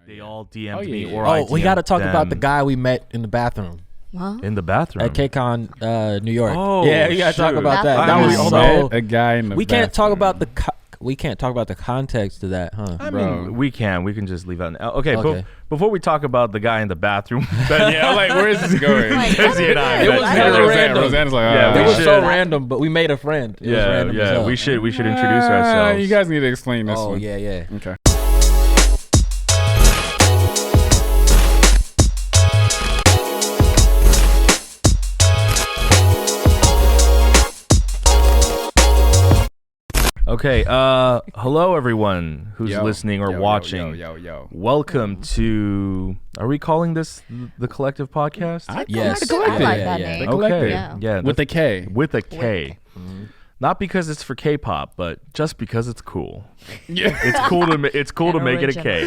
They all DM'd yeah. me, or I we got to DM'd talk about the them. guy we met in the bathroom. Huh? In the bathroom At KCON, New York. Oh, yeah, we gotta talk shoot. about that. That's That the was guy. so. a guy in the We can't talk bathroom. about we can't talk about the context to that, huh? I Bro. mean, we can just leave out. Okay, Okay. before we talk about the guy in the bathroom, Yeah, I'm like, where is this going? Like, Dezzy and I. It was hella random. Roseanne's like, Yeah, It we was should- so random, but we made a friend. It was yeah, random as hell. we should introduce ourselves. You guys need to explain this Oh one. yeah. Okay. Okay, hello everyone who's Yo, listening or yo, watching. Yo. Welcome to. Are we calling this the Collective Podcast? Yes. I like Yeah, that yeah. name. The Collective. Okay, Yeah. yeah, With a K. with a K. Not because it's for K-pop, but just because it's cool. Yeah. It's cool to make it a K.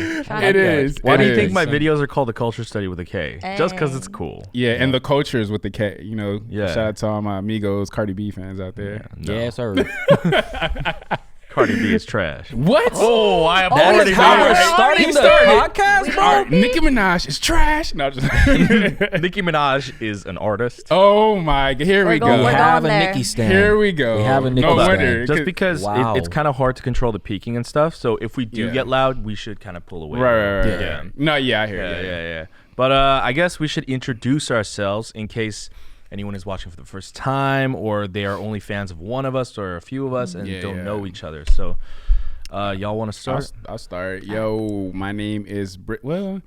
It is. Why It do you is. think my videos are called the Culture Study with a K? Just because it's cool. Yeah, and the cultures with the K. You know, Yeah. shout out to all my amigos, Cardi B fans out there. No. Yeah, sir. Cardi B is trash. What? Oh, I have That already is how we're made starting He the started. podcast, bro. All right, Nicki Minaj is trash. No, just Nicki Minaj is an artist. oh my God, here we going- go. We we're have a going there. Nikki stand. Here we go. We have a Nikki no stand. wonder. Just because Wow. it's kind of hard to control the peaking and stuff. So if we do Yeah. get loud, we should kind of pull away. Right. Yeah. No, yeah, I hear Yeah, you. yeah. But I guess we should introduce ourselves in case anyone is watching for the first time or they are only fans of one of us or a few of us and Yeah, don't yeah. know each other. So y'all want to start? I'll start. Yo, my name is Well,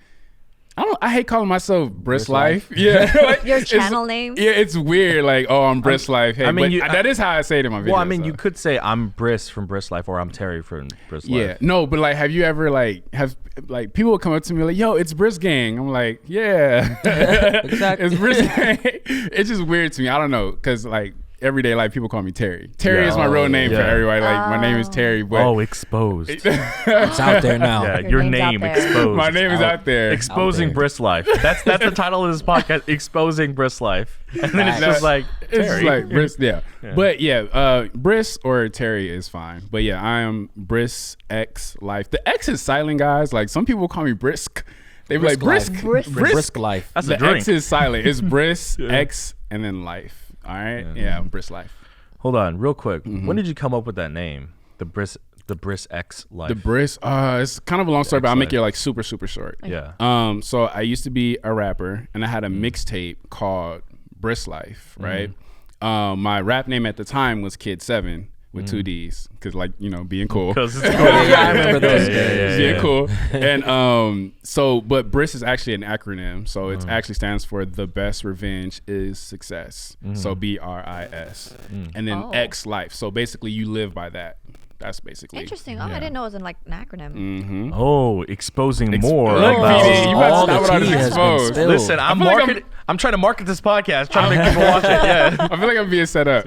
I hate calling myself Briss Life. Yeah, like, Your it's- channel name? Yeah, it's weird. Like, oh, I'm Briss Life. Hey, I mean, but that is how I say it in my videos. Well, I mean, so. you could say I'm Briss from Briss Life or I'm Terry from Briss Yeah, Life. no, but like, have you ever people would come up to me like, "Yo, it's Briss Gang." I'm like, yeah, Exactly. it's Briss Gang. It's just weird to me. I don't know, cause like everyday like people call me Terry. Terry is my real name for yeah. everybody. Like my name is Terry, but Oh, exposed. It's out there now. Yeah, Your your name's out name there. exposed. my name is out there. Exposing there. Briss Life. That's the title of this podcast. Exposing Briss Life. And then it's just like It's just Terry. like Briss, yeah. But yeah, Briss or Terry is fine. But yeah, I am Briss X Life. The X is silent, guys. Like some people call me Brisk. They be like Brisk Brisk. life. Brisk life. That's a The drink. X is silent. It's Briss X and then Life. All right. Yeah, Briss Life. Hold on, real quick. When did you come up with that name? The Briss X Life. The Briss. It's kind of a long story, but I'll make X-Life. it like super, super short. Yeah. So I used to be a rapper, and I had a mixtape called Briss Life, right? My rap name at the time was Kid 7 with 2 D's, because like, you know, being cool. Because it's cool. Yeah, I remember those Yeah. Being cool. And but Briss is actually an acronym, so it actually stands for The Best Revenge is Success. So BRIS, and then Oh. X Life. So basically, you live by that. That's basically Interesting. Oh, I didn't know it was in like an acronym. Oh, exposing more. Look, about- PD, you all better the stop what I tea just has been exposed. spilled. Listen, I'm feel like marketing. I'm trying to market this podcast, trying to make people watch it. Yeah. I feel like I'm being set up.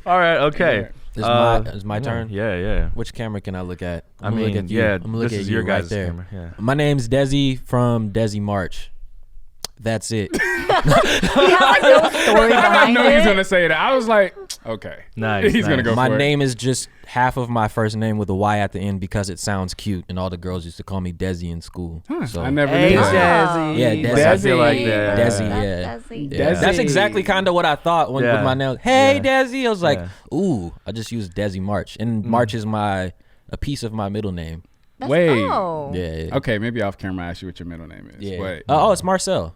All right. Okay. It's my turn. Yeah. Which camera can I look at? I I'm gonna mean, look at you. yeah. I'm gonna look This at is you your right guys' there. camera. Yeah. My name's Dezzy from Dezzy March. That's it. No story I behind know he's it. gonna say that. I was like, okay, Nice, He's gonna nice. go My for name is just half of my first name with a Y at the end because it sounds cute, and all the girls used to call me Dezzy in school. So I never Hey, knew that. Dezzy. Yeah, Dezzy. I feel like that. Dezzy, That's yeah. Dezzy. Yeah. That's exactly kind of what I thought when Yeah. with my name. Hey, Yeah. Dezzy. I was like, Yeah. ooh, I just used Dezzy March, and March is a piece of my middle name. That's- Wait. Oh. Yeah. Okay, maybe off camera I ask you what your middle name is. Yeah. But, Oh, it's Marcel.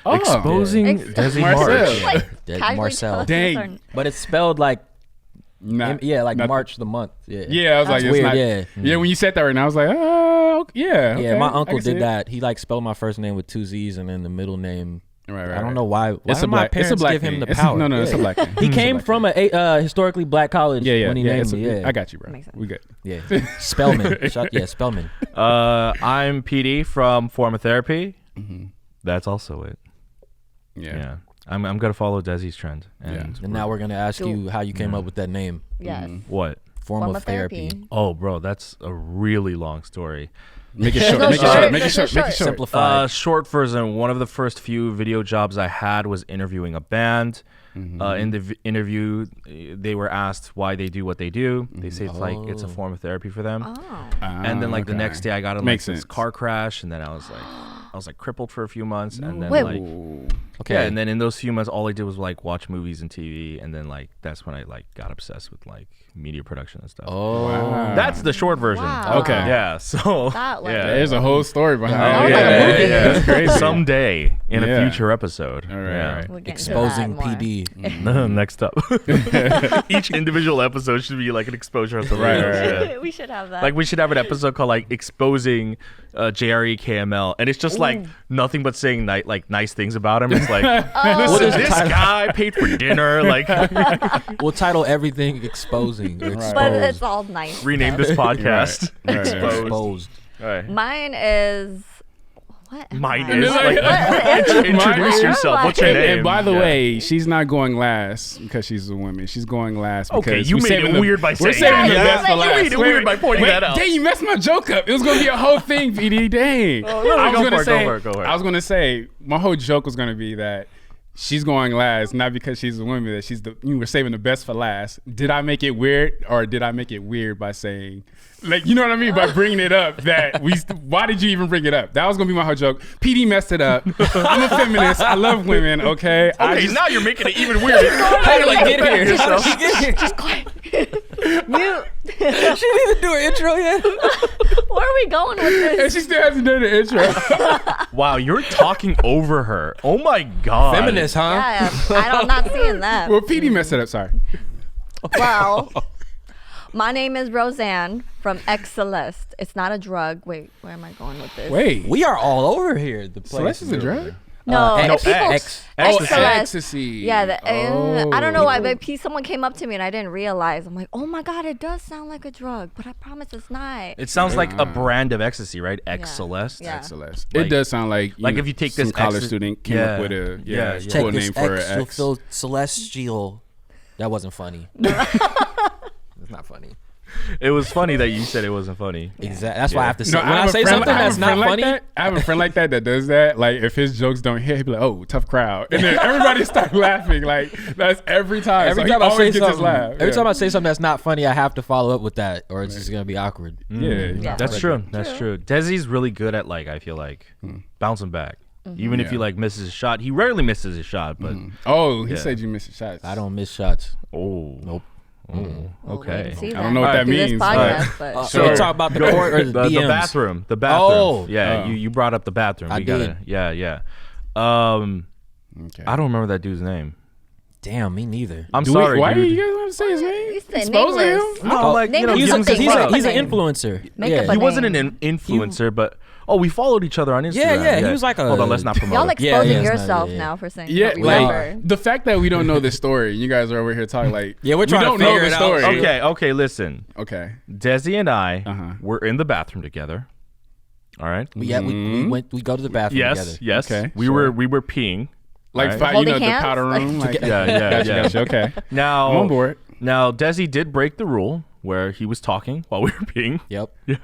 Exposing Ex- Dezzy Marcel. March. Like, Dead casually Marcel. tell us Dang. or- But it's spelled like not, like not- March the month. Yeah. Yeah, I was like, That's it's weird. not. Yeah. Yeah, when you said that right now, I was like, oh, yeah. Yeah, okay, my I uncle can see did it. that. He like spelled my first name with 2 Z's and then the middle name. Right. I don't know why. Why It's did a my black. It's a parents black give him thing. the It's- power? No, it's a Yeah. black thing. He It's a came black from a historically black college thing. when he named me. Yeah, I got you, bro. Makes sense. We good. yeah. Spellman. Spellman. I'm PD from Forma Therapy. That's also it. Yeah. I'm gonna follow Dezzy's trend. And And now we're gonna ask you how you came up with that name. Yes. what? Form of therapy. Oh, bro, that's a really long story. Make it short. No, Make it short. short. Make it There's short. no Make it short. Simplified. Short version. One of the first few video jobs I had was interviewing a band. In the interview, they were asked why they do what they do. They say it's a form of therapy for them. And then the next day, I got in Makes this sense. got crash, and then I was crippled for a few months, and then Wait. Okay. yeah, and then in those few months, all I did was watch movies and TV, and then that's when I got obsessed with media production and stuff. Oh. Wow. That's the short version. Wow. Okay. Yeah. So That was- yeah. There's a whole story behind Oh, it. like a movie. That's crazy. Someday in Yeah. a future episode. All right, Yeah. all right. We'll get into Exposing that more. PD. Next up. Each individual episode should be an exposure of something Right, else. right. Yeah. We should have that. We should have an episode called exposing JRE KML, and it's just nothing but saying nice things about him. It's What listen, is the this title? guy paid for dinner. We'll title everything exposing. Or exposed. but it's all nice. Rename this podcast. Right, right, right. Exposed. Exposed. All right. Mine is what? am Mine I? is What? introduce Mine- yourself. What's your And, name? and by the Yeah. way, she's not going last because she's a woman. She's going last because Okay, you we're made saving it weird by we're saying saving the that. best for You last. made it weird by pointing that out. Dang, you messed my joke up. It was gonna be a whole thing, PD. Dang. no, I was go gonna for it, say, go for it. I was gonna say my whole joke was gonna be that she's going last, not because she's a woman. That you were saving the best for last. Did I make it weird, or did I make it weird by saying? You know what I mean? By bringing it up, why did you even bring it up? That was gonna be my whole joke. PD messed it up. I'm a feminist. I love women. Okay. Okay, now you're making it even weirder. How do you get here? yourself? Just quiet. Mute. She didn't even do her intro yet. Where are we going with And this? she still hasn't done the intro. Wow, you're talking over her. Oh my god. Feminist, huh? Yeah, I'm not seeing that. Well, PD messed it up. Sorry. Well, my name is Roseanne from X Celeste. It's not a drug. Wait, where am I going with this? Wait. We are all over here. The place Celeste is a drug? No, no, if people, X. Celeste. Ecstasy. Yeah, Oh. I don't know why, but someone came up to me and I didn't realize. I'm like, oh my god, it does sound like a drug, but I promise it's not. It sounds like a brand of ecstasy, right? X Celeste. Yeah. Celeste. Like- it does sound like if you take some this college ecstasy- student came Yeah. up with a Yeah. cool Check name this for an X. X. Feel celestial. That wasn't funny. It's not funny. It was funny that you said it wasn't funny. Exactly. That's why I have to say. No, when I I have a say friend- something I have that's a not friend like funny, that. I have a friend like that does that. Like if his jokes don't hit, he'd be like, "Oh, tough crowd," and then everybody start laughing. Like that's every time. every So he time I say always gets his something, laugh. every Yeah. time I say something that's not funny, I have to follow up with that, or it's just gonna be awkward. Yeah. That's true. That's true. Dezzy's really good at I feel like bouncing back. Even if he misses a shot, he rarely misses a shot. But Oh, he Yeah. said you missed shots. I don't miss shots. nope. We'll Okay. see I don't know what that through this means, podcast, but- but So we talk about the court or the the DMs. bathroom. The bathroom. Oh. Yeah, Oh. you brought up the bathroom. I We gotta, did. yeah. Okay. I don't remember that dude's name. Damn, me neither. I'm Do sorry, why do dude. you guys want to say his name? You said Exposing him? nameless. No, like, Name you know, him give him something. some he's, love. he's an name. influencer. Make yeah. up a He wasn't name. an influencer, but we followed each other on Instagram. Yeah, he was like a- Hold on, let's not promote. Y'all it. exposing yeah, it's not- yourself yeah. now for saying Yeah, what we like remember. the fact that we don't know this story, you guys are over here talking like Yeah, we're we trying to don't know figure the it out. story. Okay, listen. Okay. Dezzy and I Uh-huh. were in the bathroom together. All right. We go to the bathroom Yes, together. yes. Okay, we sure. were peeing. Like Right. you know Holding the hands? powder room. Like, Yeah, yeah. Gotcha. Okay. Now I'm on board. Now Dezzy did break the rule where he was talking while we were peeing. Yep. Yeah.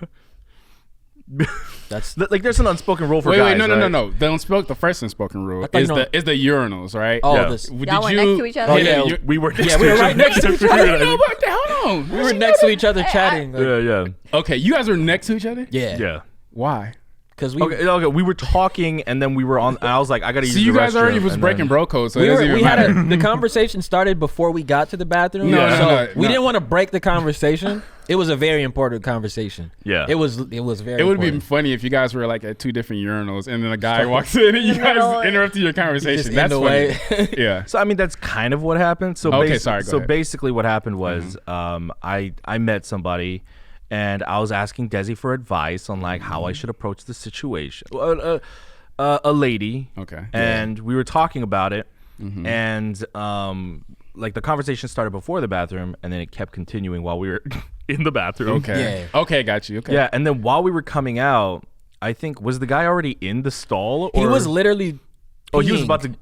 That's There's an unspoken rule for Wait, guys. no. right? The first unspoken rule thought is you know- the urinals, right? oh Yeah. this. Did Y'all were next to each other? Oh, yeah. We were next Yeah, we were right next to each I other. didn't know about that. Hold on. We were next to each other chatting. Like, Yeah. Okay, you guys were next to each other? yeah. Yeah. Why? Because we Okay. We were talking, and then we were on. I was like, I gotta use So the you guys restroom, already was and breaking then- bro code, so we, it doesn't were, even we had matter. the conversation started before we got to the bathroom. No, so no, we no. didn't want to break the conversation. It was a very important conversation. Yeah. It was very. It would be important. funny if you guys were like at two different urinals, and then a guy walks in and you guys interrupted your conversation. Just in That's the funny. way. Yeah. So I mean, that's kind of what happened. So Okay, sorry, go So ahead. basically, what happened was, I met somebody, and I was asking Dezzy for advice on like how I should approach the situation. A lady. Okay. And we were talking about it, and like the conversation started before the bathroom, and then it kept continuing while we were in the bathroom. Okay. Yeah. Okay, got you. Okay. Yeah, and then while we were coming out, I think was the guy already in the stall? Or? He was literally. Oh, he was peeing. about to.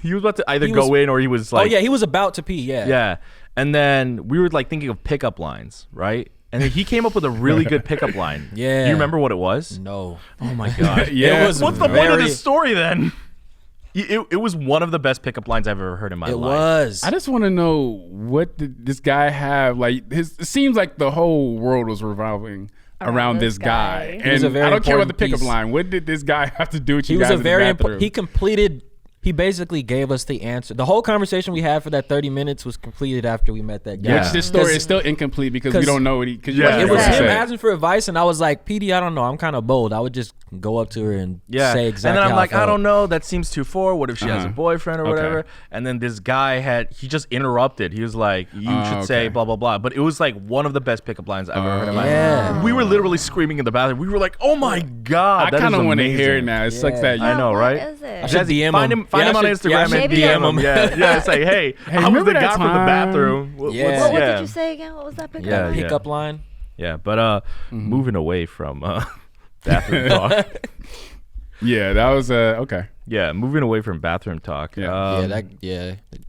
He was about to either He go was- in or he was like. Oh yeah, he was about to pee. Yeah. Yeah, and then we were like thinking of pickup lines, right? And then he came up with a really good pickup line. Yeah. Do you remember what it was? No. Oh my god. Yeah. It was What's the point of very- this story then? It was one of the best pickup lines I've ever heard in my It life. was. I just want to know, what did this guy have? Like, it seems like the whole world was revolving around this guy. He was And a very I don't care what the important pickup piece. line. What did this guy have to do with you He was guys a in the very bathroom? important. He completed. He basically gave us the answer. The whole conversation we had for that 30 minutes was completed after we met that guy. Yeah. Which this story 'Cause- is still incomplete because we 'cause- don't know what he. Because Yeah. It was Yeah. him asking for advice, and I was like, PD, I don't know. I'm kind of bold. I would just go up to her and say exactly And then I'm how like, I I don't felt. know. That seems too far. What if she has a Uh-huh. boyfriend or Okay. whatever? And then this guy he just interrupted. He was like, you should say okay. blah, blah, blah. But it was like one of the best pickup lines I've ever heard in my Yeah. life. We were literally screaming in the bathroom. We were like, oh my God. I that kind is of want to amazing. hear it now. It sucks that you. I know, what right? is it? I should Dezzy, DM find him. him, find Yeah, him I on should- Instagram yeah, I and should Maybe DM him. DM him. Yeah, say, hey, I was remember the that guy from the time? bathroom. Yeah. What yeah. did you say again? What was that pickup Yeah, line? yeah. Pickup line. Yeah, but moving away from bathroom talk. Yeah, that was okay. Yeah, moving away from bathroom talk. Yeah.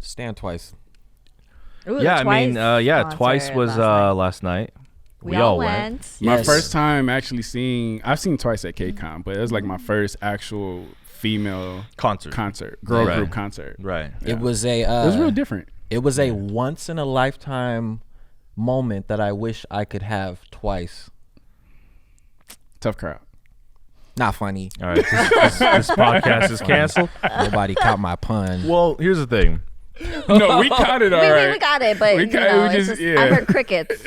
Stand twice. Ooh, the Yeah, I mean, Twice Twice concert was last night. last night. We all went. My Yes. first time actually I've seen Twice at KCON, but it was like my first actual female Concert. girl Right. group concert. Right. Yeah. It was a. It was real different. It was a once in a lifetime moment that I wish I could have twice. Tough crowd. Not funny. All right. This podcast is canceled. Nobody caught my pun. Well, here's the thing. No, we caught it all We right. got it, but We you got it, know, we it's just- just, yeah. I heard crickets.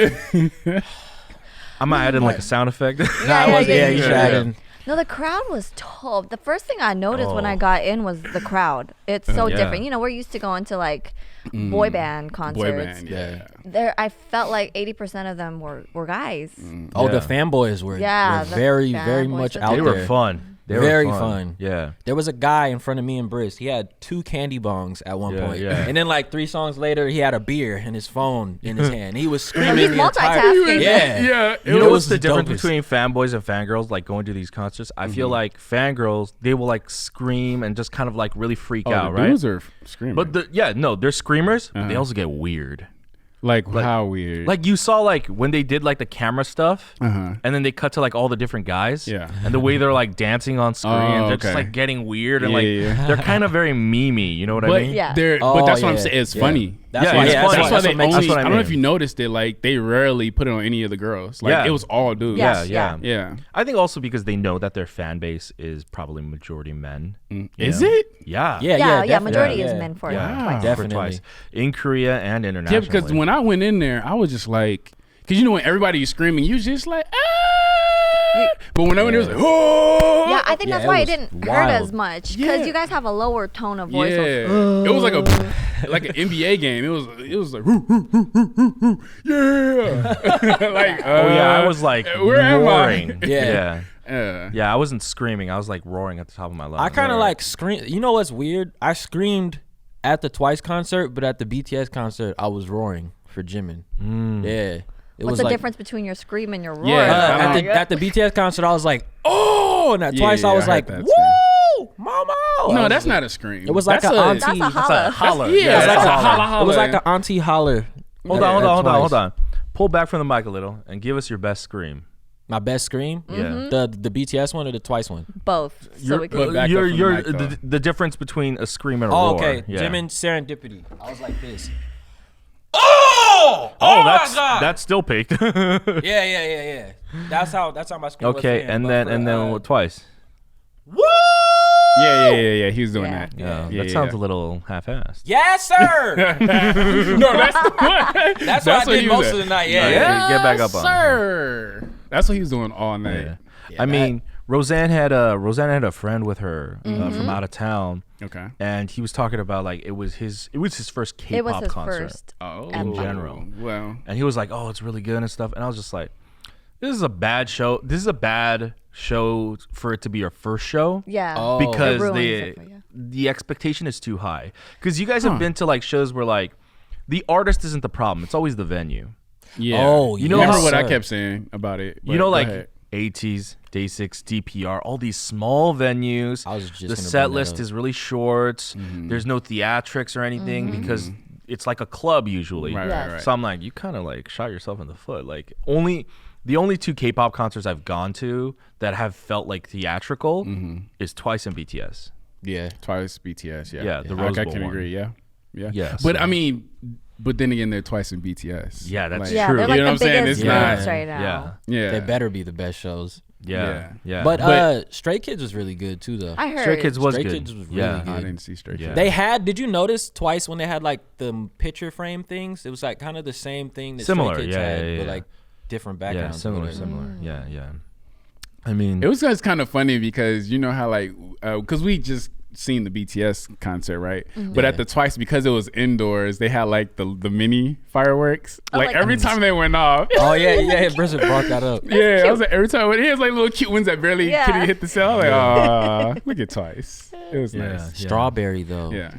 I'm gonna add in like a sound effect. Yeah, you should add in. No, the crowd was tough. The first thing I noticed when I Oh. got in was the crowd. It's so Yeah. different. You know, we're used to going to like boy band concerts. Boy band, yeah. There, I felt like 80% of them were guys. Oh, the Yeah. fanboys were, Yeah, were the very, fanboys very were much the out They there. were fun. They Very were fun. Yeah. There was a guy in front of me and Briss. He had 2 candy bongs at one Yeah, point. yeah. And then like 3 songs later, he had a beer and his phone in his hand. He was He's screaming the entire multitasking. Yeah. Yeah. You know It what's was the the difference dopest. between fanboys and fangirls? Like going to these concerts, I feel like fangirls they will like scream and just kind of like really freak out, the right? dudes are screaming. But they're screamers. But they also get weird. like how weird. Like you saw like when they did like the camera stuff, Uh-huh. and then they cut to like all the different guys, Yeah. and the way they're like dancing on screen, Oh, they're just okay. like getting weird and Yeah, like yeah. they're kind of very memey. You know what I but mean? Yeah. they're Oh, but that's what I'm yeah, saying. It's yeah. funny. That's Yeah, why, it's yeah, funny. that's why they they makes only. what I I don't know mean. if you noticed it. Like they rarely put it on any of the girls. Like Yeah. it was all dudes. Yes. yeah. Yeah. I think also because they know that their fan base is probably majority men. Is know? it? Yeah. Yeah, Yeah, definitely. majority Yeah. is men for Yeah, Twice. for Definitely. Twice. In Korea and Yeah, internationally. because when I went in there, I was just like, because you know when everybody is screaming, you just like, ah. But when I went, it was like, oh. Yeah, I think Yeah, that's it why it was didn't hurt wild. as much because Yeah. you guys have a lower tone of voice. Yeah, of, it was like an NBA game. It was like, "Hoo, hoo, hoo, hoo, hoo, hoo." Yeah, like oh yeah, I was like where am I? roaring. Yeah. Yeah, I wasn't screaming. I was like roaring at the top of my lungs. I kind of like scream. You know what's weird? I screamed at the Twice concert, but at the BTS concert, I was roaring for Jimin. Yeah. It what's was the like, difference between your scream and your roar? Yeah, at the BTS concert, I was like, oh, and at Yeah, Twice, yeah, I was I heard like, that woo, mama. No, that's not a scream. It was like That's an auntie. That's a holla. holler. Yeah, It was that's like a a holla holla. It was like an auntie holler. Hold at- on, at hold Twice. on. Pull back from the mic a little and give us your best scream. My best scream? Yeah. The BTS one or the Twice one? Both. So we But could. back up from the mic, though. The difference between a scream and a Oh, roar. okay. Yeah. Jimin Serendipity. I was like this. Oh, my God. that's still peaked. Yeah. That's how my scream was. Okay, then, and but then for, Twice. woo! Yeah. He was doing Yeah. that. Yeah, Yeah, that sounds a little half-assed. Yes, sir. No, that's the one. That's what I did he most was of the at. night. Yeah. Yeah. Get back up on it. sir. That's what he was doing all night. Yeah. Yeah, I that- mean, Roseanne had a friend with her from out of town, Okay. and he was talking about like it was his first K-pop It was his concert. first. Oh, In general. Well, And he was like, "Oh, it's really good and stuff." And I was just like, "This is a bad show. This is a bad show for it to be your first show." Yeah. Oh. Because It ruins it for you. the expectation is too high. Because you guys have been to like shows where like the artist isn't the problem; it's always the venue. yeah. Oh, You know, Remember yes, what I sir. kept saying about it? You know, Go like ahead. ATEEZ, Day6, DPR, all these small venues. I was just the gonna set bring that list up. is really short. There's no theatrics or anything because it's like a club usually. Right. So I'm like, you kind of like shot yourself in the foot. Like the only 2 K-pop concerts I've gone to that have felt like theatrical is Twice and BTS. Yeah. Twice, BTS. Yeah, the Rose Bowl I can one. agree. Yeah. Yeah, But so- I mean, but then again, they're Twice in BTS. Yeah, that's Yeah, true. they're like You know the what I'm saying? biggest It's not- groups right now. Yeah. Yeah. They better be the best shows. Yeah. But Stray Kids was really good too, though. I heard. Stray Kids was Stray good. Kids was really yeah. good. I didn't see Stray Yeah. Kids. They had. Did you notice Twice when they had like the picture frame things? It was like kind of the same thing that Similar, Stray Kids yeah, had, yeah, but yeah. like different Yeah, backgrounds. similar. Yeah. I mean, It was just kind of funny because you know how like because we just seen the BTS concert, right? But at the Twice, because it was indoors, they had like the mini fireworks. Like like every time they went off. Oh yeah. Brisbane brought that up. Yeah, I was like, every time he has like little cute ones that barely Yeah. couldn't hit the cell. Like, look at Twice. It was Yeah. nice. Strawberry though. Yeah.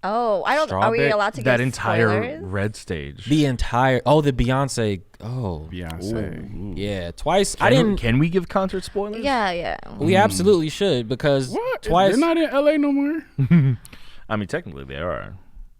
Oh, I don't. Are we Strawberry- allowed to get that entire spoilers? red stage. The entire the Beyonce. Oh Beyonce. yeah, Twice. I didn't. Can we give concert spoilers? Yeah. We absolutely should because What? Twice. They're not in LA no more? I mean, technically they are.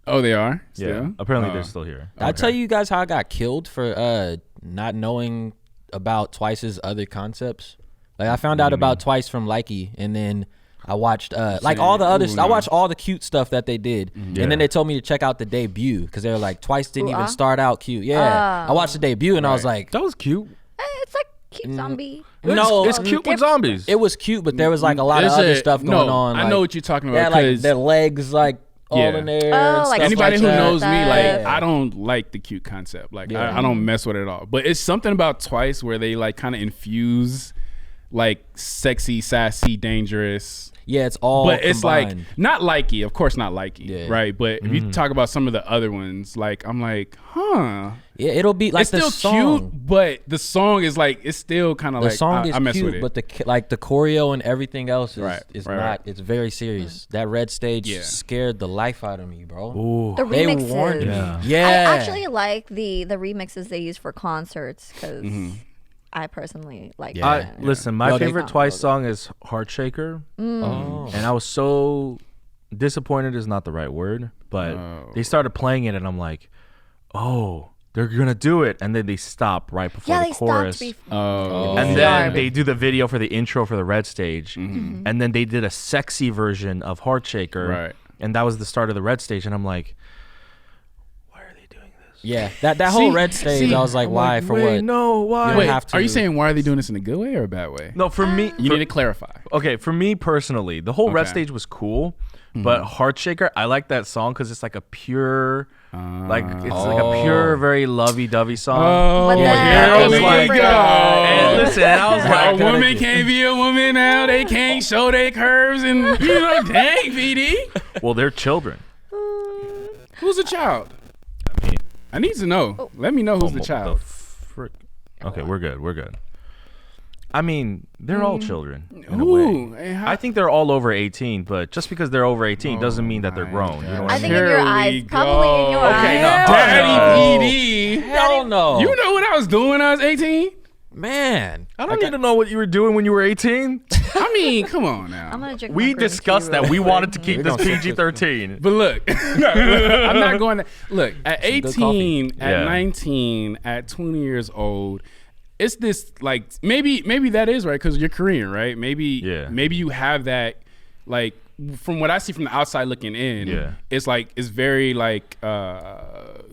Oh, they are? Yeah. Still? Apparently Oh. they're still here. I tell you guys how I got killed for not knowing about Twice's other concepts. Like I found out about Twice from Likey, and then I watched like all the other. I watched all the cute stuff that they did, and then they told me to check out the debut because they were like Twice didn't even start out cute. Yeah, I watched the debut and I was like, That was cute. It's like cute zombie. no, it's cute with zombies. It was cute, but there was like a lot of Is other it- stuff going on. I like, know what you're talking they had about. like 'cause their legs like all Yeah. in there. Oh, and like stuff anybody like who that. knows me, like that. I don't like the cute concept. Like Yeah. I don't mess with it at all. But it's something about Twice where they like kind of infuse like sexy, sassy, dangerous. Yeah, it's all. But it's like combined. not likey, of course not likey, Yeah. right? But if you talk about some of the other ones, like I'm like, huh. Yeah, it'll be like It's the still song. cute, but the song is like it's still kind of The like song is I mess cute, with it. but the like the choreo and everything else is, Right, is right, not. right. It's very serious. That red stage Yeah. scared the life out of me, bro. Ooh. The They remixes. warned me. Yeah. Yeah, I actually like the remixes they use for concerts because I personally like. Yeah. them. Listen, my Bro, they- favorite Twice song is Heart Shaker. Oh. And I was so disappointed is not the right word, but they started playing it and I'm like, oh, they're gonna do it, and then they stop right before Yeah, the they chorus. stopped. Oh, And Yeah. then they do the video for the intro for the red stage, and then they did a sexy version of Heart Shaker, Right. and that was the start of the red stage, and I'm like, why are they doing this? Yeah, that whole See- red stage. see, I was like, I'm why? like, For wait, what? No, why? don't wait, have to- are you saying why are they doing this in a good way or a bad way? No, for me, You need to clarify. okay, for me personally, the whole red Okay. stage was cool, but Heart Shaker, I like that song because it's like a pure, like it's like a pure, very lovey-dovey song. Oh, But then I was here like, we go. and listen, I was A like, woman can't be a woman now. They can't show their curves and you know, dang, PD. well, they're children. Who's the child? I need to know. Let me know who's the child. Okay, we're good. We're good. I mean, they're all children in a Ooh, way. and how- I think they're all over 18, but just because they're over 18 doesn't mean that they're grown. You know what I I mean? think in Here your we eyes, go. probably in your Okay, no. eyes. Daddy PD. Hell no. You know what I was doing when I was 18? man. I don't need to know what you were doing when you were 18. I mean, come on now. I'm gonna drink. my We green tea discussed real that. We quick. wanted to keep We're this gonna fix PG-13. But look, I'm not going to look at good 18, coffee. at Yeah. 19, at 20 years old. It's this like maybe that is right because you're Korean, right? Maybe you have that like from what I see from the outside looking in. Yeah. It's like it's very like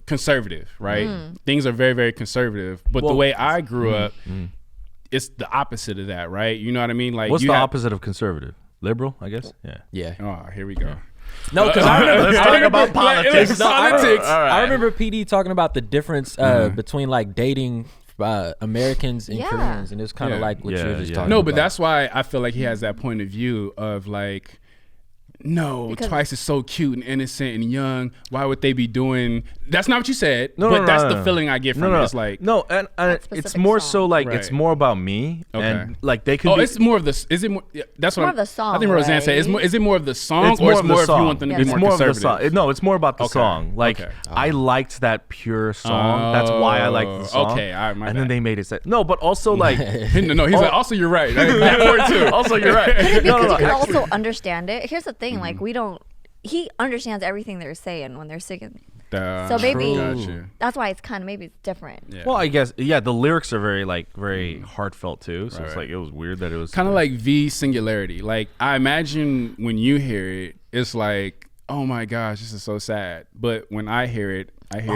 conservative, right? Things are very very conservative. But the Well- way I grew up, it's the opposite of that, right? You know what I mean? Like What's you the have- opposite of conservative? Liberal, I guess. Yeah. Yeah. Oh, here we go. No, because I remember. Let's talk about politics. It's politics. I remember PD talking about the difference between like dating Americans and Yeah. Koreans, and it's kind of Yeah. like what Yeah, you're just yeah. talking No, about. but that's why I feel like he has that point of view of like, no, Because- Twice is so cute and innocent and young. Why would they be doing? That's not what you said. No, but no, that's no, the no. feeling I get from it. It's like, no, and That it's specific more song. so like it's Right. more about me, and Okay. like they could. oh, be, it's more of the. Is it more? Yeah, that's what more I'm- of the song, I think Roseanne said. Is right? it more of the song, It's or more it's of more the if song. you want them to be It's more more of the conservative? song. No, it's more about the Okay. song. Like Okay. I liked that pure song. That's why I liked the song. Okay, all right, my and then bad. they made it. No, but also like. no, he's like. Also, you're right. That part too. Also, you're right. Because No, no, you no, can actually- also understand it. Here's the thing: like we don't. He understands everything they're saying when they're singing. So maybe Gotcha. that's why it's kind of maybe it's different. Yeah. Well, I guess the lyrics are very heartfelt too. So it's like it was weird that it was kind of like V singularity. Like I imagine when you hear it, it's like, oh my gosh, this is so sad. But when I hear it, I hear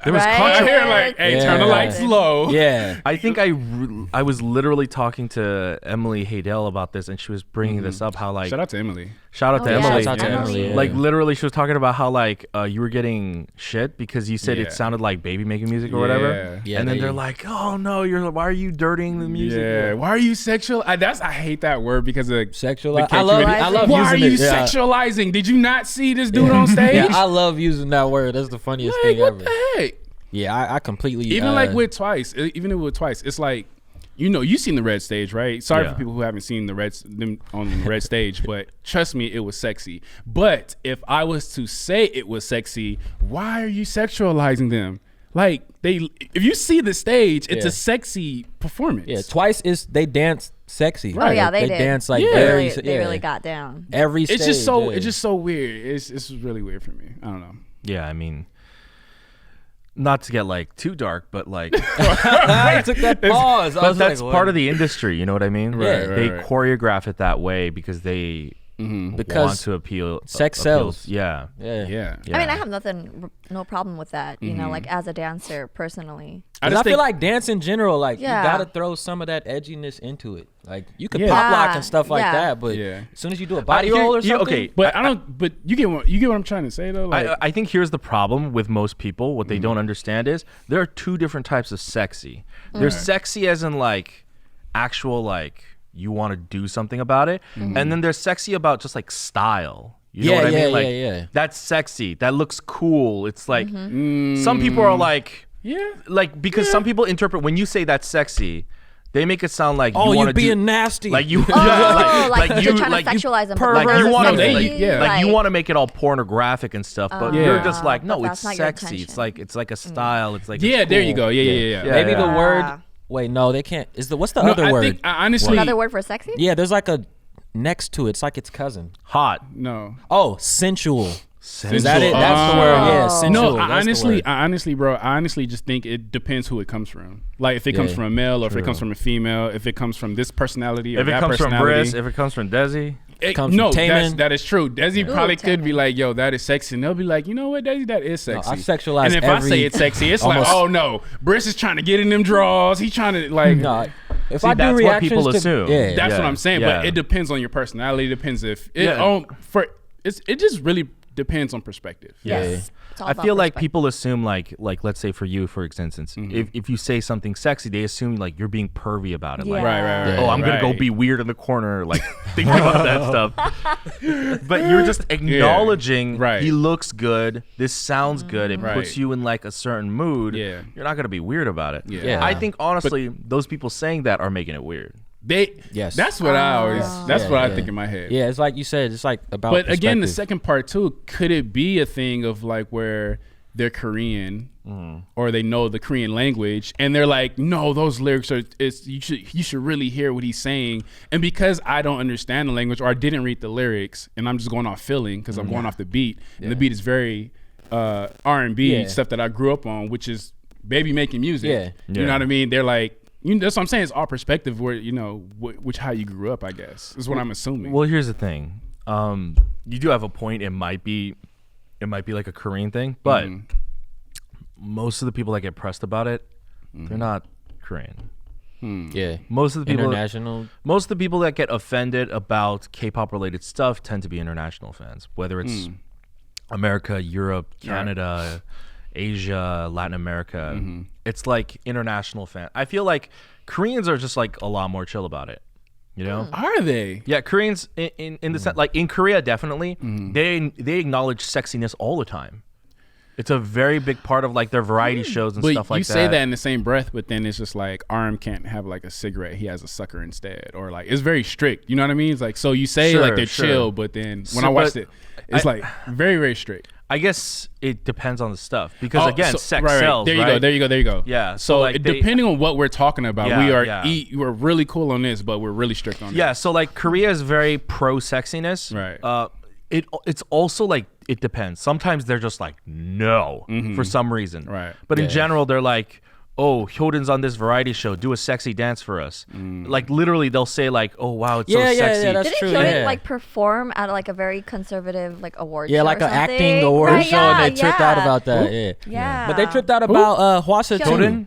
there was Right? I hear like, hey, turn the lights low. Yeah. I think I was literally talking to Emily Haydel about this, and she was bringing this up. How like Shout out to Emily. shout out to yeah. Emily. Shout out to Emily, yeah. Like literally, she was talking about how like you were getting shit because you said Yeah. it sounded like baby making music or whatever. Yeah, and then they- they're like, oh no, why are you dirtying the music? Yeah. Why are you sexual? I hate that word because of Sexual. the I love creativity. Why are using you it. Yeah. sexualizing? Did you not see this dude on stage? Yeah, I love using that word. That's the funniest like, thing what ever. the heck? Yeah, I completely Even like with Twice, it's like, you've seen the Red stage, right? Sorry Yeah. for people who haven't seen them on the Red stage, but trust me, it was sexy. But if I was to say it was sexy, why are you sexualizing them? Like if you see the stage, it's Yeah. a sexy performance. Yeah, Twice they dance sexy. Oh yeah, Like, they did. dance like Yeah. very. They really got down. every. It's stage, just so yeah. it's just so weird. It's really weird for me. I don't know. Yeah, I mean, not to get like too dark, but like, I took that pause. I but was that's like, part of the industry. You know what I mean? Right, They right. choreograph it that way because they want Because to appeal. sex appeal- sells. Yeah. Yeah. Yeah. I mean, I have no problem with that. You know, like as a dancer personally. I 'Cause just I feel think- like dance in general, like Yeah. you gotta throw some of that edginess into it. Like you could Yeah. pop lock Yeah, and stuff like yeah. that, but Yeah. as soon as you do a body here- roll or yeah, something, okay. But I don't. But you get what I'm trying to say though. Like, I think here's the problem with most people. What they don't understand is there are two different types of sexy. There's sexy as in like actual like you want to do something about it, and then there's sexy about just like style. You know Yeah, what I yeah, mean? Like yeah. that's sexy. That looks cool. It's like some people are like because some people interpret when you say that's sexy, they make it sound like oh, you want you're to being do nasty. like you like you're trying like to you sexualize them. pervert. like you want to Sexy, like, yeah. like you want to make it all pornographic and stuff, but Yeah. you're just like no, But it's that's not your sexy. It's intention. like a style. It's like yeah, it's there cool. you go. Yeah. Yeah. maybe the Yeah. word. Wait, no, they can't. What's the No, other I word? think I honestly Another word for sexy? Yeah, there's like a next to it. It's like its cousin. Hot. no. Oh, sensual. Sensual. Is that it? That's the word. Yeah, Oh. sensual. No, I That's the word. honestly just think it depends who it comes from. Like if it comes Yeah, from a male or if it true. comes from a female, if it comes from this personality or If it that comes from personality. Briss, if it comes from Dezzy, comes no, from Taman. that is true. Dezzy Ooh, probably could be Taman. like, yo, that is sexy. And they'll be like, you know what, Dezzy, that is sexy. I sexualize And if I say every- it's sexy, it's almost- like, oh no, Briss is trying to get in them draws. He's trying to like. No, if See, I do that's what reactions people to, assume. Yeah, That's Yeah, what I'm saying, yeah. but it depends on your personality. It depends if it Yeah. it just really depends on perspective. Yes. It's all I about feel like perspective. people assume like let's say for you, for instance, if you say something sexy, they assume like you're being pervy about it. Like, Right. oh, I'm gonna go right. be weird in the corner, like thinking about that stuff. But you're just acknowledging Right. he looks good, this sounds good, it Right. puts you in like a certain mood. Yeah. You're not gonna be weird about it. Yeah. I think honestly, those people saying that are making it weird. Yes. That's what I always. That's Yeah, what I yeah. think in my head. Yeah, it's like you said. It's like about. But again, the perspective. second part too, could it be a thing of like where they're Korean or they know the Korean language and they're like, no, those lyrics are. You should really hear what he's saying. And because I don't understand the language or I didn't read the lyrics and I'm just going off feeling because I'm going off the beat and the beat is very R&B Yeah. stuff that I grew up on, which is baby making music. Yeah. You know what I mean? They're like. That's what I'm saying. It's all perspective where, which how you grew up, I guess, is what I'm assuming. Well, here's the thing. You do have a point. It might be like a Korean thing, but most of the people that get pressed about it, they're not Korean. Yeah. Most of the people, International. most of the people that get offended about K-pop related stuff tend to be international fans, whether it's America, Europe, Canada, Asia, Latin America. It's like international fan. I feel like Koreans are just like a lot more chill about it. You know? Are they? Yeah, Koreans in the sense, like in Korea, definitely they acknowledge sexiness all the time. It's a very big part of like their variety shows and But stuff like you that. say that in the same breath, but then it's just like Arm can't have like a cigarette; he has a sucker instead, or like it's very strict. You know what I mean? It's like so you say like Sure, they're sure. chill, but then when So, I watched but it, it's like very very strict. I guess it depends on the stuff because Oh, again, so- sex right. sells. There you right? go. There you go. Yeah, So, so, like, they- depending on what we're talking about, Yeah, we are yeah. we're really cool on this, but we're really strict on Yeah, this. so like Korea is very pro sexiness. Right. it's also like it depends. Sometimes they're just like no for some reason. Right. But in general, they're like, oh, Hyodin's on this variety show. Do a sexy dance for us. Like literally, they'll say like, oh wow, it's so sexy. Yeah, that's Didn't true. Hyodin like perform at like a very conservative like award show? Yeah, like or an something? acting award Right, show, yeah, and they tripped out about that. Yeah. But they tripped out about Hwasa too. Hyodin.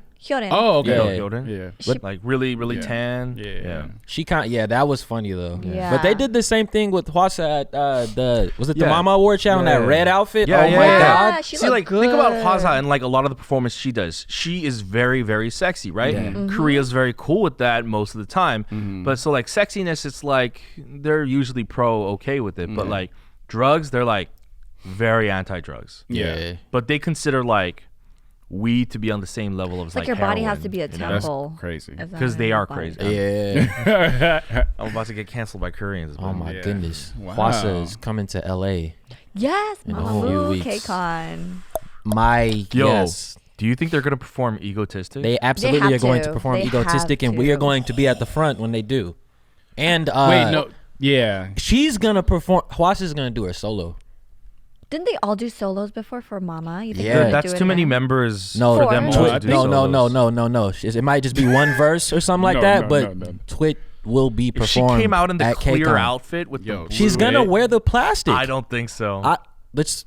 Oh, okay. Yeah. Hyodin. Yeah. But like really tan. Yeah. She that was funny though. Yeah. But they did the same thing with Hwasa at the Yeah. Mama Award show in that red outfit? Yeah, oh yeah, my yeah. god. She See, looked like think about good. Hwasa and like a lot of the performance she does. She is very, very sexy, right? Korea's very cool with that most of the time. But so like sexiness, it's like they're usually okay with it. But like drugs, they're like very anti-drugs. Yeah. But they consider like weed to be on the same level as Like like your body has heroin, to be a you know? temple. That's crazy. Because they are crazy. Yeah. I'm about to get canceled by Koreans. Oh my Yeah. goodness. Wow. Hwasa is coming to LA. Yes, In a Mama few Moo, weeks. K-Con. Yes. Do you think they're gonna perform Egotistic? They absolutely have are going to. to perform They Egotistic, have and we are to. going to be at the front when they do. And Wait, no. Yeah. she's gonna perform. Hwasa's gonna do her solo. Didn't they all do solos before for Mama? You think Yeah. they're gonna That's do it too many now? members No, for them Four. to No, I do think no. It might just be one verse or something like No, that. no, but no. Twit will be If she performed. came out in the at clear KCON. outfit with Yo, the She's blue gonna wig, wear the plastic. I don't think so. Let's.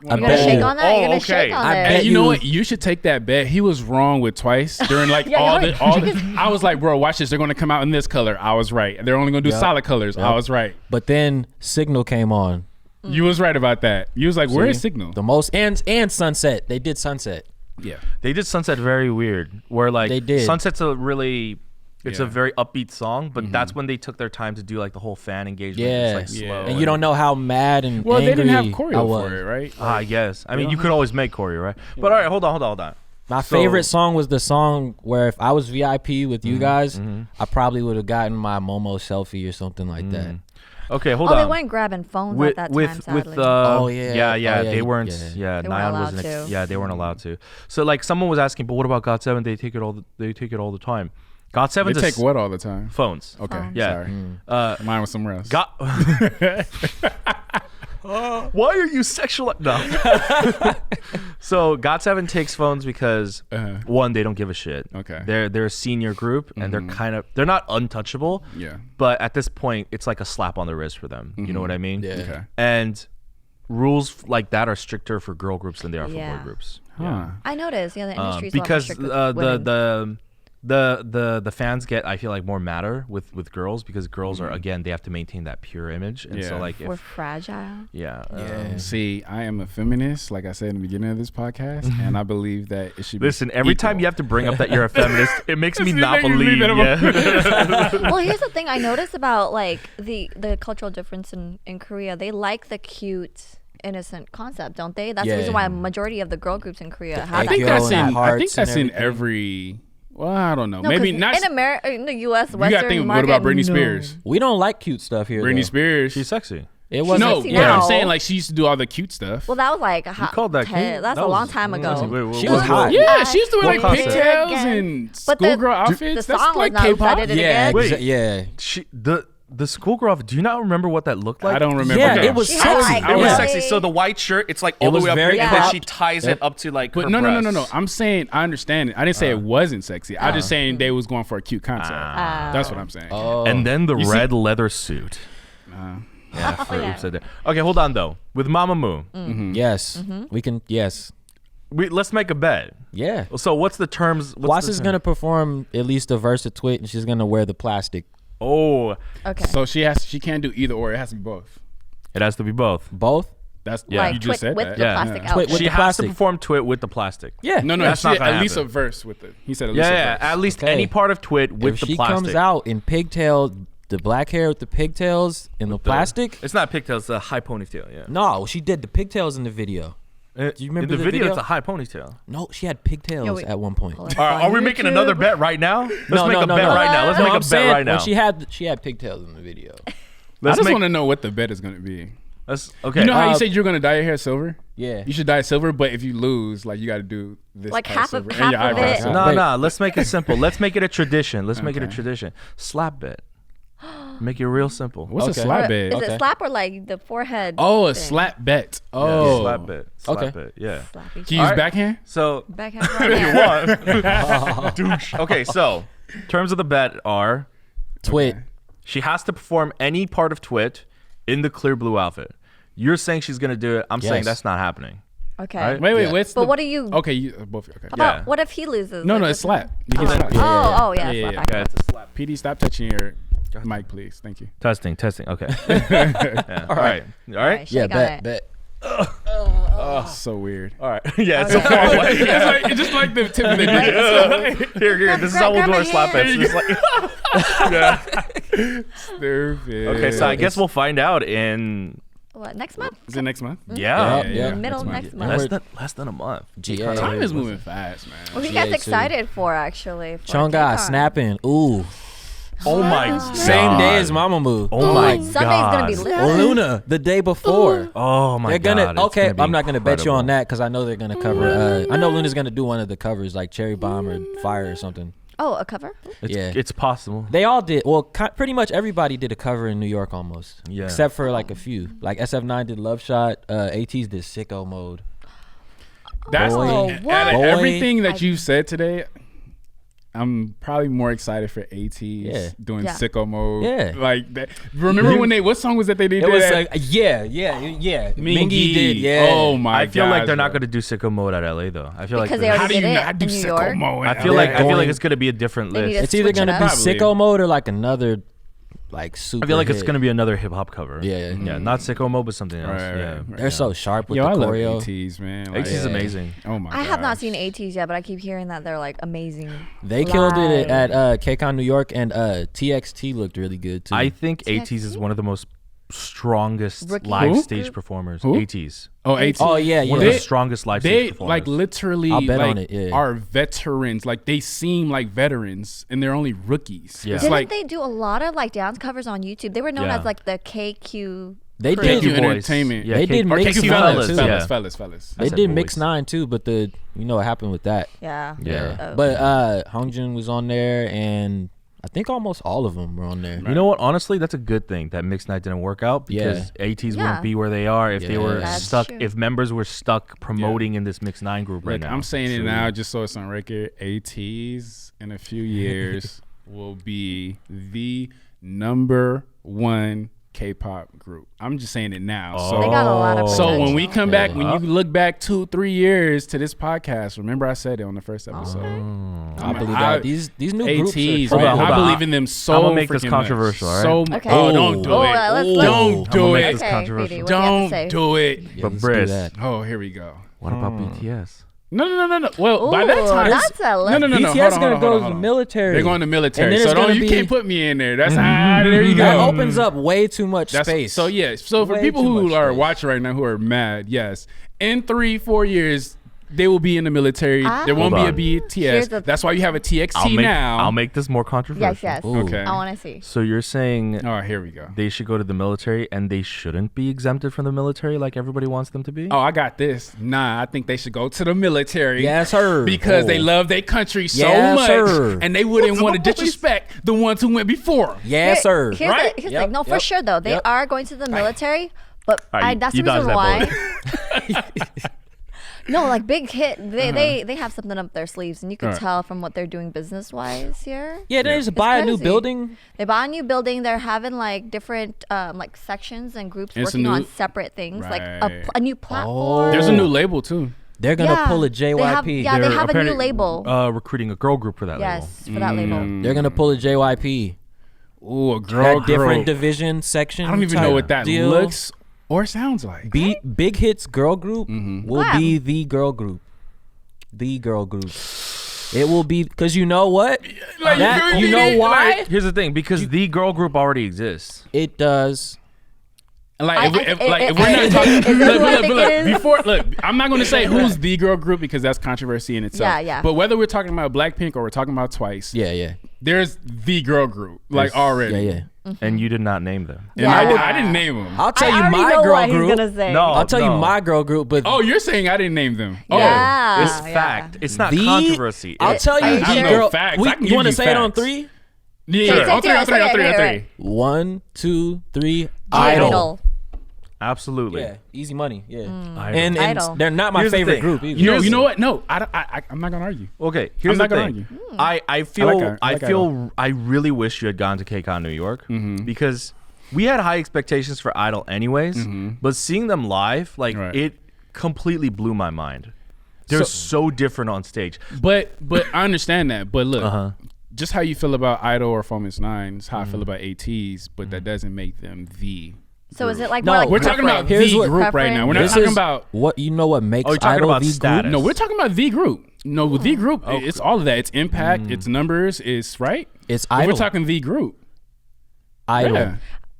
You're gonna shake on that. Oh, You're gonna okay. shake on I it. bet Hey, you know you- what? You should take that bet. He was wrong with Twice during like Yeah, all you're the right. I was like, bro, watch this. They're gonna come out in this color. I was right. They're only gonna do Yep. solid colors. I Yep. was right. But then Signal came on. You was right about that. You was like, where is See? Signal? The most and Sunset. They did Sunset. Yeah. They did Sunset very weird, where like They did. Sunset's a really, it's a Yeah. very upbeat song, but that's when they took their time to do like the whole fan engagement. Yeah. It's like Yeah. slow. And you don't know how mad and Well, angry they didn't have I choreo was. for it, right? I guess. I mean, you could always make choreo, right? But all right, hold on. My So- favorite song was the song where if I was VIP with you guys, I probably would have gotten my Momo selfie or something like that. Okay, hold Oh, on. they weren't grabbing phones at that time, sadly. Oh, yeah. yeah, Oh, yeah, they weren't. yeah. Yeah, They weren't Nyan allowed wasn't. to. Yeah, they weren't allowed to. So like, someone was asking, but what about GOT7? They take it all. They take it all the time. They GOT7's take what all the time? phones. Okay. Phones. Yeah. Sorry. Mine was somewhere else. Got. Why are you sexual? No. So GOT7 takes phones because one, they don't give a shit. Okay. They're a senior group and they're not untouchable. Yeah. But at this point, it's like a slap on the wrist for them. You know what I mean? Yeah. Okay. And rules like that are stricter for girl groups than they are for Yeah. boy groups. Huh. I noticed. Yeah, the industry's Because a lot more strict with women. the fans get, I feel like, more matter with girls because girls are, again, they have to maintain that pure image, and so Yeah. like We're if fragile. See, I am a feminist, like I said in the beginning of this podcast, and I believe that it should be. listen, every time you have to bring up that you're a feminist, it makes me It not makes me believe. that I'm a Yeah. Well, here's the thing I noticed about like the cultural difference in Korea. They like the cute, innocent concept, don't they? That's the reason why a majority of the girl groups in Korea have I that. think Girl that's and in. I hearts think that's and in everything. every. Well, I don't know. No, Maybe 'cause not. in America, in the U.S. You Western gotta think. market. What about Britney no. Spears? We don't like cute stuff here. Britney though. Spears. She's sexy. It wasn't. No, sexy but I'm now. saying like she used to do all the cute stuff. Well, that was like You called that cute? That's That a long was- time ago. Wait, She what- was hot. Yeah, she used to wear What like concept? pigtails Again. and But the- schoolgirl the outfits. song That's was like not K-pop. cited it Yeah. again. Wait. Yeah. She the schoolgirl. Do you not remember what that looked like? I don't remember. Yeah, that. it was She had, sexy. like, It was Yeah. sexy. So the white shirt, it's like all the was way up here, very and then cropped. she ties Yep. it up to like But her no. breasts. I'm saying I understand it. I didn't say it wasn't sexy. I'm just saying they was going for a cute concept. That's what I'm saying. Oh. And then the You see- red leather suit. Yeah, for yeah. Oops, I did. Okay, hold on though. With Mama Moo, Yes. We can. Yes. let's make a bet. Yeah. So what's the terms? Hwasa's gonna perform at least a verse of Twit, and she's gonna wear the plastic. Oh, Okay. So she can't do either or. It has to be both. it has to be both. Both. That's Yeah. like you just Twit said with that. the Yeah. plastic Yeah. out. Twit with She the has to plastic. perform Twit with the plastic. Yeah. No, That's she, not gonna at least a happen. verse with it. He said at least Yeah, a verse. at least Okay. any part of Twit with If the she plastic. comes out in pigtail, the black hair with the pigtails and the plastic. It's not pigtails, it's a high ponytail. Yeah. No, she did the pigtails in the video. Do you remember in the the video? video? It's a high ponytail. No, she had pigtails Yo, wait. at one point. Pull it All right, up are on we making YouTube. another bet right now? Let's make a bet right now. Let's No, make I'm a bet saying right now. when she had pigtails in the video. I Let's just make. want to know what the bet is going to be. Okay. You know how you said you're going to dye your hair silver? Yeah. You should dye it silver, but if you lose, like you got to do this. Like part half of- silver, and half your of eyebrows it. silver. No, Wait. no. Let's make it simple. Let's make it a tradition. Let's make it a Okay. tradition. Slap bet. Make it real simple. What's a Okay. slap Or bet? is Okay. it slap or like the forehead? Oh, a thing? slap bet. Yeah, Oh, slap it. Slap Okay. it. Yeah. Slappy. Can you use Alright. backhand? So Backhand. if you forehand. want. Douche. Okay, so terms of the bet are Twit. she has to perform any part of Twit in the clear blue outfit. You're saying she's gonna do it. I'm saying Yes. that's not happening. Okay. Right? Wait, Yeah. what's But the? what do you? Okay, you both. Okay. How about Yeah. what if he loses? No, Like, no, what's it's slap. You can Oh, slap. oh, yeah, Yeah, slap yeah, back. Yeah, it's a slap. PD, stop touching your mic, please. Thank you. Testing. Okay. Yeah. All right. Yeah, Shake on it. bet. Oh, so weird. All right. Yeah, it's so far away. It's just like the tip of the digits. Here. This is how we'll do our slap bets. Just like, yeah. Stupid. Okay, so I guess we'll find out in What, next month? Is it next month? yeah, Yeah. Middle of next month. less than a month. GA. Time is moving fast, man. What are you guys GA2. excited for, actually? For Chonga KCON? snapping. Ooh. Oh my god. Same day as Mamamoo. Oh my god. Sunday's gonna be lit. Luna the day before. Oh my They're god. gonna it's okay. gonna be I'm not gonna bet you on incredible. that because I know they're gonna cover. I know Luna's gonna do one of the covers like Cherry Bomb or Fire or something. Oh, a cover? Yeah. It's possible. They all did. Well, pretty much everybody did a cover in New York almost. Yeah. Except for like a few. Like SF9 did Love Shot. AT's did Sicko Mode. That's Boy. out of Boy. everything that you said today. I'm probably more excited for AT's doing Yeah. Sicko Mode. Yeah. Like that. Remember when they? What song was that they did? It was that? like yeah. Mingy did. Yeah. Oh my! I feel like they're not bro. going to do sicko mode at LA though. I feel Because like they they're- already How do you did it not do in New Sicko York? Mode? I feel like going- it's going to be a different They need list. to It's either switch it gonna be up. Probably. Sicko Mode or like another like super. I feel like it's hit. going to be another hip hop cover. Yeah. Yeah, not sicko mode but something else. Right, yeah. right. They're so sharp with Yo, the I love choreo. AT's, man. AT's is Yeah. amazing. Oh my! I have not gosh. seen ATs yet, but I keep hearing that they're like amazing. They killed it live. at KCON New York, and TXT looked really good too. I think TXT? AT's is one of the most strongest Rookie live Who? stage performers. Who? AT's. Oh, AT's. Oh yeah, One of They- the strongest live They stage performers. like literally I'll bet like on it, yeah. are veterans. Like they seem like veterans, and they're only rookies. Yeah. It's Didn't like they do a lot of like dance covers on YouTube? They were known Yeah. as like the KQ. they crew. did. KQ Boys. Entertainment. Yeah, They did Or mix KQ nine fellas, too. fellas. They said did boys. Mix 9 too, but you know what happened with that. Yeah. Yeah. Oh. But Hongjun was on there, and I think almost all of them were on there. You know what? Honestly, that's a good thing that Mix Night didn't work out because AT's Yeah. wouldn't be where they are if they were That's stuck. true. If members were stuck promoting in this Mix 9 group right Look, now. I'm saying it So- now just so it's on record. AT's in a few years will be the #1 K-pop group. I'm just saying it now. They got a lot of So potential. when we come back, when Yeah. you look back 2-3 years to this podcast, remember I said it on the first episode. I believe that these new groups AT's, are man, Hold on. I believe in them so. I'm gonna make this freaking controversial, much. all right? So Okay. oh, don't do Oh, it. let's- Don't I'm do gonna make it. this Okay, controversial. Petey, what do you have to Don't say? do it. Yeah, But let's do Briss, that. Oh, here we go. what about BTS? No. Well, by that Ooh, time, that's a no. BTS Hold on, gonna go to the hold on. military. They're going to military, And then so it's gonna you be- can't put me in there. That's there you That go. opens up way too much space. So yeah, so for Way people too who much are space. watching right now who are mad, yes, in 3-4 years they will be in the military. There won't Hold be a on. BTS. Here's the- That's why you have a TXT now. I'll make this more controversial. Yes. Ooh. Okay. I want to see. So you're saying Oh, here we go. they should go to the military and they shouldn't be exempted from the military like everybody wants them to be? Oh, I got this. Nah, I think they should go to the military. Yes, sir. Because they Oh. love their country so Yes, much, sir. and they wouldn't want to disrespect the ones who went before. Yes, sir. Here's Right? the Yep, thing. No, for yep, sure though, they yep. are going to the military, but All right, that's you the reason dodged that why. No, like Big Hit, they have something up their sleeves, and you can Alright. tell from what they're doing business wise here. Yeah, they just buy a new crazy. building. They bought a new building. They're having like different like sections and groups It's a working on new- separate things, like Right. a new platform. There's a new label too. They're gonna Yeah. pull a They have, JYP. yeah, they They're have a new apparently, label. recruiting a girl group for that label. Yes, for that label. They're gonna pull a JYP. Ooh, a girl That different group. division section. I don't even know type what that deal. looks or sounds like. Big Hit's girl group will Glam. be the girl group. The girl group. It will be because you know what? Like, That- you you know know why? like- Here's the thing, because the girl group already exists. It does. Like, if we're not is talking, it who I think it is? before, look, I'm not going to say who's the girl group because that's controversy in itself. Yeah. But whether we're talking about Blackpink or we're talking about Twice, Yeah. there's the girl group, like Yes. already. Yeah. And you did not name them. And Yeah. I didn't name them. I'll tell I you already my know girl what group. he's gonna say. No. I'll tell you my girl group, but Oh, you're saying I didn't name them? Oh, Yeah. It's fact. It's not the- controversy. I'll tell you Are you the sure? girl. Facts. We, I can you give want to you say it on facts. 3? Yeah, on three. 1, 2, 3. Idol. Absolutely. Yeah, easy money. Yeah, Idol. and Idol. they're not my Here's the favorite thing. group either. You know what? No, I'm not gonna argue. Okay, here's I'm the not thing. gonna argue. I feel I like I really wish you had gone to KCON New York Mm-hmm. because we had high expectations for Idol anyways, but seeing them live, like Right. it completely blew my mind. They're so different on stage. But I understand that. But look, Uh-huh. just how you feel about Idol or Performance 9 is how I feel about ATs, but that doesn't make them the. So is it like No, more like We're talking about Here's the what- group right now. We're not This talking is about. what what makes Oh, you're talking Idol about the status. group. No, we're talking about the group. No, the group. It's all of that. It's impact. It's numbers. It's right. It's But Idol. we're talking the group. Idol. Yeah.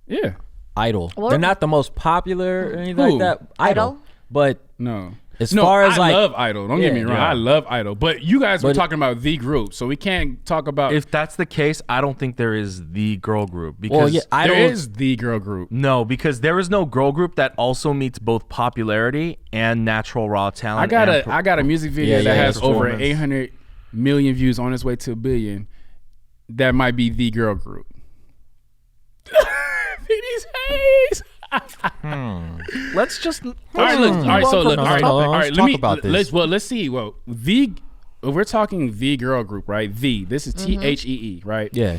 Yeah. Idol. Well- They're not the most popular or anything Who? like that. Idol? But No. As no, far as, I like- love Idol. Don't get me Yeah. wrong. Yeah. I love Idol. But you guys were But- talking about the group, so we can't talk about. If that's the case, I don't think there is the girl group because well, yeah, Idol there is the girl group. no, because there is no girl group that also meets both popularity and natural raw talent. I got a music video Yeah, that yeah, has over performance. 800 million views on its way to 1 billion. That might be the girl group. These Hayes. Let's just All right, look. All right, so look. All right, Let's all right. talk about this. Let's see. Well, if we're talking the girl group, right? This is THEE, right? Yeah.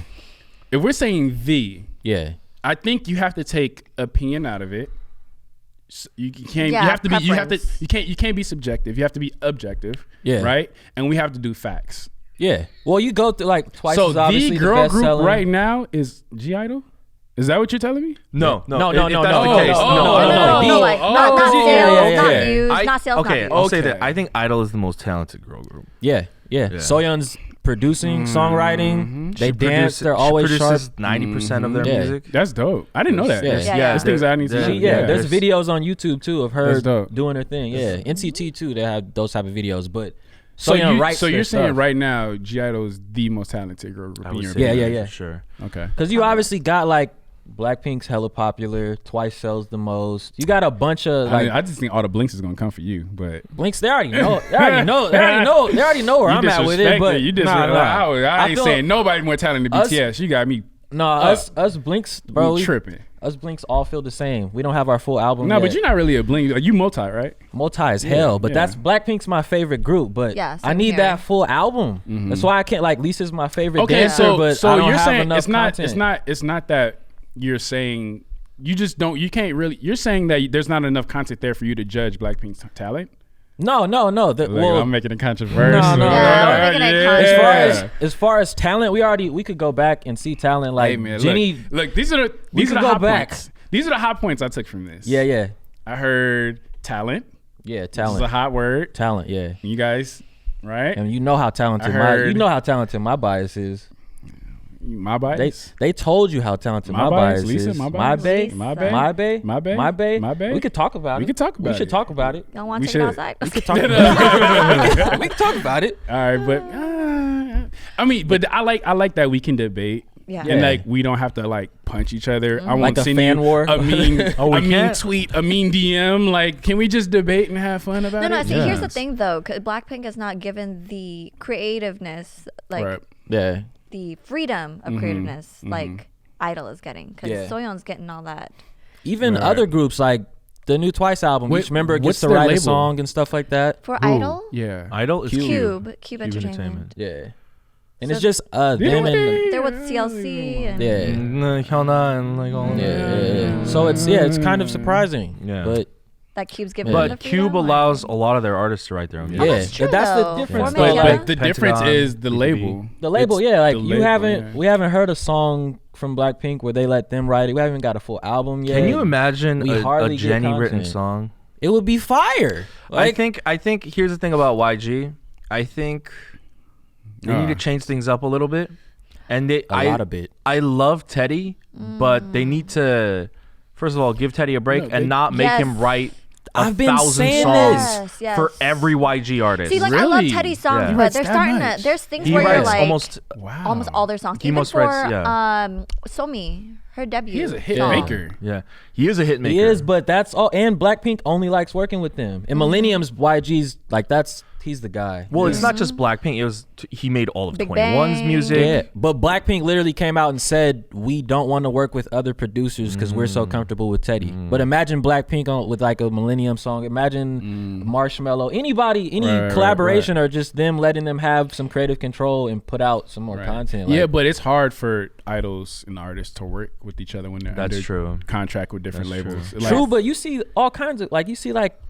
If we're saying Yeah. I think you have to take opinion out of it. You can't. Yeah, you have to be. You have to. preference. You can't be subjective. You have to be objective. Yeah. Right. And we have to do facts. Yeah. Well, you go through like Twice So is obviously the girl group best-selling. right now is G Idol. Is that what you're telling me? no. No, If no, that's no, the no, case, no, no. no, like Oh, not yeah, sales, yeah, yeah, not yeah. views, not sales, Okay, not I'll views. say that. Okay. I think Idol is the most talented girl group. Yeah. Soyeon's producing, songwriting. They dance. They're always she sharp. produces 90% of their Yeah. music. That's dope. I didn't know that. Yeah. Yeah. There's things I need to There- see. Yeah, there's there's- videos on YouTube too of her That's dope. doing her thing. Yeah, NCT too. They have those type of videos. But So Soyeon writes you're their saying stuff. right now G Idol is the most talented girl group I in would your say Yeah, opinion? yeah, yeah. for sure. Okay. Because you obviously got like Blackpink's hella popular. Twice sells the most. You got a bunch of like I just think all the blinks is gonna come for you, but Blinks. They already know. They already know. They already know where you I'm at with it. But you just nah. I ain't feel- saying nobody more talented than Us- BTS. You got me. us Blinks, bro. You we- tripping. Us Blinks all feel the same. We don't have our full album. No, yet. but you're not really a blink. You multi, right? Multi as hell, but yeah. that's Blackpink's my favorite group. But Yeah, I same need here. that full album. That's why I can't like Lisa's my favorite Okay, dancer, but so I don't you're have saying enough it's not content. it's not that you're saying you just don't you can't really you're saying that there's not enough content there for you to judge Blackpink's talent. No. Well, I'm making a controversy. No. Yeah, we're making it as far as talent, we could go back and see talent like Hey man, Jenny. look, these are the could go hot back. points. These are the hot points I took from this. Yeah. I heard talent. This is a Talent. hot word. Talent, yeah. You guys, right? And you know how talented I heard- my bias is. My bias. They told you how talented My my bias, bias Lisa, is. my My bias. bae, My bae. my bae, My bae. my bae, My bae. We could talk about it. We could talk about We should it. talk about it. Y'all want We to take it should. outside? We could talk about it. We could talk about it. All right, but I mean, but I like that we can debate. Yeah. And Yeah. like we don't have to like punch each other. I Like won't a send fan you war? a mean, Oh, we a mean can't? tweet, a mean DM. Like, can we just debate and have fun about No, it? see, here's the Yes. thing though, 'cause Blackpink is not given the creativeness, like Right. Yeah. the freedom of creativeness, like Idol is getting, because Yeah. Soyeon's getting all that. Even Right. other groups like the new Twice album, Wait, each member what's gets to their write label? a song and stuff like that. For Ooh, Idol, Yeah. Idol is Cube Entertainment. Yeah. And So it's just them and They're with CLC and yeah. Hyuna and like all Yeah. So it's kind of surprising. Yeah. But that Cube's giving them But the Cube freedom, allows a lot of their artists to write their own music. yeah, that's true, but that's though. the difference. Format, though. yeah. Like, But the difference Pentagon, is the BTB. label. the label, It's yeah, like the you label, haven't yeah. we haven't heard a song from Blackpink where they let them write it. We haven't got a full album yet. Can you imagine We a hardly get Jenny written content. song? It would be fire. Like, I think here's the thing about YG. I think they need to change things up a little bit. And a lot of it. I love Teddy, but they need to first of all give Teddy a break and not make Yes. him write I've been 1,000 saying songs this. Yes. for every YG artist. See, like I love Really? Teddy's songs, Yeah. He but writes they're that starting much? to. There's things he where you're writes like almost Wow. almost all their songs. He Even most for writes, yeah. Somi, her debut. He is a hit song. maker. Yeah, he is a hit maker. He is, but that's all. And Blackpink only likes working with them. And Millennium's YG's like he's the guy. Well, it's not just Blackpink. It was he made all of Big 21's Bang. music. Yeah, but Blackpink literally came out and said we don't want to work with other producers because we're so comfortable with Teddy. But imagine Blackpink with like a Millennium song. Imagine Marshmello, any collaboration or just them letting them have some creative control and put out some more content. Yeah, but it's hard for idols and artists to work with each other when they're That's under true. contract with different labels. Like, True, but you see all kinds of like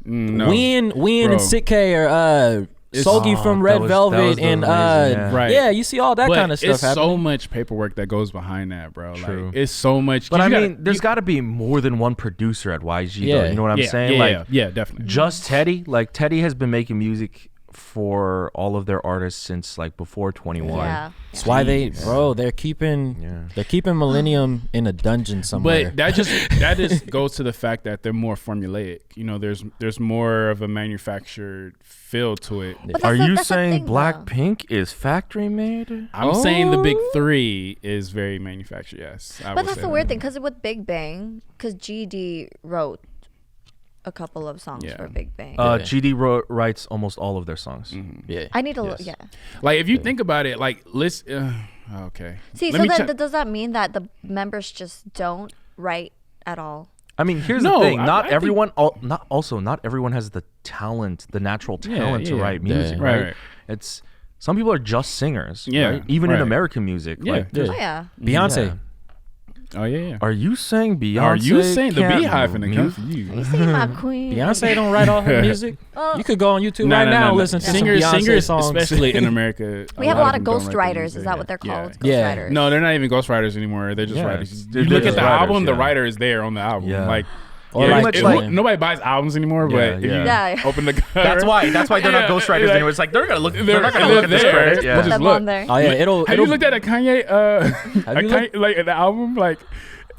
no. Win Bro. and Sick K or Sogi from that Red was Velvet the and reason, yeah. Right. yeah, you see all that but kind of stuff it's happening. so much paperwork that goes behind that, bro. True. Like it's so much. But I you mean, gotta- there's got to be more than one producer at YG. Yeah. Though, you know what I'm yeah, saying? Yeah, like, yeah, definitely. just Teddy. Like Teddy has been making music for all of their artists since like before 21. Yeah. That's why they're keeping Millennium in a dungeon somewhere. But that just goes to the fact that they're more formulaic. You know, there's more of a manufactured feel to it. But Are you that's the saying thing, though. Blackpink is factory made? I'm saying the big three is very manufactured. Yes, But that's the weird thing, because with Big Bang, because GD wrote a couple of songs Yeah. for Big Bang. GD writes almost all of their songs. yeah. I need to Yes. yeah. Like if you think about it, like let's. Okay. See, Let so me then check- does that mean that the members just don't write at all? I mean, here's No, the thing: I not think- everyone, not everyone has the talent, the natural talent to yeah. write music, Right, right? right. It's some people are just singers, Yeah, right? Even in right. American music, Yeah. like, Yeah. Oh yeah. Beyonce. Yeah. Oh yeah. Are you saying Beyonce? Are you saying the can't Beehive in the mu- confused? You see my queen. Beyonce don't write all her music. Oh. You could go on YouTube right now and listen to singers, some Beyonce singers, songs. especially in America. We have a lot them of don't write their ghostwriters. music. Is that what they're called? Yeah. Ghostwriters. No, they're not even ghostwriters anymore. They're just Yeah, writers. they're You look at just the writers, album, the yeah. writer is there on the album. Yeah. Like, Or yeah, like- it- like- nobody buys albums anymore. Yeah, but if you yeah. Yeah. open the cover, That's why they're not ghostwriters anymore. It's like they're not gonna look at this there. credit. We'll Yeah. just Them look. on there. Oh yeah, it'll. Have you looked at a Kanye? Have you looked- like the album? Like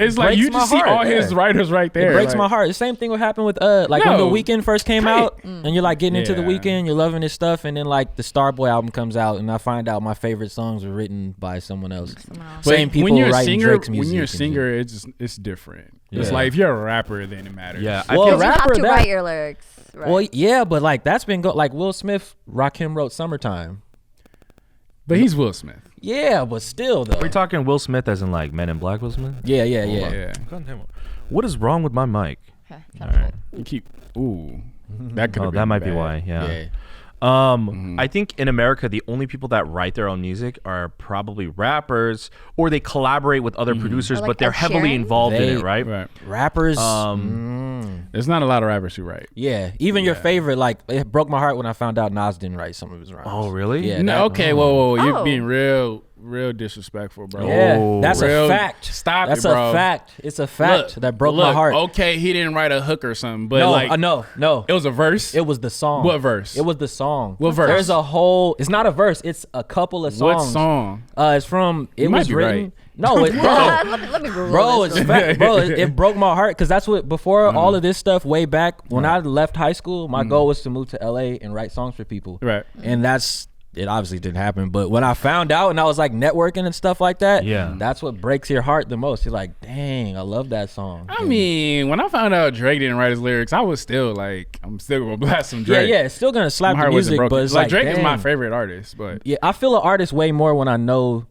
it's like breaks you my just see heart, all his yeah. writers right there. It breaks like, my heart. The same thing would happen with like when the No. Weeknd first came out, and you're like getting into the Yeah. Weeknd, you're loving his stuff, and then like the Starboy album comes out, and I find out my favorite songs were written by someone else. But Same people when you're a writing singer, Drake's music. when you're a and shit. singer, it's different. It's Yeah. like if you're a rapper, then it matters. Yeah, I Well, feel You have rapper, to that- write your lyrics. Right. Well, yeah, but like that's been like Will Smith, Rakim wrote "Summertime." but he's Will Smith. Yeah, but still though. We're talking Will Smith as in like Men in Black Will Smith. Yeah. Yeah, God damn it. What is wrong with my mic? Okay, All right. you keep. Ooh, that could. Oh, that might be why. Yeah. Yeah. I think in America, the only people that write their own music are probably rappers, or they collaborate with other producers, Or like but they're Ed heavily Sheeran? involved in They- it, right? Right. Rappers. There's not a lot of rappers who write. Yeah, even your favorite, like it broke my heart when I found out Nas didn't write some of his rhymes. Oh, really? Yeah. No, that- okay, whoa, you're Oh. being real disrespectful, bro. Yeah, Oh. that's Real- a fact. Stop That's it, bro. a fact. It's a fact that broke my look, heart. Okay, he didn't write a hook or something, but no, like no. it was a verse. It was the song. What verse? It was the song. What verse? There's a whole. It's not a verse. It's a couple of songs. What song? It's from. It might was be written. right. No, it, bro. let me Google Bro, this it's real fact, bro. It broke my heart because that's what before Mm-hmm. all of this stuff way back when I left high school, my goal was to move to LA and write songs for people. Right. And it obviously didn't happen. But when I found out and I was like networking and stuff like that, Yeah. that's what breaks your heart the most. You're like, dang, I love that song. I mean, when I found out Drake didn't write his lyrics, I was still like, I'm still gonna blast some Drake. Yeah, it's still gonna slap My the heart wasn't music, broken. but it's like like Drake is my dang. favorite artist, but Yeah, I feel an artist way more when I know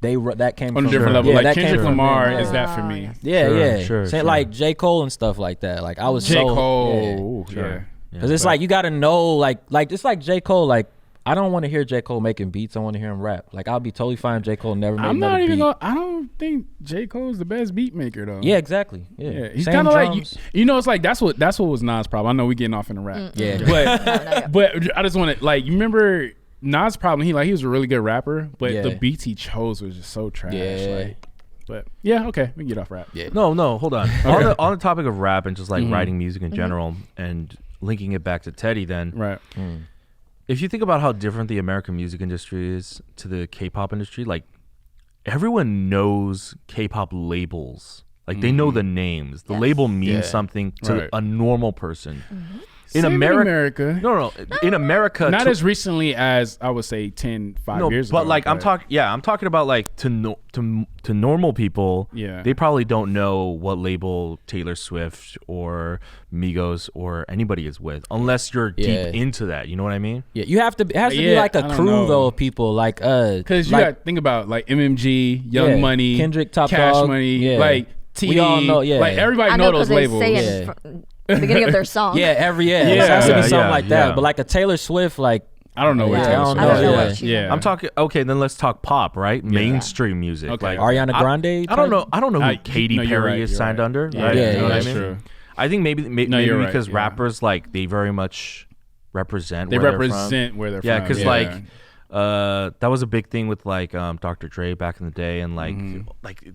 that came on from a different Sure. level. Yeah, like that came Kendrick from Lamar them. is that for me. Yeah, Sure, yeah. sure, Say sure. like J. Cole and stuff like that. Like I was J. so Cole, yeah. yeah. Sure. Because it's like you gotta know, like it's like J. Cole. Like I don't want to hear J. Cole making beats. I want to hear him rap. Like I'll be totally fine. J. Cole never made I'm another not even beat. gonna. I don't think J. Cole's the best beat maker though. Yeah, exactly. Yeah, Yeah, he's Same kind of like drums. you know. It's like that's what was Nas' problem. I know we getting off in the rap. Yeah. but I just want to like you remember Nas' problem. He was a really good rapper, but Yeah. the beats he chose was just so trash. Yeah. Like, but yeah, okay, we can get off rap. Yeah. No, hold on. On the topic of rap and just like writing music in general and linking it back to Teddy, then Right. if you think about how different the American music industry is to the K-pop industry, like everyone knows K-pop labels. Like they know the names. The label means Yeah. something to Right. a normal person. in America. No. In America, not as recently as I would say 5 years ago. But like I'm talking about like to normal people. Yeah. They probably don't know what label Taylor Swift or Migos or anybody is with unless you're deep into that. You know what I mean? Yeah, you have to. It has to be like a crew though of people. Like because you got to think about like MMG, Young Money, Kendrick, Top Cash Dog, Money, like T. We all know. Yeah, like everybody know those labels. The beginning of their song. Yeah, it has to be something like that. But like a Taylor Swift, like I don't know what Taylor Swift. I don't know what she. I'm talking. Okay, then let's talk pop, right? Mainstream music. Okay. Like Ariana Grande. I don't know who Katy Perry is signed under. Yeah, right? you know what I mean? True. I think maybe right, because rappers like they very much represent. They where represent where they're from. Yeah, because like that was a big thing with like Dr. Dre back in the day, and like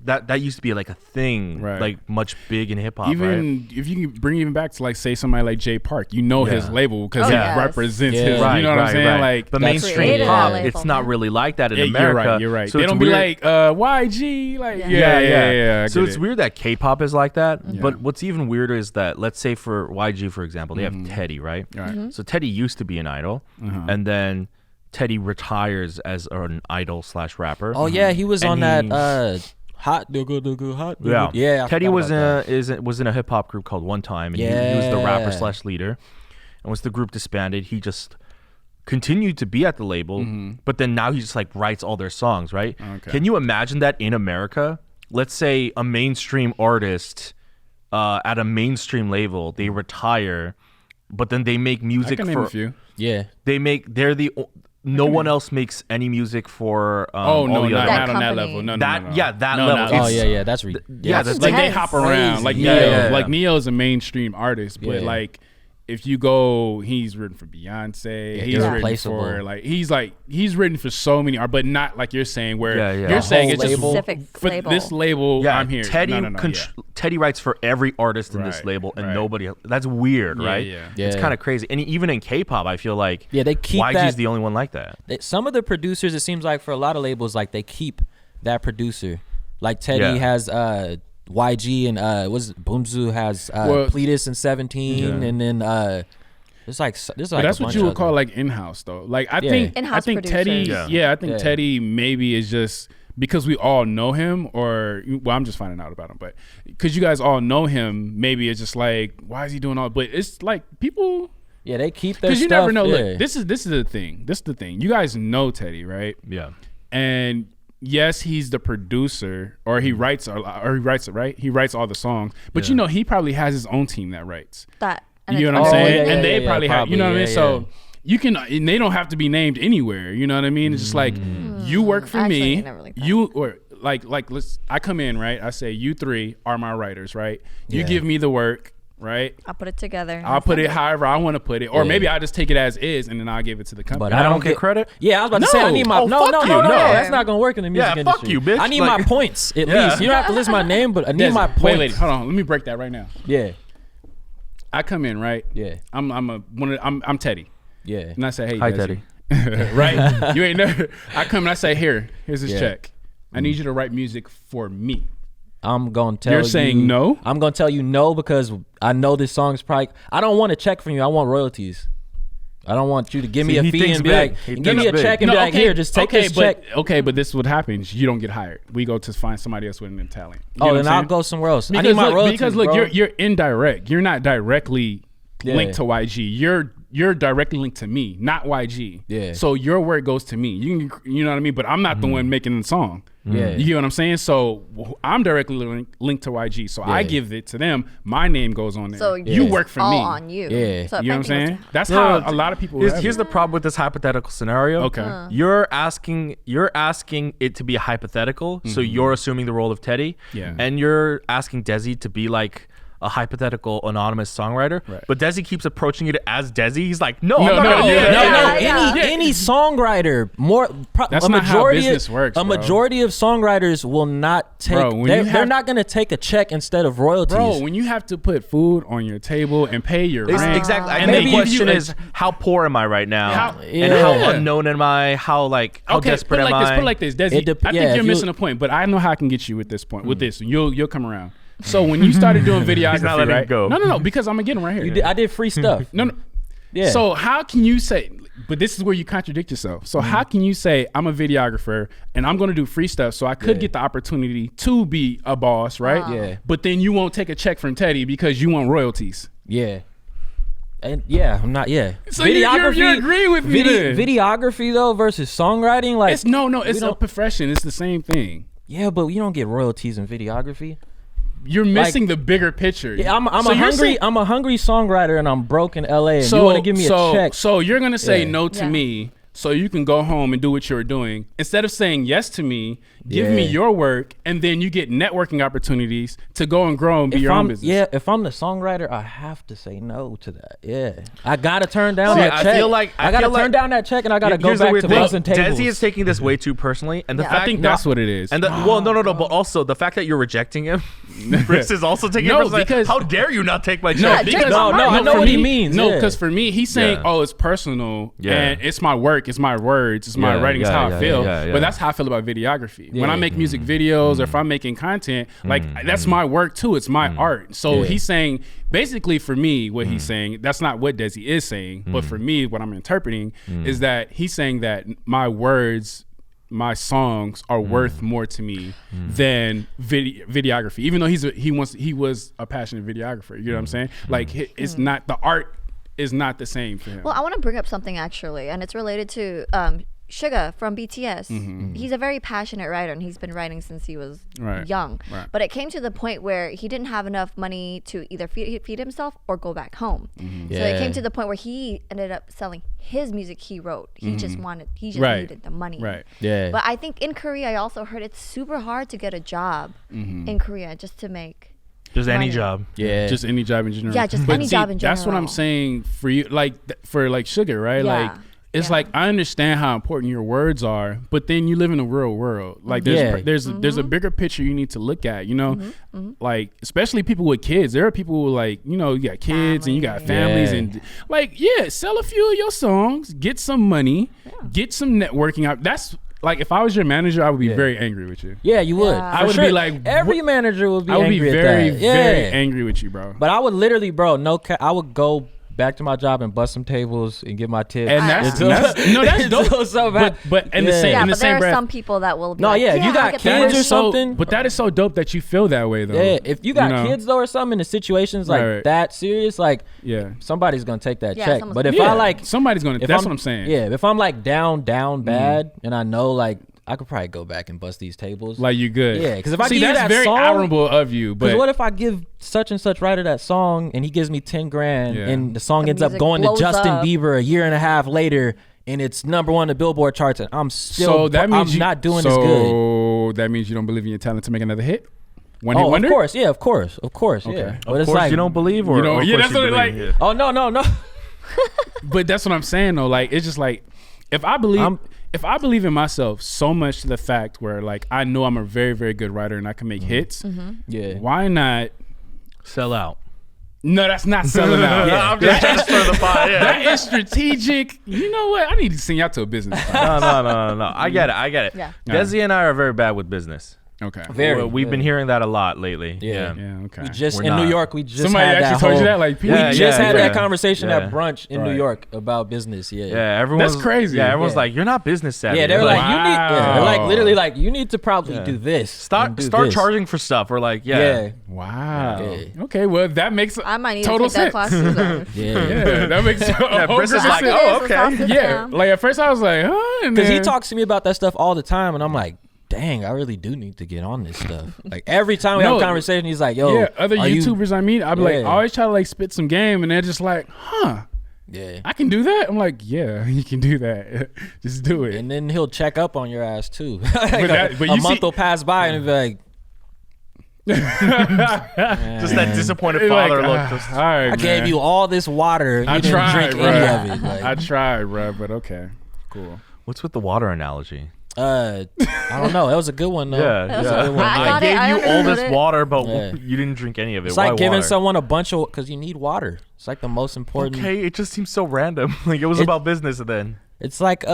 that used to be like a thing, like much big in hip hop. Even if you can bring even back to like say somebody like Jay Park, you know his label because it represents his. Right, you know what I'm saying? Right. Like, but mainstream pop, it's not really like that in America. You're right. So they don't be like YG, like yeah. So it's weird that K-pop is like that. But what's even weirder is that let's say for YG, for example, they have Teddy, right? So Teddy used to be an idol, and then Teddy retires as an idol / rapper. Oh yeah, he was on that hot. Yeah. Teddy was in a hip hop group called One Time, and he was the rapper / leader. And once the group disbanded, he just continued to be at the label, but then now he just like writes all their songs, right? Okay. Can you imagine that in America? Let's say a mainstream artist at a mainstream label, they retire, but then they make music I can name a few. Yeah. No one else makes any music for not on that level. No. That level. Oh yeah, that's that's like they hop around. Like Neo, like Neo's a mainstream artist, but like if you go, he's written for Beyonce. He's written for he's written for so many art, but not like you're saying where you're saying it's just for this label. I'm here. Teddy writes for every artist in this label, and nobody else. That's weird, right? Yeah. It's kind of crazy. And even in K-pop, I feel like they keep YG's the only one like that. Some of the producers, it seems like for a lot of labels, like they keep that producer. Like Teddy has YG and Boomzu has Pledis and 17, and then there's like but that's what you would call like in-house though. Like I think Teddy, I think Teddy maybe is just because we all know him, or I'm just finding out about him, but because you guys all know him, maybe it's just like why is he doing all? But it's like people. Yeah, they keep their stuff. Because you never know. Look, this is the thing. This is the thing. You guys know Teddy, right? Yeah. And yes, he's the producer, or he writes all the songs. But you know, he probably has his own team that writes. You know what I'm saying? And they probably have. You know what I mean? So you can, and they don't have to be named anywhere. You know what I mean? It's just like you work for me. I come in, right? I say you three are my writers, right? You give me the work. Right, I'll put it together. I'll put it however I want to put it, or maybe I just take it as is, and then I'll give it to the company. But I don't get credit. Yeah, I was about to say I need my no. That's not gonna work in the music industry. Fuck you, bitch. I need my points at least. You don't have to list my name, but I need my points. Wait, hold on. Let me break that right now. Yeah, I come in right. Yeah, I'm Teddy. Yeah, and I say, hey, hi Teddy. Right? You ain't never. I come and I say, here's his check. I need you to write music for me. I'm gonna tell you. You're saying no? I'm gonna tell you no because I know this song's probably. I don't want a check from you. I want royalties. I don't want you to give me a fee and be like, give me a check and be like, here, just take this check. Okay, but this is what happens. You don't get hired. We go to find somebody else with an talent. Then I'll go somewhere else. I need my royalties, because look, you're indirect. You're not directly linked to YG. You're directly linked to me, not YG. Yeah. So your work goes to me. You know what I mean? But I'm not the one making the song. Yeah. You get what I'm saying? So I'm directly linked to YG. So I give it to them. My name goes on there. So you work for all me. on you. Yeah. So you know what I'm saying? That's how a lot of people. Here's the problem with this hypothetical scenario. Okay. You're asking it to be a hypothetical, so you're assuming the role of Teddy. Yeah. And you're asking Dezzy to be like a hypotetical anonymous songwriter, but Dezzy keeps approaching it as Dezzy. He's like, no. Any songwriter, that's not how business works. A majority of songwriters will not take. They're not going to take a check instead of royalties. Bro, when you have to put food on your table and pay your rent, exactly. And the question is, how poor am I right now? And how unknown am I? How desperate am I? Put it like this, Dezzy. I think you're missing a point, but I know how I can get you with this point. With this, you'll come around. So when you started doing videography, he's not letting right? go. No, because I'm gonna get him right here. I did free stuff. No. Yeah. So how can you say? But this is where you contradict yourself. So how can you say I'm a videographer and I'm going to do free stuff so I could get the opportunity to be a boss, right? Yeah. But then you won't take a check from Teddy because you want royalties. Yeah. And yeah, I'm not. Yeah. So you're agreeing with me then. Videography though versus songwriting, like It's it's a profession. It's the same thing. yeah, but you don't get royalties in videography. You're missing the bigger picture. Yeah, I'm So a you're hungry saying- I'm a hungry songwriter and I'm broke in LA and you want to give me a check. So you're gonna say Yeah. no to me so you can go home and do what you're doing instead of saying yes to me. Give me Yeah. your work, and then you get networking opportunities to go and grow and be your own business. Yeah, if I'm the songwriter, I have to say no to that. Yeah, I gotta turn down See, that I check. feel like- I I gotta feel turn like- down that check and I gotta go Here's the back weird to thing. buzzing tables. Dezzy is taking this way too personally, and the I fact think that's what it is. And well, no, but also the fact that you're rejecting him, Chris is also taking No, it personally. because- How dare you not take my No, check? because No, I know for what he me- means, No, yeah. because for me, he's saying, Yeah. "Oh, it's personal, Yeah. and it's my work, it's my words, it's my Yeah, writing, it's yeah, how yeah, I feel." yeah. But that's how I feel about videography. When Yeah. I make music videos or if I'm making content, like that's my work too. It's my art. So Yeah. he's saying, basically, for me, what he's saying, that's not what Dezzy is saying, but for me, what I'm interpreting is that he's saying that my words, my songs are worth more to me than videography. Even though he was a passionate videographer. You know what I'm saying? Like it's not, the art is not the same for him. Well, I want to bring up something actually, and it's related to Suga from BTS. He's a very passionate writer, and he's been writing since he was Right. young. Right. But it came to the point where he didn't have enough money to either feed himself or go back home. So it Yeah. came to the point where he ended up selling his music he wrote. He just Right. needed the money. Right. Yeah. But I think in Korea, I also heard it's super hard to get a job in Korea just to make. Just any money. job. yeah. Just any job in general. Yeah, just But any job in That's what I'm general. saying for you, like for like Sugar, right? Yeah. Like it's Yeah. like I understand how important your words are, but then you live in a real world. Like there's a bigger picture you need to look at. You know, like especially people with kids. There are people who like you got kids and you got families Yeah. and like sell a few of your songs, get some money, get some networking out. That's like if I was your manager, I would be very angry with you. Yeah, you would. Yeah. I For would sure. be like, every manager would be I would angry be at very, that. very Yeah. angry with you, bro. But I would literally, bro, I would go back to my job and bust some tables and get my tips. And that's Until dope. somebody- But in the Yeah. same Yeah, in the but there same are breath, some people that will be No, like, yeah, if you I'll got get kids the or money. something. But that is so dope that you feel that way, though. Yeah, if you got You know? kids though or something in the situations like Right. that serious, like Yeah. somebody's gonna take that Yeah, check. someone's But gonna if Yeah, I like, somebody's gonna. if That's what I'm saying. Yeah, if I'm like down bad, and I know like I could probably go back and bust these tables. Like you good. Yeah, 'cause if I see, give you that's that very song- admirable of you. Because But what if I give such and such writer that song and he gives me 10 grand Yeah. and the song The ends up music going to blows Justin up. Bieber a year and a half later and it's number one on the Billboard charts and I'm still so that means I'm not doing as good. So that means you don't believe in your talent to make another hit. One hit Oh, wonder. of course, yeah, of course, yeah. Okay. But Of it's course, like you don't believe, or You know, of yeah, course that's you what it believe, like- yeah. Oh no. But that's what I'm saying though. Like it's just like if I believe in myself so much to the fact where like I know I'm a very, very good writer and I can make hits. Yeah. Why not? Sell out. No, that's not selling out. I'm just trying to stir the pot. Yeah. That is strategic. You know what? I need to send you out to a business. No. I get it. Yeah. Dezzy and I are very bad with business. Okay. Very. We've been hearing that a lot lately. Yeah. Yeah. Okay. We just We're in not. New York, we just Somebody had actually that told you whole- that, like people. We Yeah, just had yeah. that conversation Yeah. at brunch in New Right. York about business. Yeah. Yeah, everyone's crazy. Yeah, everyone's Yeah. like, you're not business savvy. Yeah, they're We're like, you need. Yeah, they're like Wow. literally like, you need to probably Yeah. do this. start and do this. charging for stuff. We're like, Yeah. Wow. Yeah. Okay. Well, that makes I might need total to take sense. that class too. Then. Yeah. Yeah, that makes Yeah, Briss is like, After oh, this, let's all okay. sit yeah. down. Like at first I was like, huh? And Because he then- talks to me about that stuff all the time, and I'm like, dang, I really do need to get on this stuff. Like every time we have a conversation, he's like, yo, yeah, other are you- YouTubers I meet, I'll be like, I Yeah. always try to like spit some game, and they're just like, huh? Yeah. I can do that. I'm like, yeah, you can do that. Just do it. And then he'll check up on your ass too. but a you month see- will pass by and he'll be like, Just that disappointed It's father like, look. Just, all right, I gave you all this water and I you didn't tried, drink bro. any of it. Like, I tried, bro, but okay, cool. what's with the water analogy? I don't know. That was a good one though. Yeah, That was a yeah. good one. I I got it. gave I you all understood this it. water, but Yeah. you didn't drink any of it. It's Why like giving water? someone a bunch of, because you need water. It's like the most important. Okay, it just seems so random. Like it was It- about business then. It's like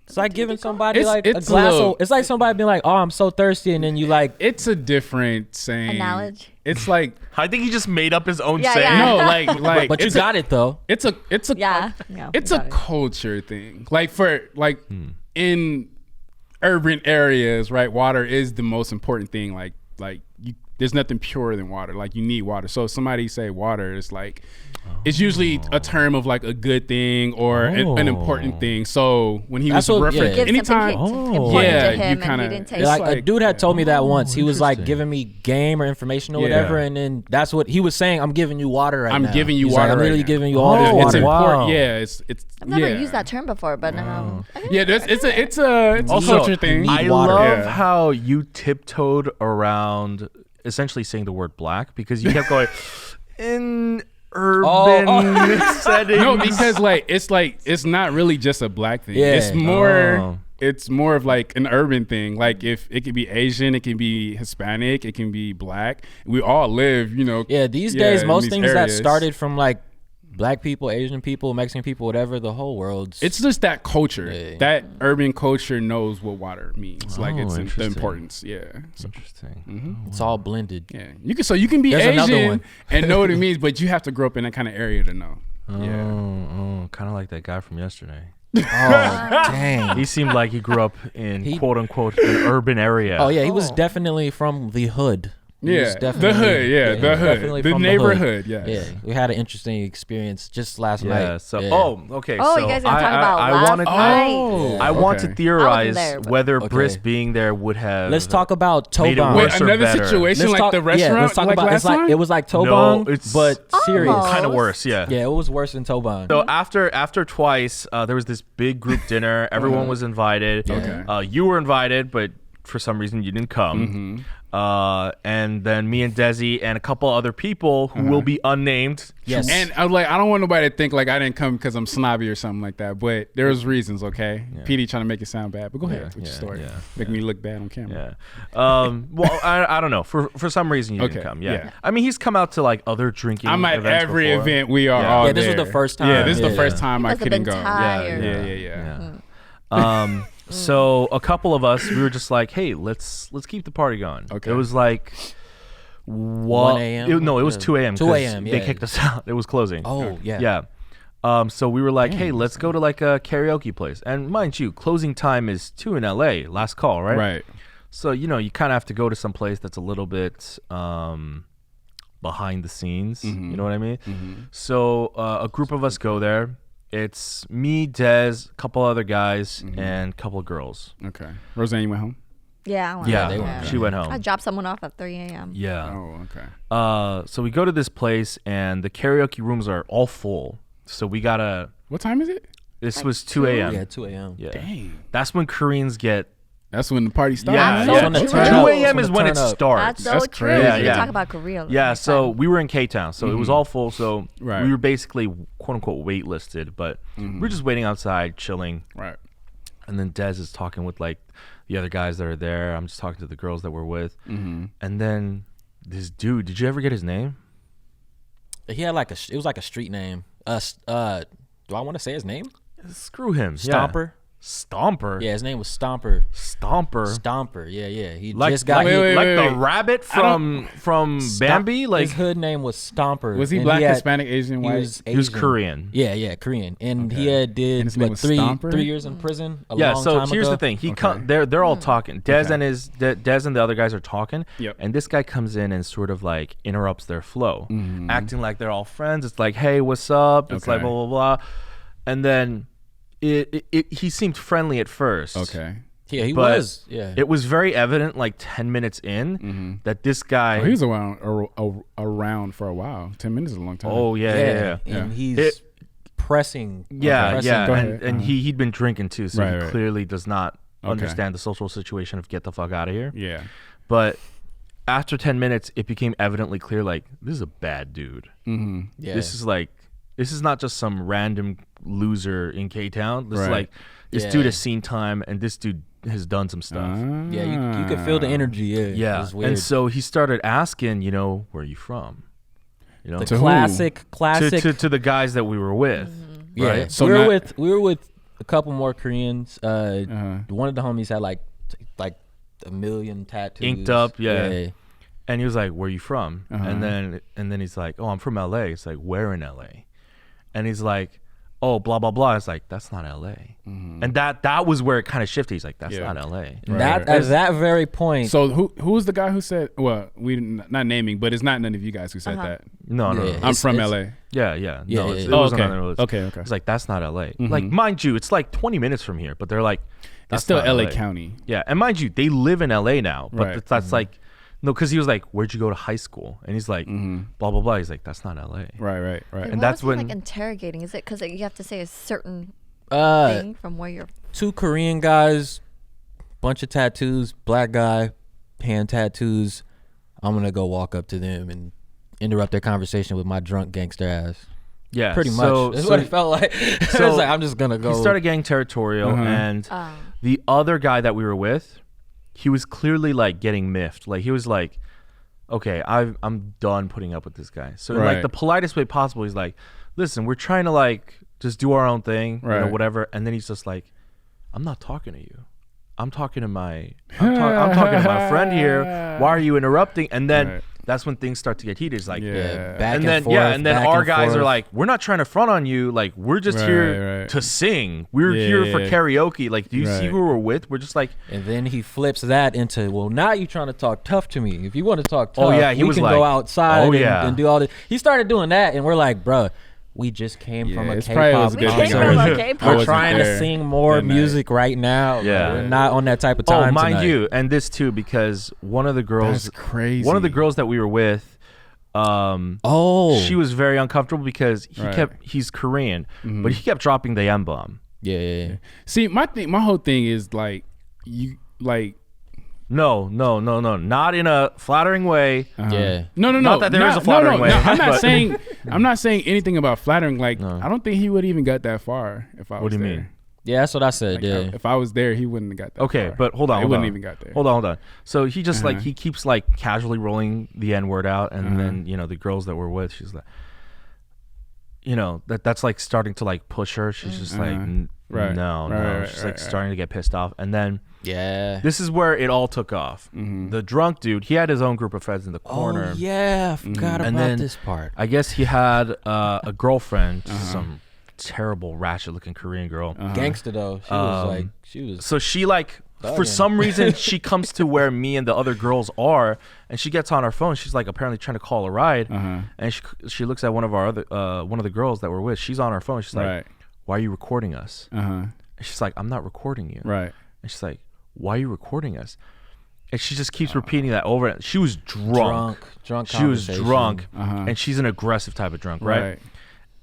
It's like giving somebody It's- like it's a glass. a little- It's like somebody being like, "Oh, I'm so thirsty," and then you like, It's a different saying. Analogy. It's like I think he just made up his own Yeah, saying. yeah. no, like but you it's a- got it though. It's a Yeah. No, it's you a got it. culture thing. Like for like in urban areas, right? Water is the most important thing. Like you, there's nothing purer than water. Like you need water. So if somebody say water, it's like it's usually a term of like a good thing or an important thing. So when he That's was what- referencing yeah. Give something anytime, important yeah, to him, you and kinda- he didn't take It's Like, it. a dude had told me that once. He was like interesting. giving me game or information or whatever, Yeah. and then that's what he was saying. I'm giving you water right I'm now. giving you He's water Like, I'm right literally now. giving you all this Oh, it's water. important. Wow. Yeah, it's I've never yeah. used that term before, but Yeah, it's a Also, culture thing. need I water. love Yeah. how you tiptoed around essentially saying the word black because you kept going in urban settings. No, because it's not really just a black thing. Yeah. It's more Oh. it's more of like an urban thing. Like if it could be Asian, it can be Hispanic, it can be black. We all live, Yeah, these days, in most these things that areas. started from like black people, Asian people, Mexican people, whatever, the whole world's. It's just that culture. Yeah. That urban culture knows what water means. Like Oh, it's the interesting. importance. Yeah. So, Interesting. it's all blended. yeah. You can be There's another Asian one. and know what it means, but you have to grow up in that kind of area to know. Oh, Yeah. kind of like that guy from yesterday. Oh, dang. He seemed like he grew up in He- quote unquote an urban area. Oh, yeah, he was definitely from the hood. He was Yeah. definitely- The hood, yeah, he the was hood. definitely The from neighborhood, hood. yes. Yeah, we had an interesting experience just last Yeah. night. So Yeah. okay. Oh, so you guys gonna talk I about last wanted. night? Oh, I want to okay. theorize there, but- whether Okay. Briss being there would have. Let's talk about Made it Tobong. worse. Wait, or another better. situation like the restaurant? Yeah, let's talk like about. last It's like time? it was like No, Tobong, it's- but serious. Almost. kind of worse. Yeah. Yeah, it was worse than Tobong. So after twice, there was this big group dinner. Everyone was invited. Okay. You were invited, but for some reason you didn't come. And then me and Dezzy and a couple other people who will be unnamed. Yes. And I was like, I don't want nobody to think like I didn't come because I'm snobby or something like that. But there was reasons, okay? PD trying to make it sound bad. But go ahead with your story. yeah, Make me look bad on camera. Yeah. Well, I don't know. For some reason you didn't Okay, come. Yeah. yeah. I mean, he's come out to like other drinking. I'm at events every before. event we are Yeah. all Yeah, this was there. the first time. Yeah, this is the Yeah. first time I Must have couldn't been go. tired. Yeah. So a couple of us, we were just like, hey, let's keep the party going. Okay. It was like 1 a.m.? No, it was 2 a.m. 2 a.m., They yeah. kicked us out. It was closing. Oh, yeah. Yeah. So we were like, hey, let's go to like a karaoke place. And mind you, closing time is 2 in LA, last call, right? Right. So, you kind of have to go to some place that's a little bit behind the scenes. You know what I mean? So a group of us go there. It's me, Dez, a couple other guys, and a couple of girls. Okay. Roseanne, you went home? Yeah, I went Yeah, they home. went she went home. I dropped someone off at 3 a.m. Yeah. Oh, okay. So we go to this place, and the karaoke rooms are all full. So we gotta. What time is it? This was 2 a.m. Yeah, 2 a.m. Yeah. Dang. That's when Koreans get. That's when the party starts. Yeah, so yeah. when the 2 turn up- a.m. when is the when it turn up. starts. That's so That's true. crazy. Yeah, You yeah. talk about Korea. Yeah, next so time. we were in K-Town, so it was all full. So Right. we were basically quote unquote waitlisted, but we were just waiting outside, chilling. Right. And then Dez is talking with like the other guys that are there. I'm just talking to the girls that we're with. And then this dude, did you ever get his name? He had like it was like a street name. Do I want to say his name? Screw him. Stomper. Stomper. Yeah, his name was Stomper. Stomper. Stomper. Yeah. He Like, just got. like, Wait, like wait, the wait. rabbit from Bambi. Like his hood name was Stomper. Was he and black, had- Hispanic, Asian, He white? was he was Asian. Korean. Yeah, Korean, and he Okay. had did And his name what, was 3 Stomper? years in prison. A Yeah, long so time here's ago. the thing. Okay. They're all talking. Dez Okay. and Dez and the other guys are talking. Yep. And this guy comes in and sort of like interrupts their flow, acting like they're all friends. It's like, hey, what's up? It's like Okay. blah blah blah, and then he seemed friendly at first. Okay. Yeah, he But was. Yeah, It was very evident, like 10 minutes in, that this guy. Oh, he was around for a while. 10 minutes is a long time. Oh yeah. and Yeah. he's pressing. Yeah, pressing- yeah, Go and, ahead. and he'd been drinking too, so Right, he right. clearly does not Okay. understand the social situation of get the fuck out of here. Yeah. But after 10 minutes, it became evidently clear, like, this is a bad dude. Yeah, This is not just some random loser in K-Town. This is Right. like, this Yeah. dude has seen time, and this dude has done some stuff. yeah. You could feel the energy. Yeah, it Yeah, was weird. and so he started asking, where are you from? the To who? classic. To the guys that we were with. Yeah, right? So we were not- with a couple more Koreans. One of the homies had like 1 million tattoos. Inked up, yeah. And he was like, "Where are you from?" And then he's like, "Oh, I'm from LA." It's like, "Where in LA?" And he's like, "Oh, blah blah blah." It's like, "That's not LA." And that was where it kind of shifted. He's like, "That's not LA." At that very point. So who was the guy who said? Well, we not naming, but it's not none of you guys who said that. No. I'm from LA. Yeah. No, it wasn't on the list. Okay. It's like, that's not LA. Like, mind you, it's like 20 minutes from here, but they're like, it's still LA County. Yeah, and mind you, they live in LA now, but that's like, no, because he was like, "Where'd you go to high school?" And he's like, blah blah blah. He's like, "That's not LA." Right. And that's when like interrogating. Is it because you have to say a certain thing from where you're? 2 Korean guys, bunch of tattoos, black guy, hand tattoos. I'm gonna go walk up to them and interrupt their conversation with my drunk gangster ass. Yeah, pretty much. That's what it felt like. So was like, I'm just gonna go. He started getting territorial, and the other guy that we were with, he was clearly like getting miffed. Like he was like, "Okay, I'm done putting up with this guy." So like the politest way possible, he's like, "Listen, we're trying to like just do our own thing, you know, whatever." And then he's just like, "I'm not talking to you. I'm talking to my friend here. Why are you interrupting?" And then that's when things start to get heated. It's like, back and then forth, and then our guys forth. are like, "We're not trying to front on you. Like, we're just here to sing. We're here for karaoke. Like, do you see who we're with? We're just like." And then he flips that into, "Well, now you're trying to talk tough to me. If you want to talk tough, he we was can like, go outside and do all this." He started doing that, and we're like, "Bruh, we just came from a K-pop concert. We're trying to sing more music right now. We're not on that type of time." Oh, mind tonight. you, and this too, because one of the girls, that's crazy. One of the girls that we were with, she was very uncomfortable because he's Korean, but he kept dropping the M-bomb. Yeah. See, my whole thing is like, you like. No, not in a flattering way. Yeah. No. Not that there is a flattering way. No, I'm not saying anything about flattering. Like, I don't think he would even got that far if I was there. What do you mean? Yeah, that's what I said. Like, if I was there, he wouldn't have got that far. Okay, but hold on. He wouldn't even got there. Hold on. So he just like, he keeps like casually rolling the N-word out, and then, you know, the girls that we're with, she's like, you know, that's like starting to like push her. She's just like, no. She's like starting to get pissed off. And then this is where it all took off. The drunk dude, he had his own group of friends in the corner. Oh, yeah, I forgot about this part. I guess he had a girlfriend, some terrible ratchet looking Korean girl. Gangster though. She was so she like for some reason she comes to where me and the other girls are, and she gets on her phone. She's like apparently trying to call a ride, and she looks at one of the girls that we're with. She's on her phone. She's like, "Why are you recording us?" And she's like, "I'm not recording you." And she's like, "Why are you recording us?" And she just keeps repeating that over. She was drunk. She was drunk, and she's an aggressive type of drunk, right?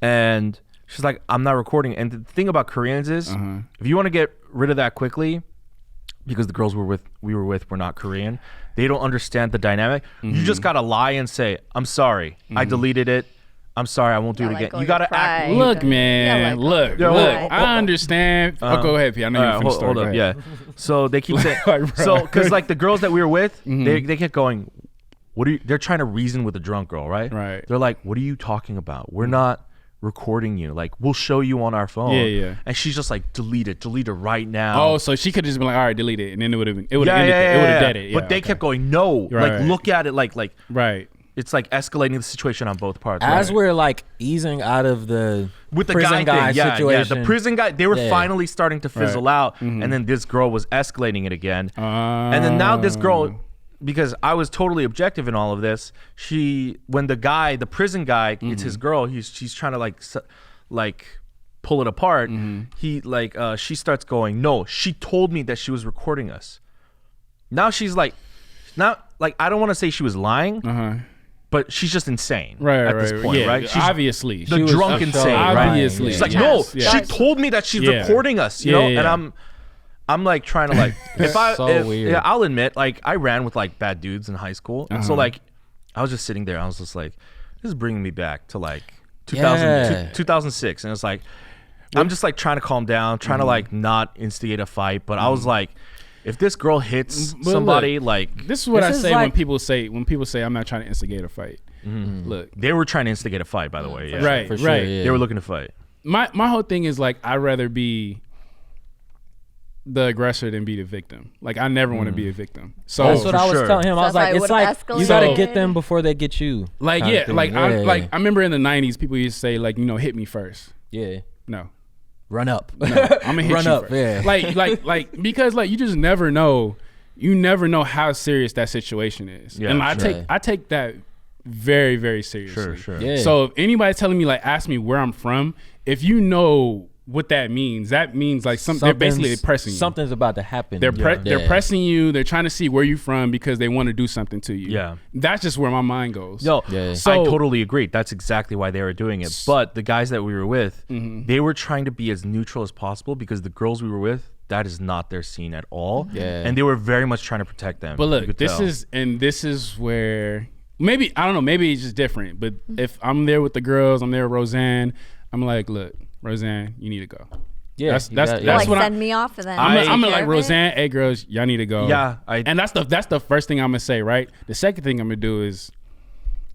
And she's like, "I'm not recording." And the thing about Koreans is, if you want to get rid of that quickly, because the girls we were with were not Korean, they don't understand the dynamic. You just gotta lie and say, "I'm sorry, I deleted it. I'm sorry, I won't do it again." You gotta act. Look, man. Look. I understand. Go ahead, P. I know you're hold up. Yeah. So they keep saying, because like the girls that we were with, they kept going, "What are you?" They're trying to reason with a drunk girl, right? They're like, "What are you talking about? We're not recording you. Like, we'll show you on our phone." And she's just like, delete it right now. Oh, so she could have just been like, "All right, delete it," and then it would have dead it. But they kept going, "No, like look at it, like right." It's like escalating the situation on both parts. As we're like easing out of the prison guy situation. The prison guy, they were finally starting to fizzle out, and then this girl was escalating it again. And then now this girl, because I was totally objective in all of this, when the prison guy, it's his girl, she's trying to like pull it apart. She starts going, "No, she told me that she was recording us." Now she's like, I don't want to say she was lying, but she's just insane at this point, right? She's obviously the drunk insane, right? Obviously, she's like, "No, she told me that she's recording us," you know, and I'm like trying to like, weird. I'll admit, like I ran with like bad dudes in high school, and so like I was just sitting there, I was just like, this is bringing me back to like 2006, and it's like I'm just like trying to calm down, trying to like not instigate a fight, but I was like, if this girl hits somebody, like this is what I say when people say I'm not trying to instigate a fight. Look, they were trying to instigate a fight, by the way. Right. They were looking to fight. My whole thing is like, I'd rather be the aggressor than be the victim. Like I never want to be a victim. So that's what I was telling him. So I was like, it's like you gotta get them before they get you. Like yeah, like I remember in the 90s, people used to say like, you know, hit me first. Yeah. No. Run up. No, I'm gonna hit Run you up. first. Yeah. Like because like you just never know. You never know how serious that situation is. Yeah, and sure. I take that very, very seriously. Sure. Yeah. So if anybody's telling me like ask me where I'm from, if you know what that means like they're basically pressing you. Something's about to happen. They're pressing you. They're trying to see where you're from because they want to do something to you. Yeah. That's just where my mind goes. No, So I totally agree. That's exactly why they were doing it. But the guys that we were with, they were trying to be as neutral as possible because the girls we were with, that is not their scene at all. Yeah. And they were very much trying to protect them. But You look, could this tell. is where maybe I don't know, maybe it's just different. But if I'm there with the girls, I'm there with Roseanne, I'm like, look, Roseanne, you need to go. Yeah. That's like what send me off and then I'm like Roseanne, hey girls, y'all need to go. Yeah, and that's the first thing I'm gonna say, right? The second thing I'm gonna do is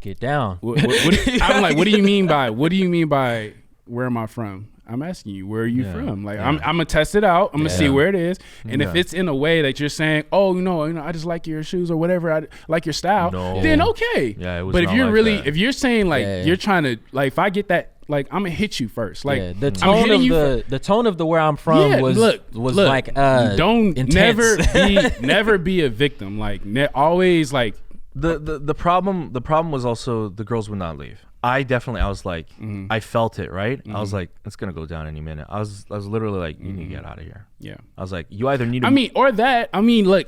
Get down. I'm like, what do you mean by where am I from? I'm asking you, where are you from? Like, I'm gonna test it out. I'm gonna see where it is, and if it's in a way that you're saying, oh, you know, I just like your shoes or whatever, I like your style, then okay. Yeah, it was but if not you're like really, that. if you're saying like you're trying to, like, if I get that, like, I'm gonna hit you first. Like, the tone of the tone of the where I'm from was like don't intense. never be a victim. Like, always like the problem was also the girls would not leave. I was like, I felt it, right? I was like, it's gonna go down any minute. I was literally like, you need to get out of here. Yeah. I was like, you either need to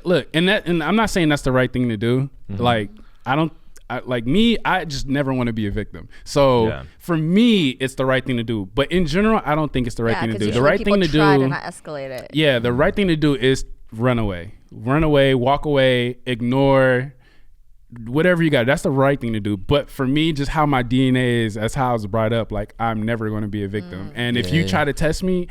look, and I'm not saying that's the right thing to do. Like, I just never want to be a victim. So for me, it's the right thing to do. But in general, I don't think it's the right thing to do. The right thing to do, try to not escalate it. Yeah, the right thing to do is run away, walk away, ignore. Whatever you got, that's the right thing to do. But for me, just how my DNA is, as how I was brought up, like, I'm never going to be a victim. And if you try to test me,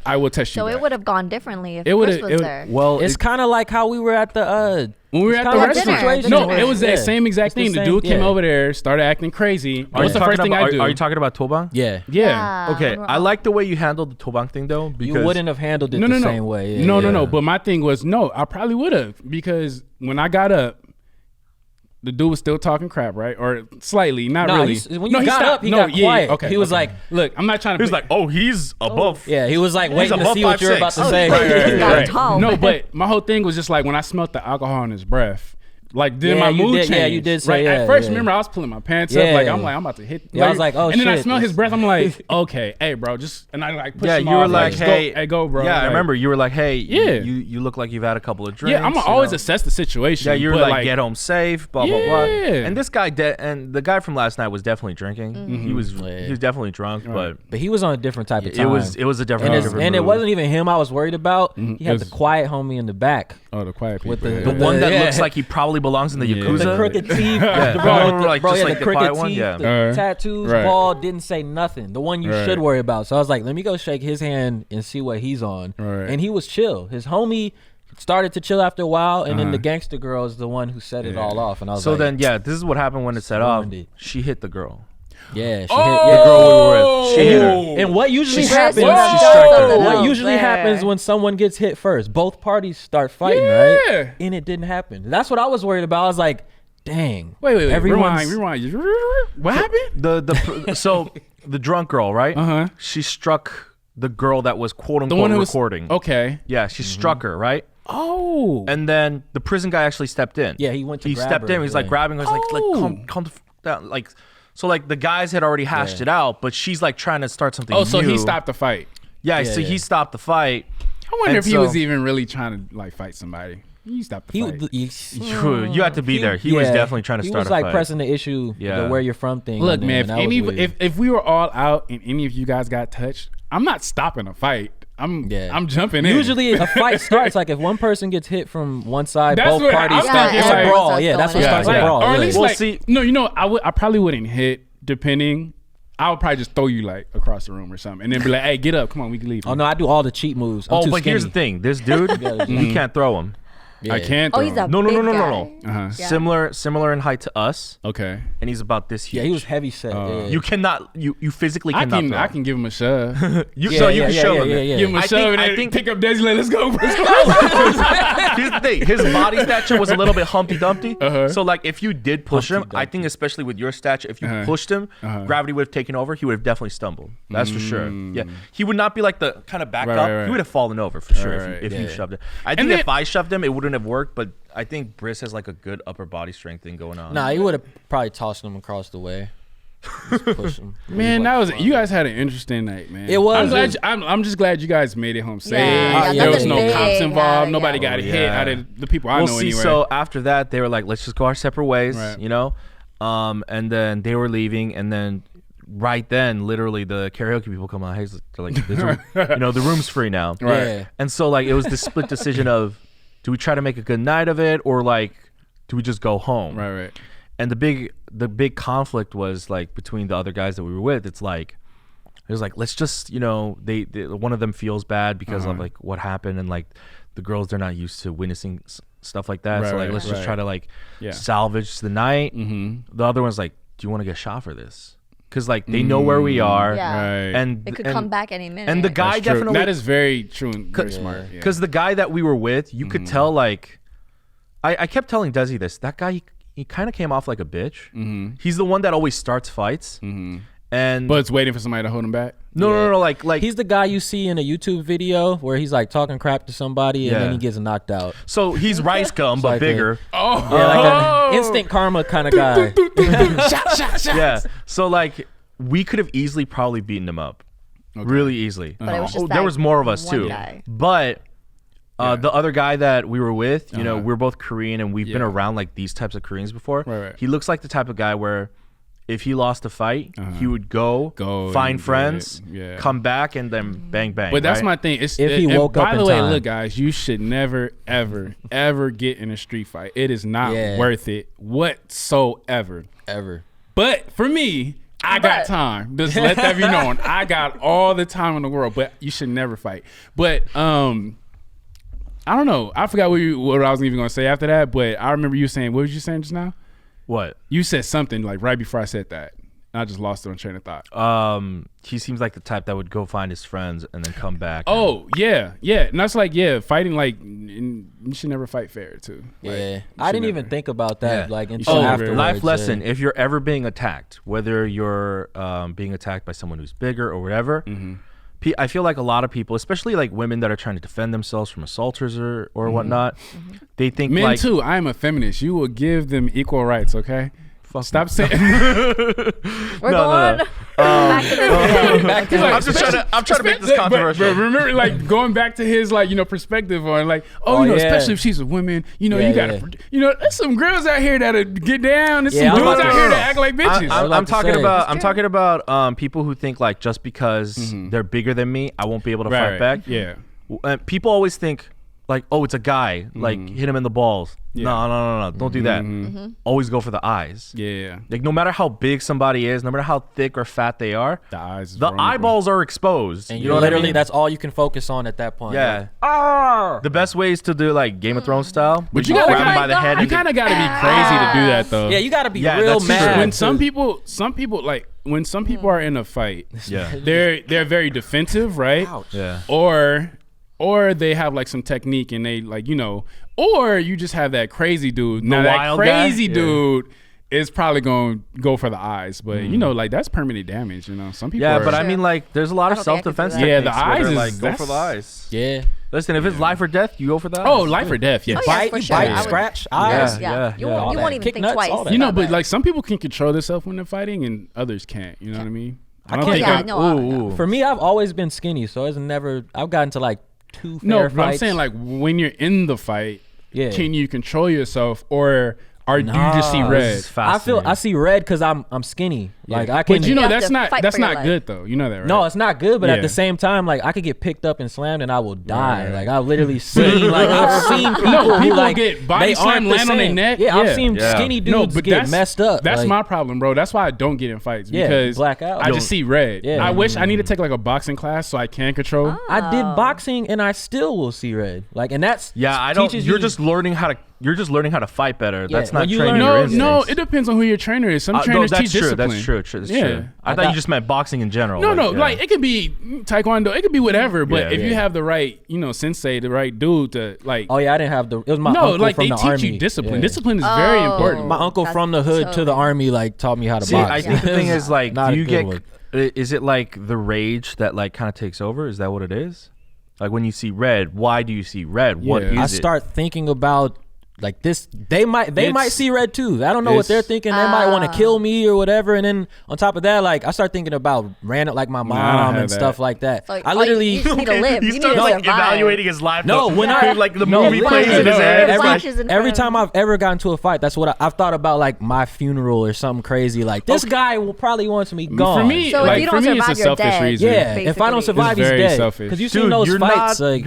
I will test you. So back. it would have gone differently if Chris was there. Well, it's kind of like how we were at the when we were at the restaurant. No, it was that same exact thing. The dude came over there, started acting crazy. What's the first thing I do? Are you talking about Tobang? Yeah. Okay, I like the way you handled the Tobang thing though. Because you wouldn't have handled it the same way. No. But my thing was, no, I probably would have, because when I got up, the dude was still talking crap, right? Or slightly, not really. When you got up, he got quiet. Okay, he was like, look, I'm not trying to. He was like, oh, he's above. Yeah, he was like waiting to see what you're about to say. Right. No, but my whole thing was just like when I smelled the alcohol in his breath. Like, then my mood changed. Yeah, you did say at first, remember, I was pulling my pants up. Like, I'm like, I'm about to hit. Yeah, I was like, oh, and then shit. I smell his breath. I'm like, okay, hey, bro, just, and I like push him you were off, like, hey, go, bro. Yeah, like, I remember you were like, hey, yeah, you look like you've had a couple of drinks. Yeah, I'm gonna always assess the situation. Yeah, you were like, get home safe, blah blah blah. Yeah. And this guy, and the guy from last night was definitely drinking. He was definitely drunk, but he was on a different type of time. It was a different and it wasn't even him I was worried about. He had the quiet homie in the back. Oh, the quiet people. With the one that looks like he probably belongs in the Yakuza. The crooked teeth. The crooked teeth, the tattoos, bald, didn't say nothing. The one you should worry about. So I was like, let me go shake his hand and see what he's on. And he was chill. His homie started to chill after a while, and then the gangster girl is the one who set it all off. And I was so like, then, this is what happened when it set off. She hit the girl. Yeah, she hit the girl we were with. She hit her. And what usually happens? What usually happens when someone gets hit first? Both parties start fighting, right? And it didn't happen. That's what I was worried about. I was like, dang. Wait. Rewind. What happened? So the drunk girl, right? She struck the girl that was quote unquote recording. Okay. Yeah, she struck her, right? Oh. And then the prison guy actually stepped in. Yeah, he went to grab stepped her, in. He's like grabbing her. He's like, come down. Like, so like the guys had already hashed it out, but she's like trying to start something new. So he stopped the fight. Yeah, so he stopped the fight. I wonder if he was even really trying to like fight somebody. He stopped the fight. You had to be there. He was definitely trying to start a fight. He was like pressing the issue, the where you're from thing. Look, man, if we were all out and any of you guys got touched, I'm not stopping a fight. I'm jumping in. Usually a fight starts like if one person gets hit from one side, both parties start. It's a brawl. Yeah, that's what starts a brawl. Or at least I probably wouldn't hit. Depending, I would probably just throw you like across the room or something, and then be like, "Hey, get up, come on, we can leave." Oh no, I do all the cheat moves. But here's the thing: this dude, you can't throw him. Yeah. I can't. Oh, he's a No. big guy. Uh-huh. Yeah. Similar in height to us, Okay. and he's about this huge. Yeah, he was heavy set. yeah. You cannot. You physically I cannot. can throw. I can give him a shove. You, Yeah, so you yeah, can yeah, show yeah, him. yeah, it. yeah. Give him a I shove think- and I then think- pick up Dezzy. Let's go, bro. Here's the thing. His body stature was a little bit Humpty Dumpty. Uh-huh. So like, if you did push him, Humpty I think especially with your stature, if you Uh-huh. pushed him, Uh-huh. gravity would have taken over. He would have definitely stumbled. That's for sure. Yeah, he would not be like the kind of back Right, up. right, right. He would have fallen over for sure Right, if you yeah. shoved it. I think then- if I shoved him, it wouldn't have worked. But I think Briss has like a good upper body strength thing going on. Nah, he would have probably tossed him across the way. Just push him. Man, that was you guys had an interesting night, man. It was. I'm glad. It was- I'm just glad you guys made it home safe. Yeah, yeah, There was nothing no big cops involved. happened, Nobody yeah. got Oh, hit yeah. out of the people I We'll know see. anyway. So after that, they were like, "Let's just go our separate ways," Right. you know. And then they were leaving, and then right then, literally, the karaoke people come out. Hey, they're like, the room's free now. Right. Yeah. And so like, it was this split decision of, do we try to make a good night of it, or like, do we just go home? right. And the big conflict was like between the other guys that we were with. It was like, let's just, they one of them feels bad because of like what happened, and like the girls, they're not used to witnessing stuff like that. Right, so like, right, let's just right. try to like Yeah. salvage the night. Mm-hmm. The other one's like, do you want to get shot for this? Because like they know where we are, Yeah. Right. and It could and, come back any minute. And the guy That's true. definitely That is very true and very smart. Yeah. because the guy that we were with, you could tell like, I kept telling Dezzy this. That guy, he kind of came off like a bitch. Mm-hmm. He's the one that always starts fights, and But it's waiting for somebody to hold him back. no, like He's the guy you see in a YouTube video where he's like talking crap to somebody and then Yeah. he gets knocked out. so he's rice gum but like bigger. Oh, Yeah, like an instant karma kind of guy. shot. Yeah, so like we could have easily probably beaten him up, really easily. But it was just there that was more of us one too, guy. but. The other guy that we were with, Uh-huh. we're both Korean and we've been Yeah. around like these types of Koreans before. Right. He looks like the type of guy where if he lost a fight, he would go find and friends, do it. Yeah. come back, and then bang, bang. But that's right? my thing. It's, If he and woke up by the in way, time. look, guys, you should never, ever, ever get in a street fight. It is not Yeah. worth it whatsoever. Ever. But for me, I got time. Just let that be known. I got all the time in the world, but you should never fight. But I don't know. I forgot what I was even going to say after that, but I remember you saying, what was you saying just now? What? You said something like right before I said that. And I just lost it on train of thought. He seems like the type that would go find his friends and then come back. Oh, yeah. And that's like, fighting, like, you should never fight fair, too. Like, Yeah. you I should didn't never. even think about that Yeah. like until should never. afterwards. Life lesson: yeah. if you're ever being attacked, whether you're being attacked by someone who's bigger or whatever, I feel like a lot of people, especially like women that are trying to defend themselves from assaulters or whatnot, they think Men, like too. I am a feminist. You will give them equal rights, okay? Stop saying. We're going back to the Back to I'm trying to make this controversial. But remember, like going back to his, like, perspective on, like, Oh, yeah. especially if she's a woman, Yeah, you gotta, there's some girls out here that'll get down. There's Yeah, some I was dudes about out to- here that act like bitches. I was about I'm to talking say. about talking about people who think like just because they're bigger than me, I won't be able to fight back. Yeah. People always think like, oh, it's a guy, like hit him in the balls. Yeah. No, don't do that. Always go for the eyes. Yeah. Like no matter how big somebody is, no matter how thick or fat they are, The eyes. is the vulnerable. eyeballs are exposed. And you you know what I literally, mean? that's all you can focus on at that point. Yeah. Like, The best way is to do like Game of Thrones style. But you you gotta grab him kinda- by the head. You and kind of got to be crazy to do that, though. yeah, you got to be Yeah, real that's mad. true. When to- some people like when some people are in a fight, Yeah. they're very defensive, right? Yeah. Or they have like some technique and they like, or you just have that crazy dude. Now that wild guy? crazy Yeah. dude is probably going to go for the eyes, but like that's permanent damage, Some people Yeah, are, but I mean, like, there's a lot I of don't think I could do self-defense that. techniques. Yeah, the where eyes they're is- like, go for the that's- eyes. yeah. Listen, if it's life or death, you go for the eyes. oh, life or death, yes. Oh, yeah, Bite, for you sure. bite, I would- scratch, Yeah. eyes. Yeah, you all won't that. even Kick think nuts, twice. all that. about But it. like some people can control themselves when they're fighting and others can't, you know what I mean? I don't can't- think yeah, I'm- no, For me, I've always been skinny, so it's never. I've gotten to like 2 fair No, fights. but I'm saying like when you're in the fight, Yeah. can you control yourself, or or do you just see red? I see red because I'm skinny. Like I can. But you know have that's to not fight good though. You know that, right? No, it's not good. But at Yeah. the same time, like I could get picked up and slammed and I will die. Right. Like I've literally seen I've seen people who people like get body they slam, aren't the land on their same. neck. Yeah, I've Yeah. seen skinny dudes get messed up. That's like, my problem, bro. That's why I don't get in fights Yeah, because black out. I just see red. Yeah. I wish I need to take like a boxing class so I can control. I did boxing and I still will see red. Like, and that's I don't. teaches You're you- just learning how to fight better. Yeah, That's not when you training learn- your No, instincts. it depends on who your trainer is. Some trainers that's teach true. discipline. That's true. That's Yeah. true. I thought you just meant boxing in general. No, yeah. like it could be taekwondo, it could be whatever. But Yeah. if you have the right, sensei, the right dude to like, Oh yeah, I didn't have the. It was my no, uncle like from they the teach army. you discipline. Yeah. Discipline is very important. My uncle That's from the hood so to the good. army like taught me how to See, box. I think the thing is like, Not do a you good get? one. Is it like the rage that like kind of takes over? Is that what it is? Like when you see red, why do you see red? What Yeah. is I it? start thinking about like this. They might It's- see red too. I don't know what they're it's- thinking. They might want to kill me or whatever. And then on top of that, like I start thinking about random like my I don't mom have and that. stuff like that. So, I literally you just need to live. He You need starts to like survive. evaluating his life. No, when I like the no, movie plays in his no, head. no, It's no. like, Flashes in every front of time I've ever gotten to a fight, that's what I've thought about, like my funeral or something crazy. Like this guy will probably wants me gone. For me, So if like you for don't me, it's survive, a you're selfish dead. reason. yeah. If I don't basically. survive, It's he's very dead. selfish. Because you've seen dude, those you're fights. not. Like,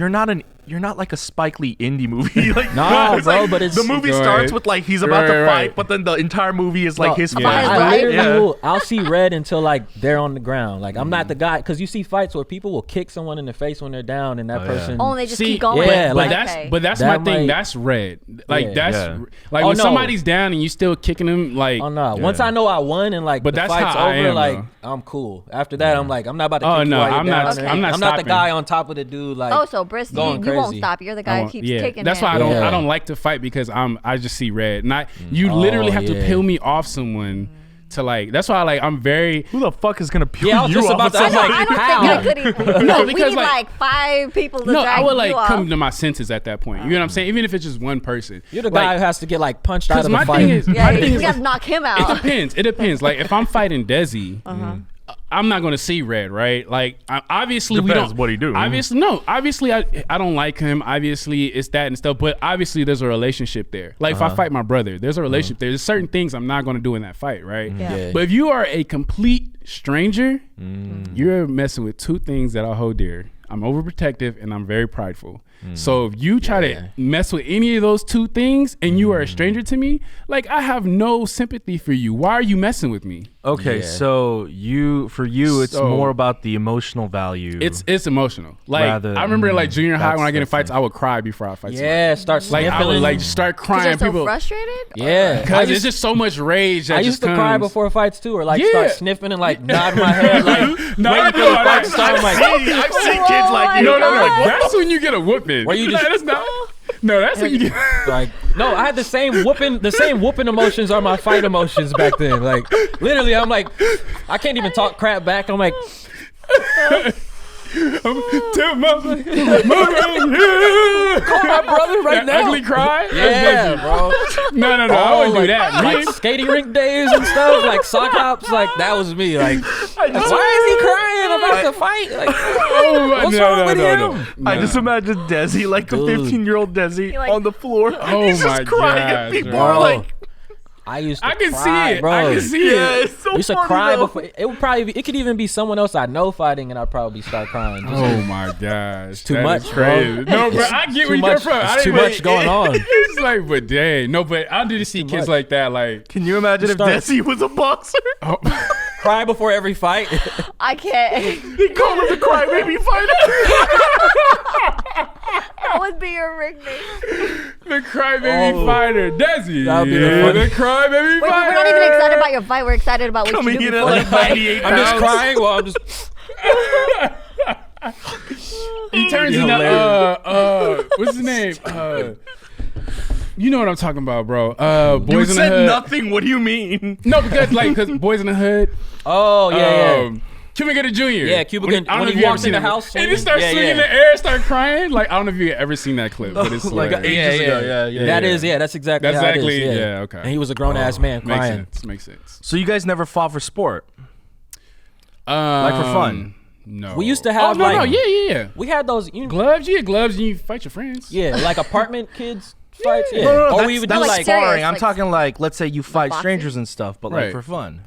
You're not like a Spike Lee indie movie. Like, Nah, it's bro, like but it's- the movie Go starts ahead. with like he's about to Right, fight, right. but then the entire movie is like No, his Yeah. fight. I Right? literally Yeah. will. I'll see red until like they're on the ground. Like I'm not the guy because you see fights where people will kick someone in the face when they're down, and that yeah. person. Oh, and they just See, keep going. yeah, but like- that's That my thing. might- That's red. Like Yeah. that's Yeah. like Oh, when no. somebody's down and you still kicking them. Like Oh no! Once I know I won and like But the that's fight's how I over, am, like though. I'm cool. After that, I'm like I'm not about to. Oh, kick no, you while you're I'm not- down. I'm not I'm not the stopping. guy on top of the dude. Like Oh, so Briss, you going won't crazy. stop. You're the guy who keeps kicking. That's him. why Yeah. I don't like to fight because I just see red. And you literally have to yeah. peel me off someone to like. That's why I'm very. Who the fuck is gonna peel Yeah, I was you just off about of to- I was somebody? like, I don't how? think I could even. No, we because, need like- like 5 people to No, drag I would like you off. come to my senses at that point. You know what I'm saying? Even if it's just one person. you're the guy Like, who has to get like punched out 'cause of the my fight. thing is, Yeah, my thing you is got to knock him out. It depends. Like if I'm fighting Dezzy, I'm not gonna see red, right? Like obviously we Depends don't. what he do. Obviously, no. Obviously, I don't like him. Obviously, it's that and stuff. But obviously, there's a relationship there. Like if I fight my brother, there's a relationship there. There's certain things I'm not gonna do in that fight, right? Yeah. Yeah. But if you are a complete stranger, you're messing with two things that I hold dear. I'm overprotective and I'm very prideful. So if you try to mess with any of those two things and you are a stranger to me, like I have no sympathy for you. Why are you messing with me? Okay, Yeah. so it's So- more about the emotional value. It's emotional. Like Rather- I remember in like junior high when I get in that's fights, I would cry before I fight. Yeah, start somebody. Like I would sniffling. like just start Because crying. you're so People, frustrated. Yeah, because it's just so much rage. That I just used to comes. cry before fights too, or like Yeah. start sniffing and like nod my head, like No, waiting for the fight to start. I'm like, I've seen kids like you. No, know, like, that's when you get a whooping. Where you just- that's not. No, that's when you get. like no, I had the same whooping emotions are my fight emotions back then. Like literally, I'm like, I can't even talk crap back. I'm like, Tell my call my brother right that now. ugly cry. Yeah, bro. No, I wouldn't do that. Like skating rink days and stuff, like sock hops, like that was me. Like, why is he crying about the fight? Like, Oh, what's wrong with him? I just imagine Dezzy, like a Dude. 15-year-old Dezzy, He, like- on the floor. Oh He's just my crying, gosh, and people bro. are like, I used to I can cry, see it. bro. I can see "Yeah, it. it's so I used to funny, cry though." before it would probably be, it could even be someone else I know fighting and I'd probably start crying. Just Oh my gosh, too that much, is bro. crazy. No, bro, I get too where you much- come from. I it's too didn't much going on. It's like, but dang, no, but I did see kids much. like that, like. Can you imagine if Start- Dezzy was a boxer? Oh. Cry before every fight. I can't. They call him the crybaby fighter. That would be your nickname. The crybaby fighter, Dezzy. That would be the funny- The crybaby Wait, fighter. we're not even excited about your fight. We're excited about what Coming you do in at before like the fight. 98 I'm just pounds. crying while I'm just. He turns into what's his name? You know what I'm talking about, bro. You Boys in the said Hood. nothing. What do you mean? No, because Boys in the Hood. Oh yeah. Cuba Gooding Jr. Yeah, Cuba Gooding- I don't when know he if you ever walks in seen the that. house and he swinging. starts Yeah, swinging in yeah. the air, start crying. Like I don't know if you ever seen that clip, but it's Like hilarious. ages ago. Yeah. That is, that's exactly That's how it exactly- is, yeah, okay. And he was a grown ass man Makes crying. sense. Makes sense. So you guys never fought for sport? Like for fun? No. We used to have, no, like- yeah. We had those, Gloves, and you fight your friends. yeah, like apartment kids fights. Yeah. No, we would that's do like like sparring. I'm like talking like, let's say you fight boxing? strangers and stuff, but Right. like for fun.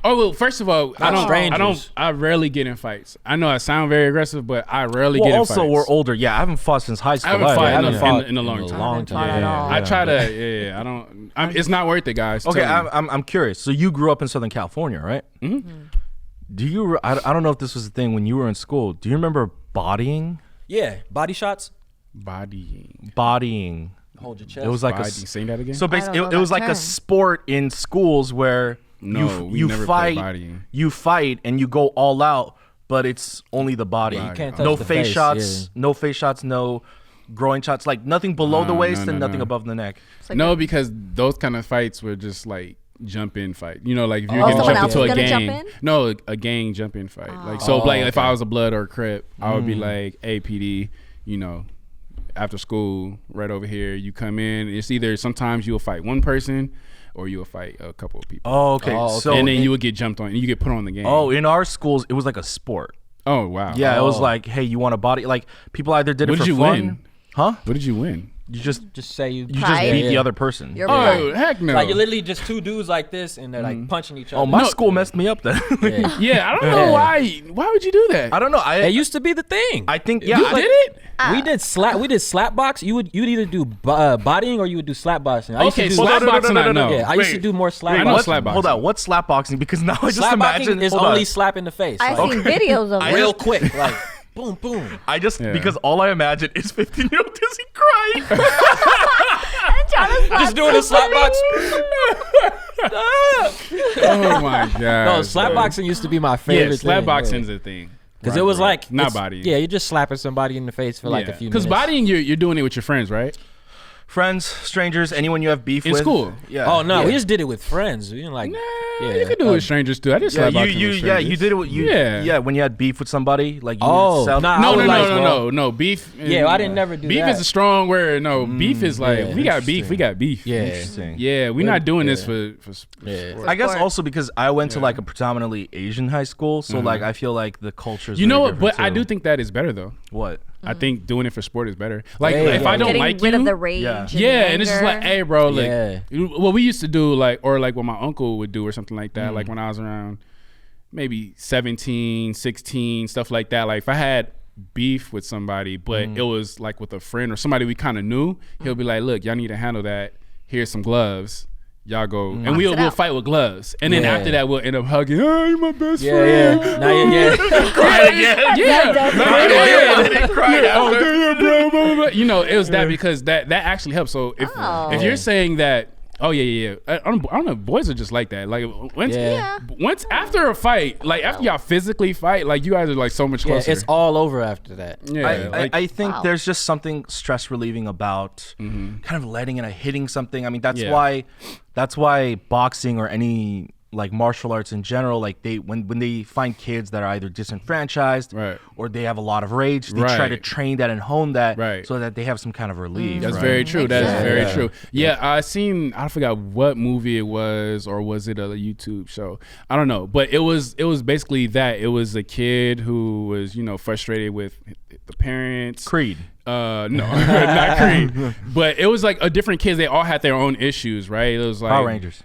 Oh well, first of all, strangers. I rarely get in fights. I know I sound very aggressive, but I rarely get in fights. Also, we're older. Yeah, I haven't fought since high school. I haven't fought either. in a long time. Not at all. I try to. I don't. It's not worth it, guys. Okay, Tell me. I'm curious. So you grew up in Southern California, right? Mm-hmm. Do you? I don't know if this was a thing when you were in school. Do you remember bodying? Yeah, body shots. Bodying. Hold your chest. It was like Body. Say that again. So basically, I don't know it was that like a term. sport in schools where No, we you never fight, played bodying. you fight, and you go all out, but it's only the body. Yeah, you can't touch no the face face, shots. yeah. No face shots. No groin shots. Like nothing below the waist and nothing no. above the neck. It's like No, because those kind of fights were just like jump in fight. You know, like if you're Oh, getting someone jumped else into a is gonna gang. jump in? No, a gang jump in fight. Like so, like if okay. I was a blood or a crip, I would be like, "Hey, PD, you know, after school, right over here, you come in. It's either sometimes you'll fight one person, or you'll fight a couple of people. Oh, okay. Oh, okay. So and then you would get jumped on, and you get put on the game. in our schools, it was like a sport. Oh wow. Yeah, it was Oh. like, hey, you want a body? Like people either did it What for did you fun, win? huh? What did you win? You just say you just Pride. beat the Yeah. other person. You're Oh right. heck no. like you're literally just two dudes like this, and they're like punching each other. Oh, my No. school messed me up then. Yeah. yeah, I don't know Yeah. why. Why would you do that? I don't know. It used to be the thing. I think yeah. you I, did it. We did slap box. You'd either do bodying or you would do slap boxing. I used Okay, to do slap boxing. I know. Yeah, I used to Wait. do more slap I know boxing. slap boxing. Hold on. What's slap boxing? Because now I just Slap imagine boxing is hold only on. slap in the face. I've like, seen videos of it. real quick, like boom, boom. I just Yeah. because all I imagine is 15-year-old Dezzy crying. Just doing a slap box. Oh my god. No, slap boxing used to be my favorite. Yeah, slap thing, boxing's a thing. because it was like not it's- bodying. Yeah, you're just slapping somebody in the face for like a few Because minutes. bodying, you're doing it with your friends, right? Friends, strangers, anyone you have beef In with. school. Yeah. Oh no, yeah. we just did it with friends. We didn't like. Nah, Yeah. you can do it with strangers too. I did Yeah, slap boxing with strangers. you did it with you. Yeah. Yeah, when you had beef with somebody, like you Oh, sound, nah, I No, was no, like, no. Beef. Yeah, I didn't never do beef that. is a strong word. No, beef is like yeah, we got beef. We got beef. Yeah. Interesting. Yeah, we're not doing this for Yeah. sport. I guess Sport. also because I went to like a predominantly Asian high school, so like I feel like the culture is You know very what? But different, I too. do think that is better though. What? I think doing it for sport is better. Like Yeah, if yeah. I don't Getting like rid you, of the rage. Yeah. yeah, and it's just like, anger. hey, bro, like Yeah. what we used to do, like or like what my uncle would do or something like that. Like when I was around maybe 17, 16, stuff like that. Like if I had beef with somebody, but it was like with a friend or somebody we kind of knew, he'll be like, look, y'all need to handle that. Here's some gloves. Y'all go, and Box it we'll out. fight with gloves, and then Yeah. after that we'll end up hugging. Oh, you're my best Yeah, friend. yeah. Now yeah. Yeah, bro, blah, blah. You know, it was that because that actually helps. So if you're saying that, oh yeah. I don't know. Boys are just like that. Like once Yeah. once after a fight, like after y'all physically fight, like you guys are like so much Yeah, closer. it's all over after that. yeah, like, I think Wow. there's just something stress relieving about kind of letting it hitting something. I mean, that's Yeah. why boxing or any like martial arts in general, like they when they find kids that are either disenfranchised Right. or they have a lot of rage, they try to Right. train that and hone that Right. so that they have some kind of relief. That's right? very true. Makes That's sense. very Yeah. true. Yeah, I forgot what movie it was, or was it a YouTube show? I don't know, but it was basically that. It was a kid who was frustrated with the parents. Creed. No, not Creed. But it was like a different kids. They all had their own issues, right? It was like Power Rangers.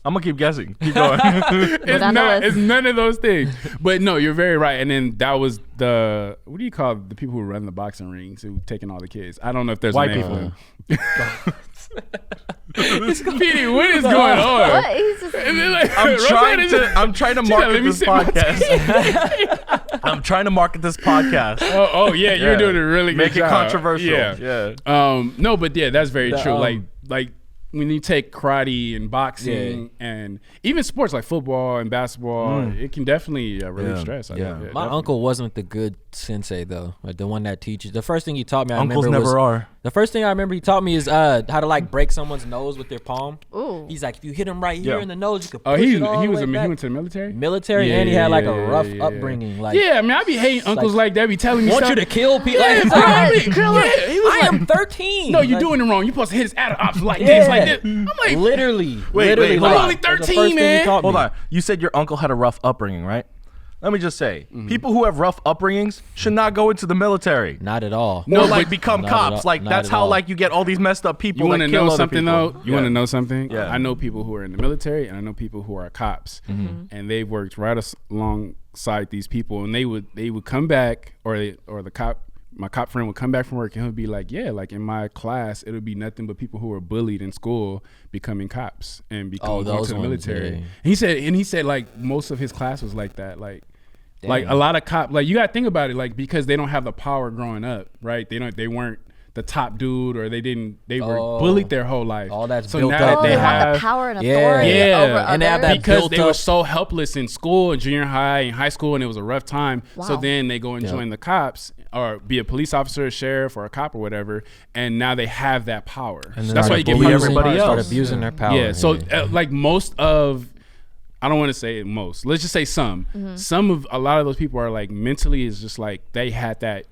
I'm gonna keep guessing. Keep going. It's on the not. list. It's none of those things. But no, you're very right. And then that was the what do you call the people who run the boxing rings who taking all the kids? I don't know if there's White a name people. for them. Petey, what is going on? What? He's just, And then, like, I'm Rosanna trying to She's like, market "Let me this sit my podcast. I'm trying to market this podcast. Oh yeah, you're Yeah. doing a really good Make it job. controversial. Yeah. Yeah. No, but yeah, that's very The, true. Like when you take karate and boxing and even sports like football and basketball, it can definitely relieve Yeah. stress. I Yeah. think. My Definitely. uncle wasn't the good sensei though, like the one that teaches. The first thing he taught me, I Uncles remember never was, are. The first thing I remember he taught me is how to like break someone's nose with their palm. ooh. He's like, if you hit him right here Yeah. in the nose, you could Oh, push he it all he the was way back. he went to the military. Military, Yeah, and he had like a yeah, rough yeah. upbringing. Like, Yeah, I mean, I be hating uncles like that. Be telling me want you stuff. to kill people. Yeah, Like, bro, I mean, kill him. yeah, he was I like, am 13. no, you're Like, doing it wrong. You're supposed to hit his ad ops like this, like this. I'm like, literally. Wait, literally. hold like, on. Only that's the 13, first thing he man. taught Hold me. on. You said your uncle had a rough upbringing, right? let me just say, people who have rough upbringings should not go into the military. Not at all. No, like become Not cops. at all. Like Not that's at how all. like you get all these messed up people. You want to know something though? You want to Yeah. know something? Yeah. I know people who are in the military, and I know people who are cops, and they've worked right alongside these people, and they would come back, or the cop. My cop friend would come back from work and he'll be like, yeah, like in my class, it'll be nothing but people who were bullied in school becoming cops and going to the military. Yeah. He said like most of his class was like that. Like a lot of cops, like you got to think about it, like because they don't have the power growing up, right? They weren't the top dude, or they were bullied their whole life. All that's so built now up. that they have have the power and authority Yeah. over And they have others. that because built they were up. so helpless in school and junior high and high school, and it was a rough time. So Wow. then they go and join the cops, or be a police officer, a sheriff, or a cop or whatever, and now they have that power. And then That's why they you get bully punished. everybody Start else. abusing their power. Yeah. So like most of, I don't want to say most. Let's just say some. Some of a lot of those people are like mentally is just like they had that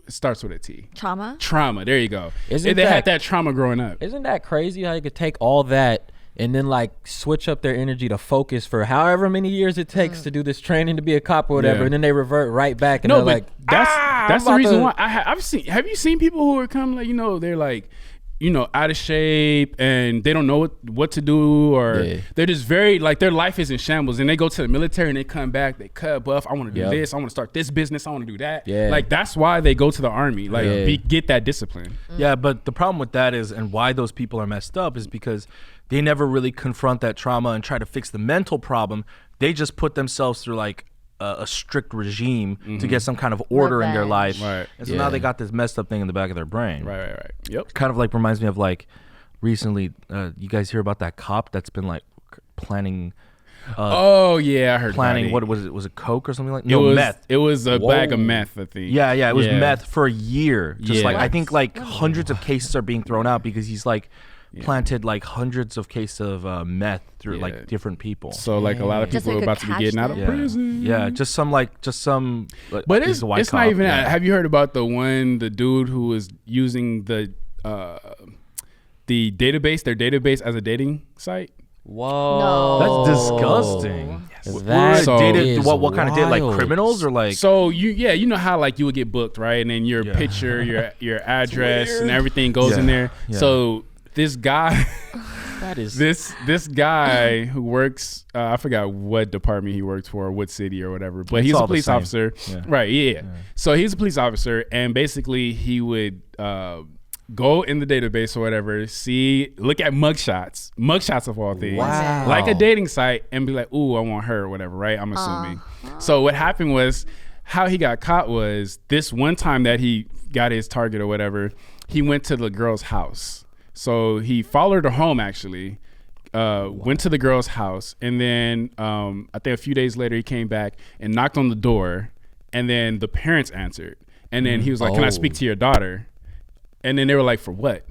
it starts with a T. Trauma. There you go. They had that trauma growing up. Isn't that crazy how you could take all that and then like switch up their energy to focus for however many years it takes to do this training to be a cop or whatever, Yeah. and then they revert right back and No, they're but like, that's the I'm reason about why I've seen. Have you seen people who are come like they're like out of shape and they don't know what to do, or they're just very like their life is in shambles, and they go to the military and they come back, they cut buff. I want to do this. I want to start this business. I want to do that. Yeah. Like that's why they go to the army. Like get that discipline. Yeah, but the problem with that is, and why those people are messed up, is because they never really confront that trauma and try to fix the mental problem. They just put themselves through like a strict regime to get some kind of order in their life. Right. And so now they got this messed up thing in the back of their brain. Right. Yep. Kind of like reminds me of like recently, you guys hear about that cop that's been like planning. Oh yeah, I heard. Planning, about it. what was it? Was it coke or something like? It No, was meth. It was a bag of meth, I think. Yeah, it was meth for a year. Just like I What? think like hundreds of cases are being thrown out because he's like planted like hundreds of cases of meth through like different people. So like a lot of Just people so are you about could to be catch getting out of them? prison. Yeah, just some. But it's not even that. Have you heard about the dude who was using the database, their database as a dating site? whoa, That's disgusting. That is What kind of date? Like wild. criminals or like? So you know how like you would get booked, right? And then your picture, your address, and everything goes in there. Yeah. So this guy, That is this guy who works, I forgot what department he works for, what city or whatever, but It's he's all a the police same. officer, Yeah. right? Yeah. So he's a police officer, and basically he would go in the database or whatever, look at mugshots of all things, Wow. like a dating site, and be like, ooh, I want her or whatever, right? I'm assuming. So what happened was, how he got caught was this one time that he got his target or whatever, he went to the girl's house. So he followed her home, actually, went to the girl's house, and then I think a few days later he came back and knocked on the door, and then the parents answered, and then he was like, "Can I speak to your daughter?" And then they were like, "For what?"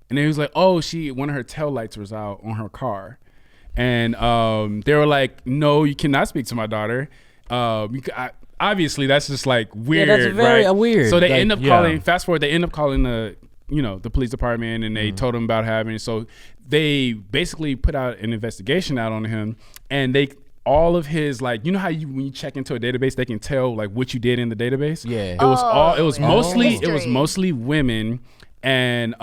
And then he was like, "Oh, one of her taillights was out on her car," and they were like, "No, you cannot speak to my daughter." Obviously, that's just like weird. that's very right? weird. So they Like, end up calling. Fast forward, they end up calling the police department, and they told him about having. So they basically put out an investigation out on him, and all of his, like, you know how when you check into a database, they can tell like what you did in the database. Yeah. It was mostly History. women, and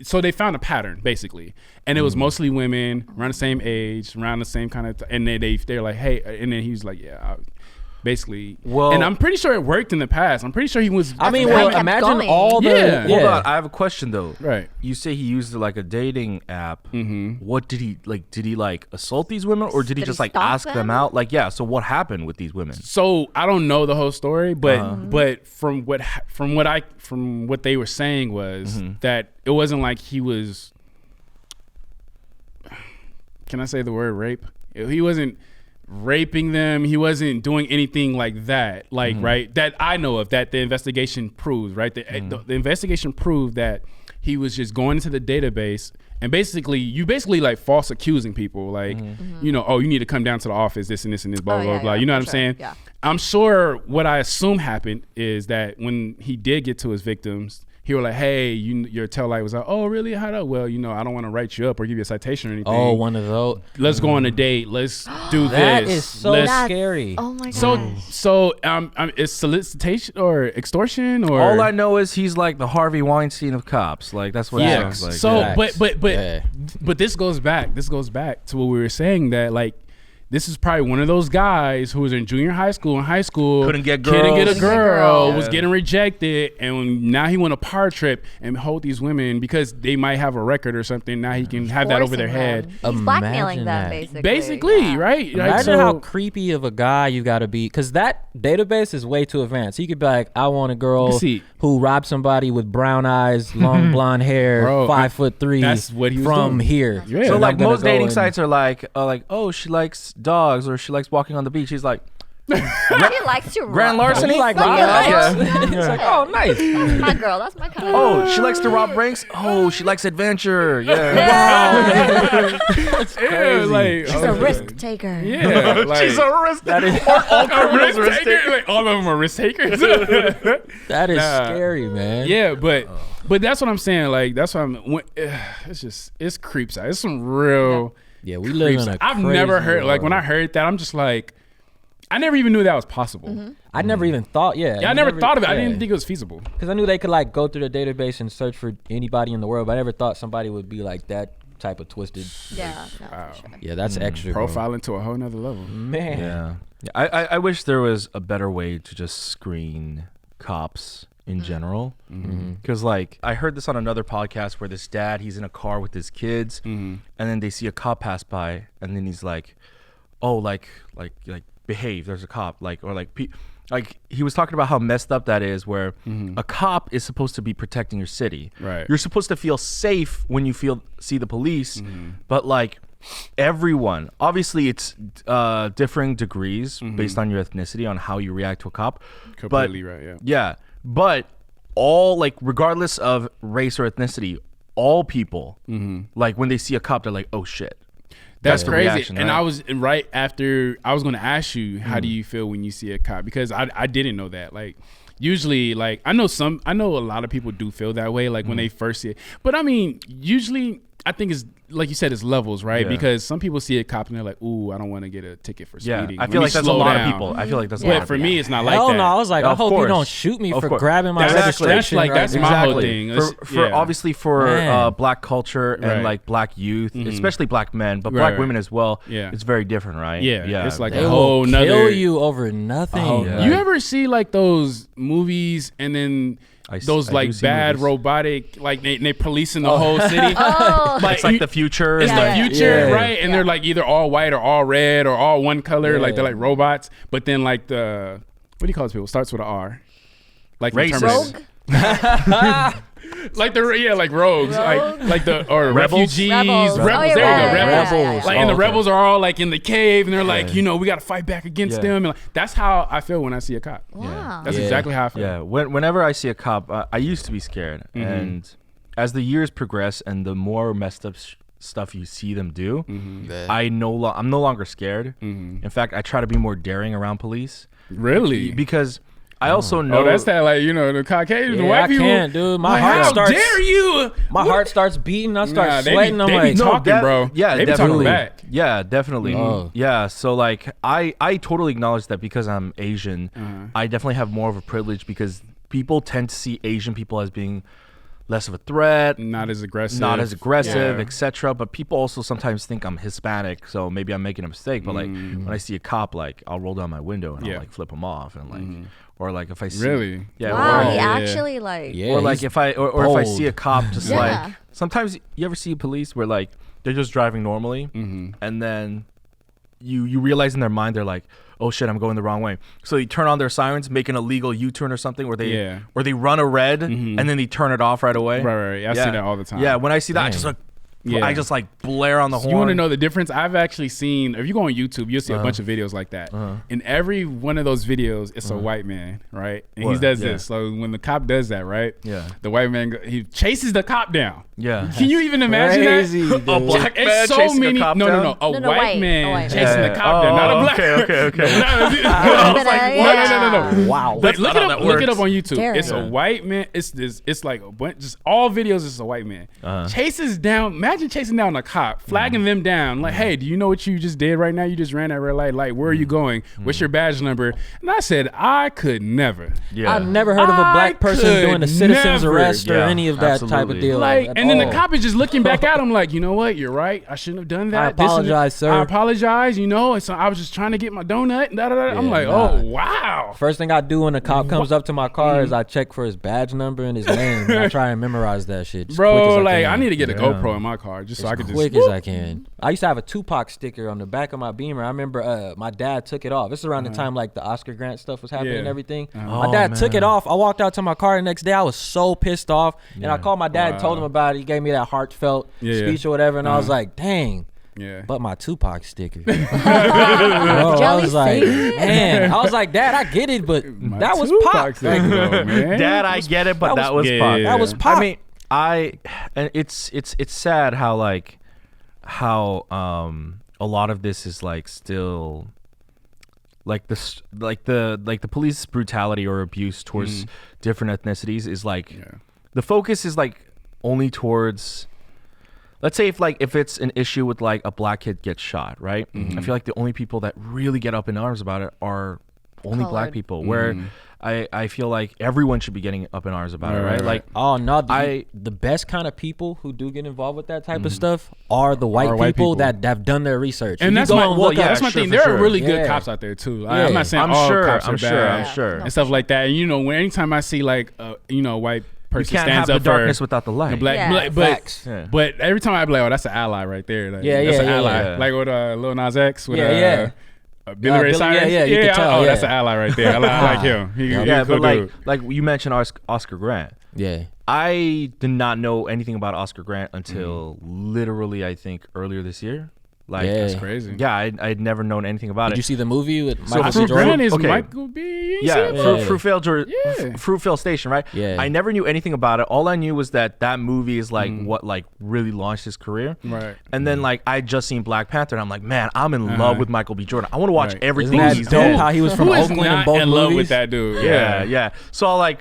so they found a pattern basically, and it was mostly women around the same age, around the same kind of, and then they're like, hey, and then he was like, yeah. Basically, and I'm pretty sure it worked in the past. I'm pretty sure he was. I mean, how well, he kept imagine going. all the. Yeah. Hold on, I have a question though. Right. You say he used like a dating app. What did he like? Did he like assault these women, or did he Did just he like stalk ask them them? out? Like, yeah. So what happened with these women? So I don't know the whole story, but from what they were saying was that it wasn't like he was. Can I say the word rape? He wasn't raping them. He wasn't doing anything like that. Like right, that I know of. That the investigation proves. Right, the investigation proved that he was just going into the database and basically like false accusing people. Like oh, you need to come down to the office. This and this and this. Blah blah blah. You know what I'm saying? Yeah. I'm sure what I assume happened is that when he did get to his victims, he was like, hey, your tail light was like, oh really? How do? Well, I don't want to write you up or give you a citation or anything. Oh, one of those. Let's go on a date. Let's do That this. is so scary. Oh my god. So is solicitation or extortion or All I know is he's like the Harvey Weinstein of cops. Like that's what it yeah. sounds like. So yeah. but this goes back. This goes back to what we were saying that like. This is probably one of those guys who was in junior high school. In high school, couldn't get a girl, Yeah. was getting rejected, and now he went a power trip and hold these women because they might have a record or something. Now he can have that over their head. He's blackmailing Imagine them, that. Basically, yeah. right? Like, Imagine so- how creepy of a guy you got to be, because that database is way too advanced. You could be like, I want a girl who robbed somebody with brown eyes, long blonde hair, Bro, 5'3". that's what he was from doing. here. Yeah. So And like I'm gonna most go dating and- sites are like, oh, she likes dogs or she likes walking on the beach. He's like, He likes to grand rob. larceny. You like Yeah. robbing Yeah. banks? It's like, oh, nice. That's my girl. That's my kind of Oh, she likes to rob banks. Oh, she likes adventure. Yeah. Yeah, like She's a risk taker. yeah, like, She's a risk. That is all criminals risk takers. Like, all of them are risk takers. that is Nah. scary, man. Yeah, but that's what I'm saying. Like that's what it's creeps out. It's some real. Yeah, we live in a I've crazy never heard like when I world. heard that, I'm just like, I never even knew that was possible. I never even thought. Yeah, Yeah, I never thought of it. I didn't think it was feasible. because I knew they could like go through the database and search for anybody in the world, but I never thought somebody would be like that type of twisted. Yeah. No, Wow. for sure. Yeah, that's extra, bro. Profiling to a whole nother level. Man. Yeah. I wish there was a better way to just screen cops in general. Because like I heard this on another podcast where this dad, he's in a car with his kids and then they see a cop pass by and then he's like, oh, like behave, there's a cop, like he was talking about how messed up that is where a cop is supposed to be protecting your city. Right. You're supposed to feel safe when you see the police, but like everyone, obviously it's differing degrees based on your ethnicity on how you react to a cop. Completely right, yeah. Yeah, but all like regardless of race or ethnicity, all people like when they see a cop, they're like, oh shit. That's the crazy. reaction, and right? I was right after I was going to ask you, how do you feel when you see a cop? Because I didn't know that. Like usually, like I know a lot of people do feel that way, like when they first see it. But I mean, usually I think it's like you said, it's levels, right? Yeah. Because some people see a cop and they're like, ooh, I don't want to get a ticket for Yeah, speeding. I Let feel me like that's a slow lot down. of people. I feel like that's a lot But of for people. me, it's not like Hell that. no, I was like, I Of hope you course. don't shoot me Of for course. grabbing my That's registration. like that's right my now. whole thing. For Yeah. obviously for Man. black culture and Right. like black youth, especially black men, but Right, black right. women as well. Yeah. It's very different, right? Yeah, it's like They a will whole nother. kill you over nothing. Yeah. You ever see like those movies and then those I do like see bad movies. robotic, like they policing the whole city? Oh. Like, It's like you- the future. It's and the like- future, Yeah. right? And they're like either all white or all red or all one color, like Yeah. they're like robots. But then like the what do you call those people? Starts with an R. Like in Racist. Terminator. Rogue? Like the like rogues, like the or Rebels? refugees, Rebels. rebels. Oh, you're there you right. go, rebels. Yeah. Like and the Okay. rebels are all like in the cave, and they're like, we got to fight back against Yeah. them. And like, that's how I feel when I see a cop. Wow. That's Yeah. exactly how I feel. Yeah, whenever I see a cop, I used to be scared, and as the years progress and the more messed up stuff you see them do, I'm no longer scared. In fact, I try to be more daring around police Really? because I also know Oh, that's that like the Caucasian, the Yeah, white I people. can't, dude. My Like, heart how starts. dare you? My heart starts beating. I start Nah, sweating. I'm they like, be talking, bro. Yeah, They be definitely. talking back. Yeah, definitely. Oh. Yeah, so like I totally acknowledge that because I'm Asian, I definitely have more of a privilege because people tend to see Asian people as being less of a threat, Not as aggressive. etc. Yeah. But people also sometimes think I'm Hispanic, so maybe I'm making a mistake. But like when I see a cop, like I'll roll down my window and Yeah. I'll like flip him off and like, or like if I see, Really? yeah, Wow, or, he yeah. actually like. yeah, or like he's if I or if I bold. see a cop just Yeah. like sometimes you ever see police where like they're just driving normally and then you realize in their mind they're like, oh shit, I'm going the wrong way, so they turn on their sirens, make an illegal U-turn or something where they run a red and then they turn it off right away. Right. I see that all the time. Yeah, when I see that I just Dang. like Yeah. I just like blare on the horn. You want to know the difference? I've actually seen, if you go on YouTube, you'll see a bunch of videos like that. In every one of those videos, it's a white man, right? And he does this. So when the cop does that, right? Yeah. The white man, he chases the cop down. Yeah. Can you even imagine Crazy, that? dude. A black man chasing the cop No, down? a white man chasing Yeah. the cop down, not a black. Okay. I was like, no. Wow. Like, look not how that it up works. on YouTube. Scary. It's a white man. It's like a bunch, just all videos. It's a white man chases down. Imagine chasing down a cop, flagging them down. Like, hey, do you know what you just did right now? You just ran that red light. Like, where are you going? What's your badge number? And I said, I could never. Yeah. I've never heard of a black person could doing a citizen's never. arrest or Yeah, any of that type of absolutely. deal. Like, at and then the all. cop is just looking back at him like, you know what? You're right. I shouldn't have done that. I apologize, sir. I apologize. You know, and so I was just trying to get my donut. I'm like, oh wow. First thing I do when a cop comes up to my car is I check for his badge number and his name. And I try and memorize that shit. Just quick Bro, as like can. I need to get a GoPro in my car just so I can just quick as I can. I used to have a Tupac sticker on the back of my Beamer. I remember my dad took it off. This is around the time like the Oscar Grant stuff was happening and everything. My dad took it off. I walked out to my car the next day. I was so pissed off. And I called my dad and told him about it. He gave me that heartfelt speech or whatever. And I was like, dang. Yeah. But my Tupac sticker. Bro, I was like, man. I was like, Dad, I get it, but that was Pac. Sticker, though, man. Dad, I get it, but that was yeah, Pac. yeah. That was Pac. I mean, and it's sad how a lot of this is like still like the police brutality or abuse towards different ethnicities is like the focus is like only towards, let's say if it's an issue with like a black kid gets shot, right? I feel like the only people that really get up in arms about it are only black people, where I feel like everyone should be getting up in arms about it, right? Like, oh no, the best kind of people who do get involved with that type of stuff are the white people that have done their research. And that's that's my thing. There are really good cops out there too. I'm not saying all cops are bad. I'm sure, and stuff like that. And you know, anytime I see like white person you can't stands have up the darkness without the light. But every time I be like, oh, that's an ally right there. Like, Yeah, that's yeah, an yeah, ally. yeah. Like with Lil Nas X. With, Billy Ray Billy- Cyrus. yeah, you can tell, that's an ally right there. I like him. He's a cool but dude. like you mentioned Oscar Grant. Yeah. I did not know anything about Oscar Grant until literally I think earlier this year. Like, Yeah. That's crazy. yeah, I'd never known anything about Did it. you see the movie with So Michael B. Oscar Jordan? Grant is Okay. Michael B. You ain't Yeah, seen it? Fruitvale Station, right? Yeah. I never knew anything about it. All I knew was that movie is like what like really launched his career. Right. And then like I just seen Black Panther, and I'm like, man, I'm in love with Michael B. Jordan. I want to watch Right. everything Isn't that he's dope in. how he was from Who is Oakland in not both in love movies? with that dude? Yeah. So I like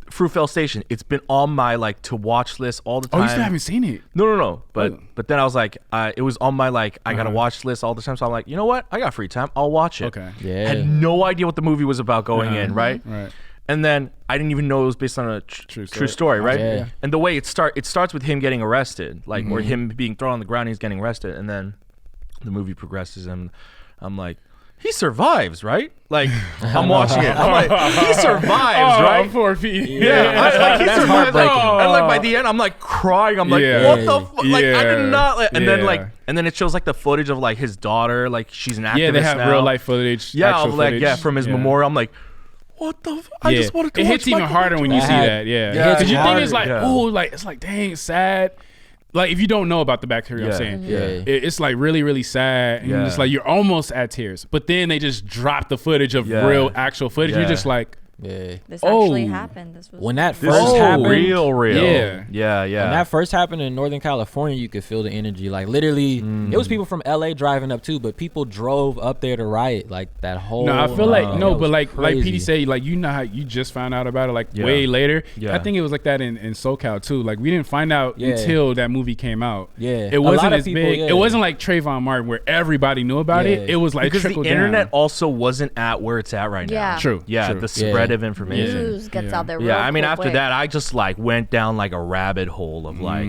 Fruitvale Station. It's been on my like to watch list all the Oh, time. you still haven't seen it? No. But then I was like, it was on my like I gotta watch list all the time. So I'm like, you know what? I got free time. I'll watch it. Okay. Yeah. Had no idea what the movie was about going in, right? Right. And then I didn't even know it was based on a true story, right? Yeah. And the way it starts with him getting arrested, like or him being thrown on the ground, and he's getting arrested, and then the movie progresses, and I'm like, he survives, right? Like I'm watching it, I'm like, he survives, right? Poor Pete. Like he That's survives, heartbreaking. and like by the end, I'm like crying. I'm like, Yeah. what the fuck? Like I did not. And then Yeah. and then it shows like the footage of like his daughter, like she's an activist Yeah, they have now. real life footage. Yeah, actual of, like footage. from his memorial. I'm like, what the? I just wanted to. It watch hits even Michael harder B. when you see Jordan. that. Yeah, Yeah, because your thing harder. is like, Yeah. ooh, like it's like, dang, it's sad. Like if you don't know about the bacteria, I'm Yeah. saying, Yeah. it's like really, really sad, and Yeah. it's like you're almost at tears. But then they just drop the footage of Yeah. real, actual footage. Yeah. You're just like, Yeah. This actually Oh. happened. This was When that This first is happened, real. Yeah. Yeah. When that first happened in Northern California, you could feel the energy. Like literally, it was people from LA driving up too, but people drove up there to riot. Like that whole. no, I feel like that no, was but like crazy. PD said, like you know how you just found out about it like Yeah. way later. Yeah. I think it was like that in SoCal too. Like we didn't find out Yeah. until that movie came out. Yeah. it A wasn't lot of as people, big. yeah. It wasn't like Trayvon Martin where everybody knew about it. Yeah. It was like because the trickled internet down. also wasn't at where it's at right now. Yeah. True. Yeah, true. the spread of information. news gets Yeah. out there. Yeah, real I mean, quick. after that, I just like went down like a rabbit hole of like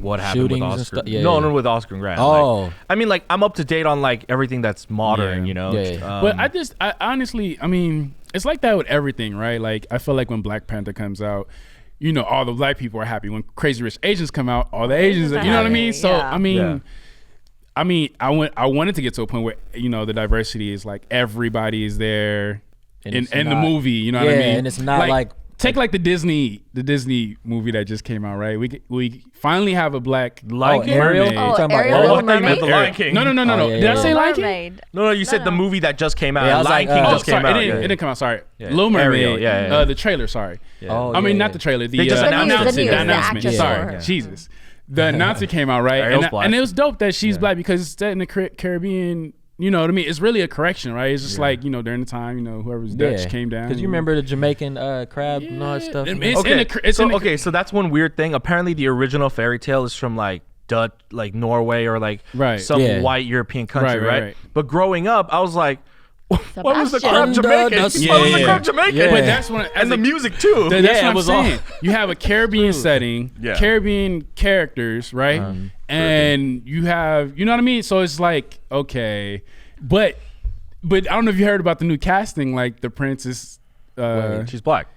what happened with Shootings and Oscar. stuff? Yeah, no, yeah. no, with Oscar Grant. Oh. Like, I mean, like I'm up to date on like everything that's modern, Yeah. you know. Yeah. But I honestly, I mean, it's like that with everything, right? Like I feel like when Black Panther comes out, you know, all the black people are happy. When Crazy Rich Asians come out, all the Asians, are you know what I mean? happy, So yeah. I mean, I wanted to get to a point where you know the diversity is like everybody is there in And it's the not- movie. You know what I Yeah, mean? and it's not like take like the Disney movie that just came out, right? We finally have a black Lion King? Ariel? mermaid. Oh, talking about Ariel, Ariel? I thought you meant the Mermaid? Lion King. No. Oh, yeah, Did I yeah. say Lion King? Mermaid. No, you said No, the no. movie that just came out. Yeah, I was Lion like, King oh, just came sorry, out. it didn't come out. Sorry, Yeah. Little Mermaid. Ariel, yeah. The trailer. Sorry. Oh, I mean, yeah, not yeah. the trailer. They just announced it. The The announcement. actress Sorry, for her. Jesus. The announcer came out, right? Ariel's black. And it was dope that she's Yeah. black because it's set in the Caribbean. You know what I mean? It's really a correction, right? It's just like, during the time, whoever's Dutch came down. Because you remember the Jamaican crab and all that stuff. So that's one weird thing. Apparently, the original fairy tale is from like Dutch, like Norway or like Right. some Yeah. white European country, Right. right? But growing up, I was like, why was the crab Sebastian. Jamaican? That's- Why was the yeah. crab Jamaican? Yeah. But that's when, And the music too. That's Yeah, it what I'm was all- saying. You have a Caribbean setting, Yeah. Caribbean characters, right? And you have, you know what I mean? So it's like, okay, but I don't know if you heard about the new casting, like the prince is, She's black.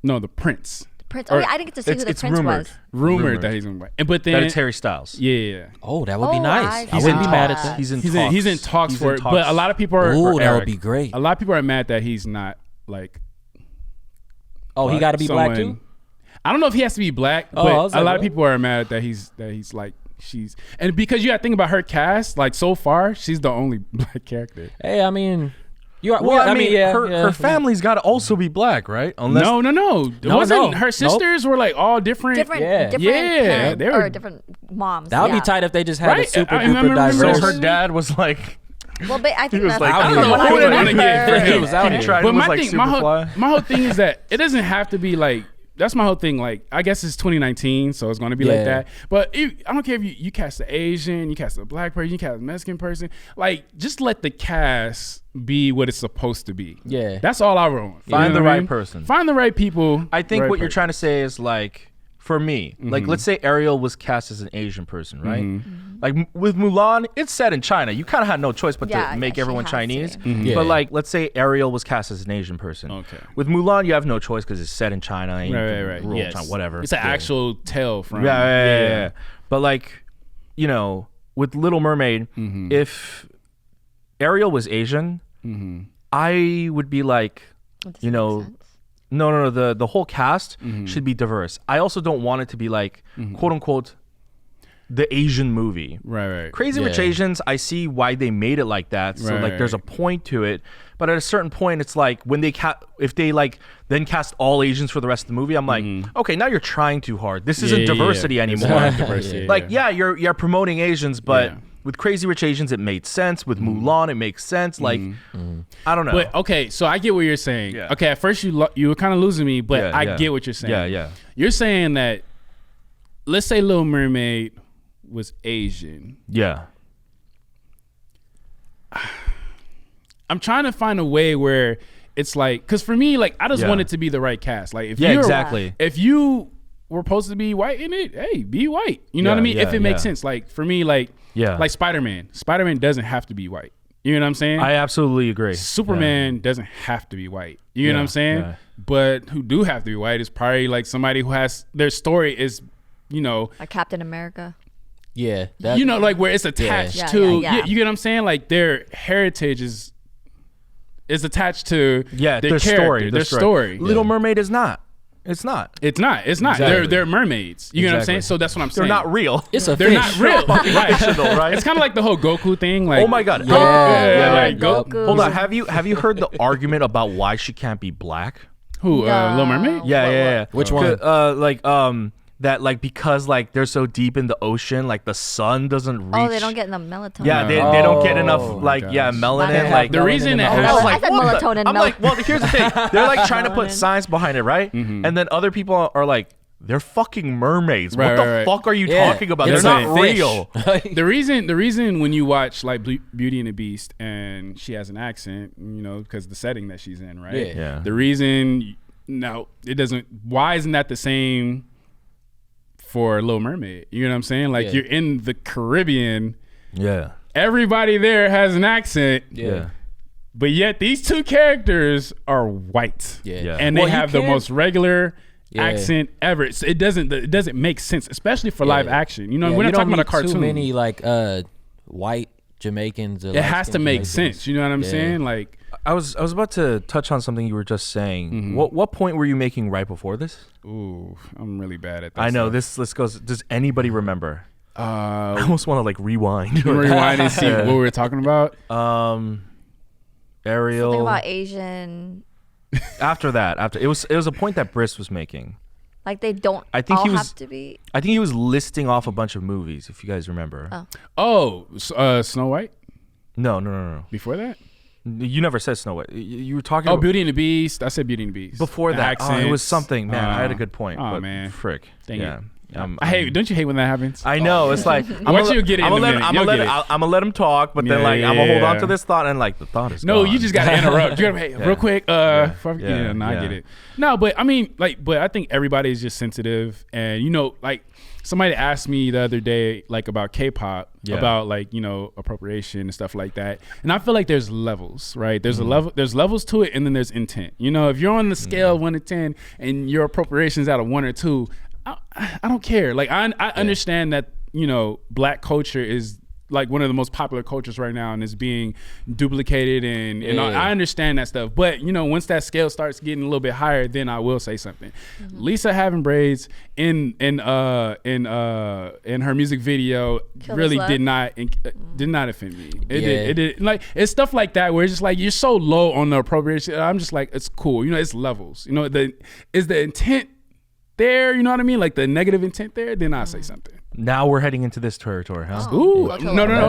no, the prince. Prince. Oh, yeah, I didn't get to see who the It's prince rumored. was. Rumored that he's in white. And but then That it's Harry Styles. yeah. Oh, that would be Oh, nice. I I wouldn't be saw mad at that. that. He's in He's in talks He's for in it. But a lot of people are Ooh, that Eric. would be great. a lot of people are mad that he's not like Oh, he got to be black someone- too? I don't know if he has to be black, Oh, but I was a like, lot of what? people are mad that he's like and because you got to think about her cast, like so far she's the only black character. Hey, I mean, you are. Well, I mean, yeah, her family's got to also be black, right? Unless No. It No, wasn't. no. Her sisters were like all different. Different Yeah. parents, they were- or different moms. that would yeah. be tight if they just had a Right? super I duper remember diverse. so her dad was like, Well, but I think was that's like, I don't know who they wanna get for him. He was out he here. tried But was my like thing, Superfly. my whole thing is that it doesn't have to be like. That's my whole thing. Like, I guess it's 2019, so it's going to be like Yeah. that. But I don't care if you cast the Asian, you cast a black person, you cast a Mexican person. Like, just let the cast be what it's supposed to be. Yeah. That's all I want. You Find know the what I right mean? person. Find the right people. I think right what you're person. trying to say is like, for me, like let's say Ariel was cast as an Asian person, right? Like with Mulan, it's set in China. You kind of had no choice but Yeah, to make yeah, everyone she has Chinese. to. Yeah. But like, let's say Ariel was cast as an Asian person. Okay. With Mulan, you have no choice because it's set in China. And Right. rural Yes. China, whatever. It's an actual tale from. Yeah. But like, with Little Mermaid, Mm-hmm. if Ariel was Asian, I would be like, That doesn't make sense. no. The whole cast Mm-hmm. should be diverse. I also don't want it to be like, quote unquote, the Asian movie. Right. Crazy Rich Yeah. Asians, I see why they made it like that. So like, there's a point to it. But at a certain point, it's like when if they like then cast all Asians for the rest of the movie, I'm like, okay, now you're trying too hard. This isn't diversity It's anymore. not diversity, Like, you're promoting Asians, but Yeah. with Crazy Rich Asians, it made sense. With Mulan, it makes sense. Like, I don't know. But okay, so I get what you're saying. Yeah. Okay, at first you were kind of losing me, but Yeah, I yeah. get what you're saying. Yeah. You're saying that, let's say Little Mermaid was Asian. Yeah. I'm trying to find a way where it's like, because for me, like, I just Yeah. want it to be the right cast. Like, if Yeah, you're, exactly. if you were supposed to be white in it, hey, be white. You know what I mean? If it makes sense. Like, for me, like Spider-Man. Spider-Man doesn't have to be white. You know what I'm saying? I absolutely agree. Superman doesn't have to be white. You know what I'm Yeah, saying? yeah. But who do have to be white is probably like somebody who has their story is, Like Captain America. Yeah. like where it's attached Yeah, to. yeah. You get what I'm saying? Like their heritage is attached to their character, story. their story. Little Mermaid is not. It's not. It's not. Exactly. They're mermaids. You know what I'm Exactly. saying? So that's what I'm They're saying. not real. It's a They're fish. not real. Right. Fictional, right? It's kind of like the whole Goku thing. Like, Oh my God. Yeah. like Goku. Hold on. Have you heard the argument about why she can't be black? Who? No. Little Mermaid? Yeah. Which one? That like because like they're so deep in the ocean, like the sun doesn't reach. Oh, they don't get enough melatonin. Yeah, they don't get Oh enough my melanin. Can't have Like The reason melanin it in has- the I was ocean. I said what the- melatonin. I'm no. like, well, here's the thing. They're like trying to put Melatonin. science behind it, right? And then other people are like, they're fucking mermaids. Right, What the right, right. fuck are you Yeah. talking about? It's They're a not fish. real. The reason when you watch like Beauty and the Beast and she has an accent, because the setting that she's in, right? Yeah. The reason, it doesn't. Why isn't that the same for Little Mermaid? You know what I'm saying? Like Yeah. you're in the Caribbean. Yeah. Everybody there has an accent, Yeah. but yet these two characters are white. Yeah. And Well, they you have the can't- most regular Yeah. accent ever. It doesn't make sense, especially for live action. Yeah, we're you not talking don't about a need cartoon. Too many white Jamaicans. Or It has to light-skinned make Jamaicans. sense. You know what I'm Yeah. saying? Like, I was about to touch on something you were just saying. Mm-hmm. What point were you making right before this? Ooh, I'm really bad at that. I know stuff. this goes. Does anybody remember? I Uh, almost want to like rewind. rewind and see what we were talking about. Ariel. Something about Asian. After it was a point that Briss was making. Like they don't I think all he was- have to be. I think he was listing off a bunch of movies. If you guys remember. Oh. Snow White. No. Before that. You never said Snow White. You were talking. Oh, about, Beauty and the Beast. I said Beauty and the Beast. before The that. Oh, it was accents. something. Man, I had a good point. Oh but man, frick. Dang yeah. it. I hate. Don't you hate when that happens? I know. It's like Once you get it in a minute, you'll get it. I'm gonna let him talk, but then Yeah, like I'm gonna hold on yeah. to this thought, and like the thought is No, gone. you just gotta interrupt. You gotta, hey, real quick. I get it. No, but I mean, like, but I think everybody is just sensitive, and like somebody asked me the other day, like about K-pop, about like appropriation and stuff like that, and I feel like there's levels, right? There's there's levels to it, and then there's intent. If you're on the scale of 1 to 10, and your appropriation is out of 1 or 2, I don't care. Like I understand that Black culture is like one of the most popular cultures right now and is being duplicated and I understand that stuff. But once that scale starts getting a little bit higher, then I will say something. Mm-hmm. Lisa having braids in her music video really did not offend me. It did. Like it's stuff like that where it's just like you're so low on the appropriation. I'm just like, it's cool. It's levels. Is the intent there, you know what I mean? Like the negative intent there, then I'll say something. Now we're heading into this territory, huh? Ooh, no.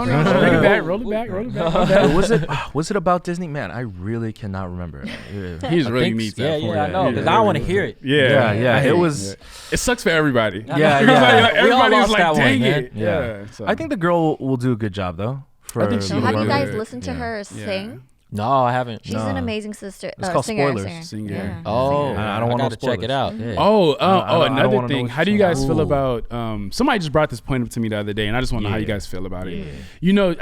Take it back, roll it back. Was it about Disney? Man, I really cannot remember. He's really needs that. Yeah, I know, because I want to hear it. Yeah. It was. It sucks for everybody. Yeah. Everybody was like, dang one, it. Yeah. So. I think the girl will do a good job though. I think she So will. have you Yeah. guys listened to her sing? No, I haven't. She's an amazing sister. It's called singer. Spoilers. Singer. Yeah. Oh, I don't want no to check it spoilers. out. Yeah. Oh, I don't another wanna know thing. what How do you you're guys saying. feel about somebody just brought this point up to me the other day, and I just want to know how you guys feel about it.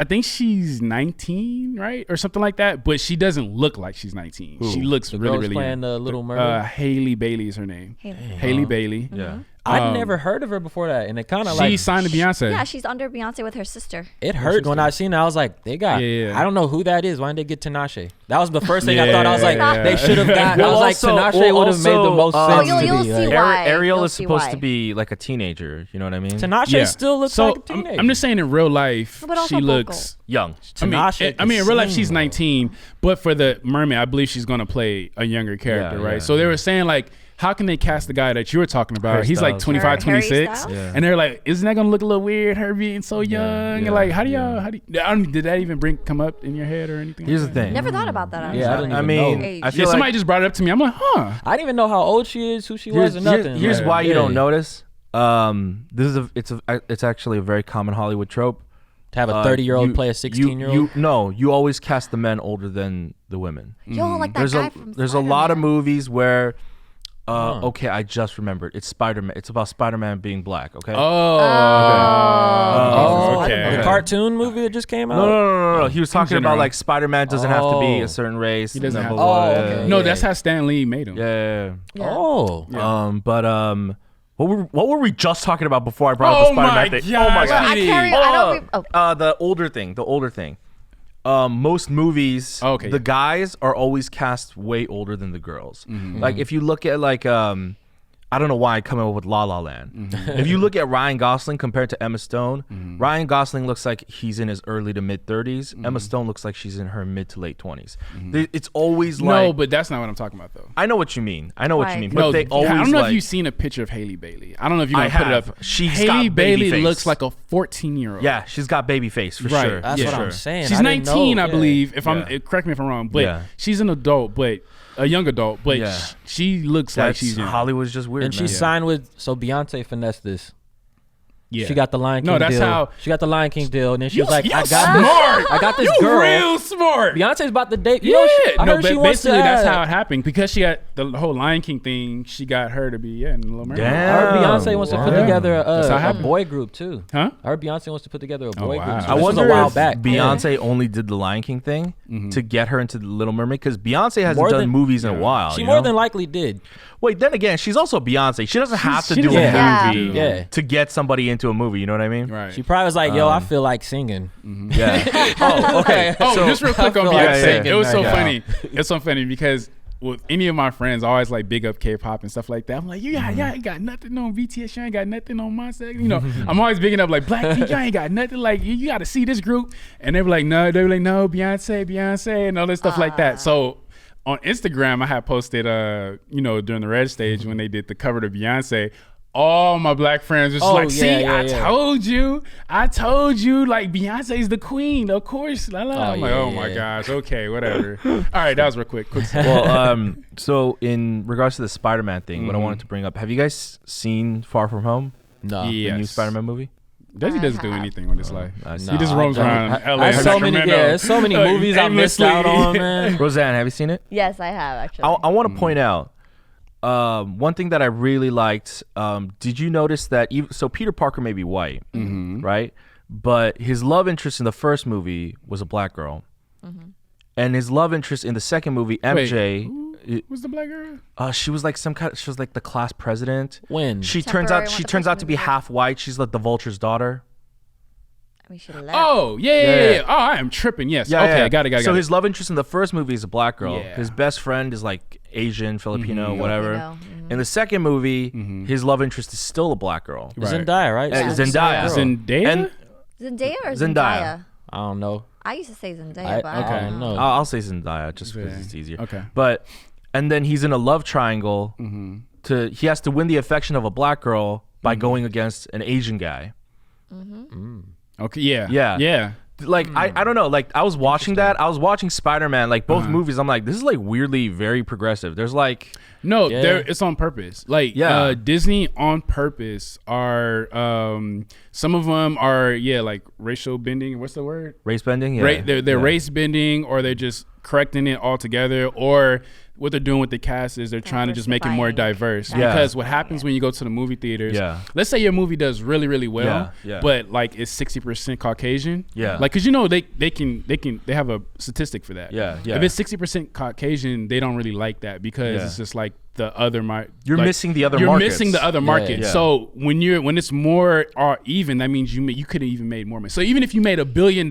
I think she's 19, right? Or something like that, but she doesn't look like she's 19. She looks The really, girl's really playing young. the Little Mermaid. Haley Bailey is her name. Haley Bailey. Yeah. I'd never heard of her before that, and it kind of She like signed to Beyonce. Yeah, she's under Beyonce with her sister. it hurt when I seen it. I was like, they got. Yeah. I don't know who that is. Why didn't they get Tinashe? That was the first thing I thought. I was like, Yeah. they should have got. Well, I was like, also- Tinashe would have made the also, most Oh, sense. you'll to be, see like, why. Ariel You'll is see supposed why. to be like a teenager. You know what I mean? Tinashe still looks so like a teenager. I'm just saying in real life, But also she vocal. looks Young. Tinashe I mean, in real life, can she's sing, 19, but for the Mermaid, I believe she's going to play a younger character, Yeah, right? yeah, So they were saying, like, how can they cast the guy that you were talking about? Harry He's like Styles. 25, Harry 26. Styles? Yeah. And they're like, isn't that going to look a little weird, her being so young? yeah, And like, how do yeah. did that even come up in your head or anything? Here's like the that? thing. Never thought about that. Actually. Yeah, I didn't I even mean, know. Age. I Yeah, feel somebody like just brought it up to me. I'm like, huh. I didn't even know how old she is, who she was, or nothing. here's Like, why you yeah. don't notice. It's actually a very common Hollywood trope. To have a 30-year-old you- play a 16-year-old. You always cast the men older than the women. Yo, like that There's guy a from there's a lot of Spider-Man. movies where. Okay, I just remembered. It's Spider-Man. It's about Spider-Man being black. Okay. Oh, okay. the cartoon movie that just came out. No. He was talking general. about like Spider-Man doesn't have to be Oh. a certain race. He doesn't blah, have blah, to. blah, Oh, yeah. okay. No, that's how Stan Lee made him. Yeah. Yeah. Oh, What were we just talking about before I brought up the Oh my Spider-Man thing? gosh. Oh my I god. carry. I don't. The older thing. Most movies, Okay. the guys are always cast way older than the girls. Mm-hmm. Like if you look at like I don't know why I come up with La La Land. Mm-hmm. If you look at Ryan Gosling compared to Emma Stone, Ryan Gosling looks like he's in his early to mid 30s. Mm-hmm. Emma Stone looks like she's in her mid to late 20s. It's always No, like but that's not what I'm talking about, though. I know what you mean. But No, they always I don't know like, if you've seen a picture of Haley Bailey. I don't know if you're I gonna put it have. up. She's Haley got baby Bailey face. looks like a 14-year-old. yeah, she's got baby face for Right. sure. that's Yeah. what Sure. I'm saying. She's I didn't 19, know. I Yeah. believe. If Yeah. correct me if I'm wrong, but Yeah. she's an adult, but a young adult, but Yeah. she looks like That's she's young. Hollywood's just weird. And she man. signed with Beyonce finessed this. Yeah. She got the Lion King No, that's deal. how- She got the Lion King deal, and then she You- was like, you "I got smart. this. I got this You girl. real smart. Beyonce's about to date. You Yeah, know, I no, heard but she wants to. basically that's how it happened because she got the whole Lion King thing. She got her to be in Little Mermaid. I heard Damn. Beyonce wants to put Wow. together That's how it a happened. boy group too. Huh? I heard Beyonce wants to put together a boy wow. group. I I This was wonder a while if back. Beyonce only did the Lion King thing to get her into the Little Mermaid because Beyonce hasn't More done than- movies in a while. She you more know? than likely did. Wait, then again, she's also Beyonce. She doesn't have to she do a doesn't have movie to. Yeah. to get somebody into a movie. You know what I mean? Right. She probably was like, "Yo, I feel like singing." Yeah. Oh, okay. Oh, So just real quick on feel like Beyonce. singing It was so right now. funny. It's so funny because with any of my friends, I always like big up K-pop and stuff like that. I'm like, y'all ain't got nothing on BTS. Y'all ain't got nothing on Monster. You know, I'm always bigging up like Blackpink. Y'all ain't got nothing. Like you got to see this group. And they were like, no, Beyonce, and all this stuff like that. So on Instagram, I had posted, during the Red stage when they did the cover to Beyonce. All my black friends was like, see, I told you, like Beyonce's the queen, of course. I'm like, oh my gosh, okay, whatever. All right, that was real quick. well, so in regards to the Spider-Man thing, what I wanted to bring up, have you guys seen Far From Home? No. The new Spider-Man movie? Dezzy doesn't do anything with his life. No, He just roams around LA. There's so many movies I missed out on, man. Roseanne, have you seen it? Yes, I have actually. I want to point out one thing that I really liked. Did you notice that? So Peter Parker may be white, right? But his love interest in the first movie was a black girl, and his love interest in the second movie, MJ. Wait, who's the black girl? She was like she was like the class president. When She turns out to be half white. She's like the Vulture's daughter. We should left. Oh, yeah. Oh, I am tripping. Yes. Okay, got it. So his love interest in the first movie is a black girl. Yeah. His best friend is like Asian, Filipino, whatever. Filipino, In the second movie, his love interest is still a black girl. Right. Zendaya, right? Zendaya. Zendaya? And Zendaya or Zendaya. Zendaya? I don't know. I used to say Zendaya, but I don't know. I'll say Zendaya just because it's easier. Okay. And then he's in a love triangle. He has to win the affection of a black girl by going against an Asian guy. Okay, yeah. Yeah. Like I don't know, like I was watching that, I was watching Spider-Man, like both movies, I'm like, this is like weirdly very progressive. There's like it's on purpose. Like Disney on purpose are some of them are like racial bending. What's the word? Race bending. Yeah. They're race bending, or they're just correcting it altogether, or what they're doing with the cast is they're trying to just make it more diverse. Yeah. Because what happens when you go to the movie theaters, let's say your movie does really, really well, but like it's 60% Caucasian. Yeah. Like, cause they have a statistic for that. Yeah. If it's 60% Caucasian, they don't really like that because it's just like the other You're missing the other You're markets. missing the other market. Yeah. So when it's more even, that means you could have even made more money. So even if you made $1 billion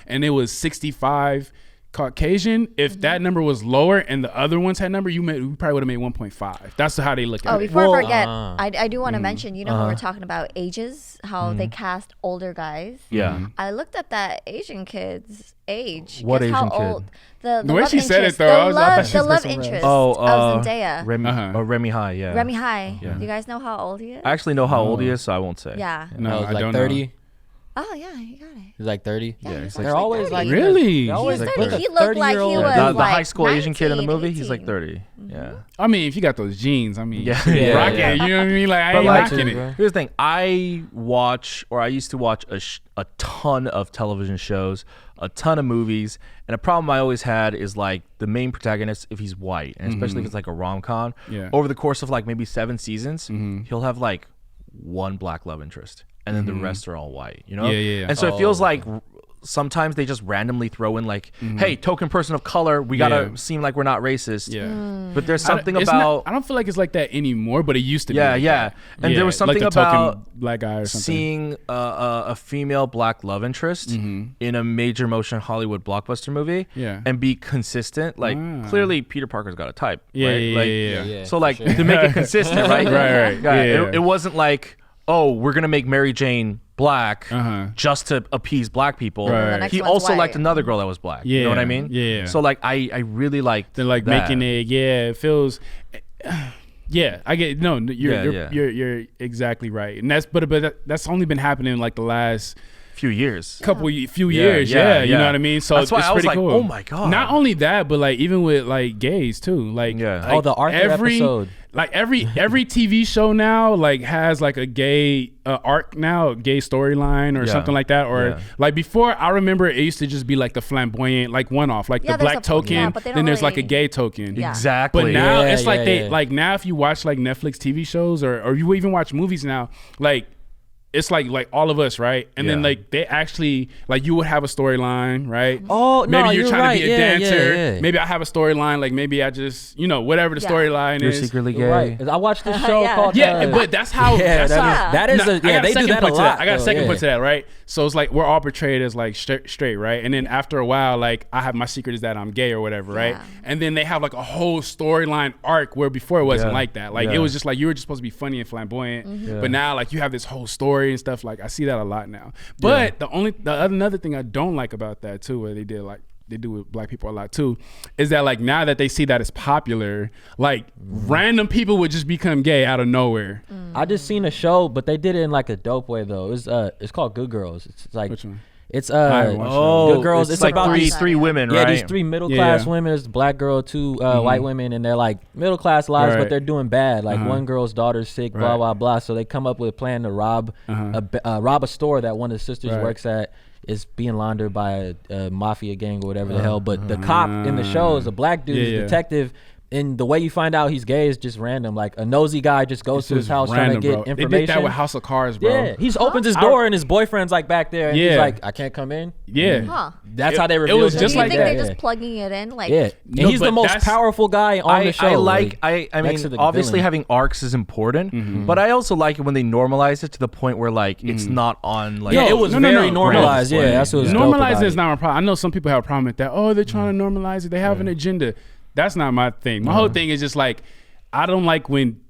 and it was 65 Caucasian, if that number was lower and the other ones had number, you probably would have made 1.5. That's how they look at it. Oh, before I forget, I do want to mention, when we're talking about ages, how they cast older guys. Yeah. I looked at that Asian kid's age. What Guess Asian how kid? old? The way love she said it, interest, though, the love interest of Zendaya. Remy High, yeah. Remy High. Yeah. Do you guys know how old he is? I actually know how old he is, so I won't say. Yeah. No, He's I like don't 30. know. Oh yeah, you got it. He's like 30. Yeah, he's They're like always 30. like Really? they're always He's like 30. He looked like he 30-year-old. was The like high school Asian kid in the 19, movie, he's like 18. 30. Yeah. I mean, if you got those genes, I mean, Yeah. rocking it. You know what I mean? Like, I ain't rocking it. Here's the thing. I used to watch a ton of television shows, a ton of movies, and a problem I always had is like the main protagonist, if he's white, and especially if it's like a rom-com, over the course of like maybe 7 seasons, he'll have like one black love interest, and then the rest are all white, you know? Yeah. And so it feels like sometimes they just randomly throw in like, hey, token person of color, we gotta seem like we're not racist. Yeah. But there's something about I don't feel like it's like that anymore, but it used to be. and there was something like the about token black guy or something. seeing a female black love interest in a major motion Hollywood blockbuster movie and be consistent. Like clearly Peter Parker's got a type. Yeah. So like to make it consistent, right? Right. Yeah. It wasn't like, oh, we're gonna make Mary Jane black just to appease black people. Right. next He one's also white. liked another girl that was black. You know what I mean? Yeah. So like I really liked They're like that. making it. Yeah, it feels. Yeah, I get. No, you're exactly right, and that's only been happening like the last few years. few years. Yeah, you know what I mean. So that's why it's I was pretty like, cool. oh my god. Not only that, but like even with like gays too. Like like, the Arthur episode. Like every TV show now like has like a gay arc now, a gay storyline or something like that. Or like before, I remember it used to just be like the flamboyant like one off, like the black token. but they then don't there's like a really- gay token. Yeah. Exactly. But now Yeah, it's like yeah, they yeah. like now if you watch like Netflix TV shows or you even watch movies now, like it's like all of us, right? And then like they actually like you would have a storyline, right? Oh, no, maybe you're trying to be a dancer. Yeah. Maybe I have a storyline. Like maybe I just whatever the storyline You're is. secretly gay. Right. I watched this show called. But that's how. Yeah, that is. I got they do that a lot. I got a second point to that, right? So it's like we're all portrayed as like straight, right? And then after a while, like I have my secret is that I'm gay or whatever, right? And then they have like a whole storyline arc where before it wasn't like that. Like it was just like you were just supposed to be funny and flamboyant, but now like you have this whole story and stuff. Like I see that a lot now. But another thing I don't like about that too, where they do with black people a lot too, is that like now that they see that it's popular, like random people would just become gay out of nowhere. I just seen a show, but they did it in like a dope way though. It's called Good Girls. It's like Which one? It's Good Girls. It's like about three women, right? Yeah, these 3 middle class women. There's a black girl, 2 white women, and they're like middle class lives, but they're doing bad. Like one girl's daughter's sick, blah blah blah. So they come up with a plan to rob a store that one of the sisters works at. Is being laundered by a mafia gang or whatever the hell. But the cop in the show is a black dude, he's a detective. And the way you find out he's gay is just random. Like a nosy guy just goes to his house trying to get information. They did that with House of Cards, bro. Yeah, he opens his door and his boyfriend's like back there, and he's like, "I can't come in." Yeah, that's how they revealed it. Was just like that. that. They're just plugging it in, like and he's the most powerful guy on the show. I mean, obviously having arcs is important, but I also like it when they normalize it to the point where like it's not on like. Yeah, it was very normalized. Yeah, that's what was normalized is not my problem. I know some people have a problem with that. Oh, they're trying to normalize it. They have an agenda. That's not my thing. My whole thing is just like, I don't like when,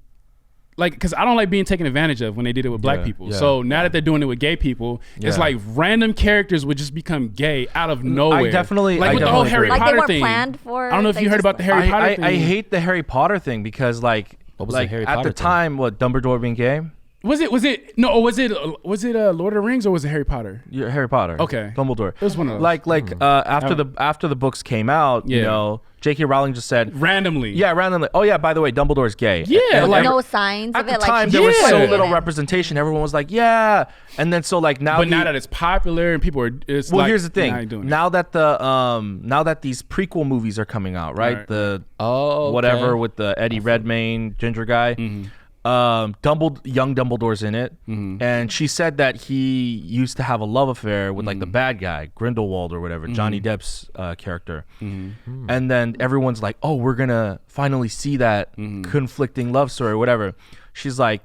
like, because I don't like being taken advantage of when they did it with black people. So now that they're doing it with gay people, it's like random characters would just become gay out of nowhere. I definitely like with the whole Harry like Potter they weren't thing. Planned for. I don't know if you heard about the Harry Potter thing. I hate the Harry Potter thing because like at the time, what Dumbledore being gay. Was it Lord of the Rings or was it Harry Potter? Yeah, Harry Potter. Okay. Dumbledore. It was one of those. After the books came out, you know, J.K. Rowling just said randomly. Yeah, randomly. Oh yeah, by the way, Dumbledore's gay. Yeah, and like no signs at of the it. time Like there was so little it. representation. Everyone was like, yeah, and then so like now. But now that it's popular and people are, it's well, like, here's the thing. Now that these prequel movies are coming out, right? The whatever with the Eddie Redmayne ginger guy. Young Dumbledore's in it, and she said that he used to have a love affair with like the bad guy Grindelwald or whatever, Johnny Depp's character, and then everyone's like, oh, we're gonna finally see that conflicting love story or whatever. She's like,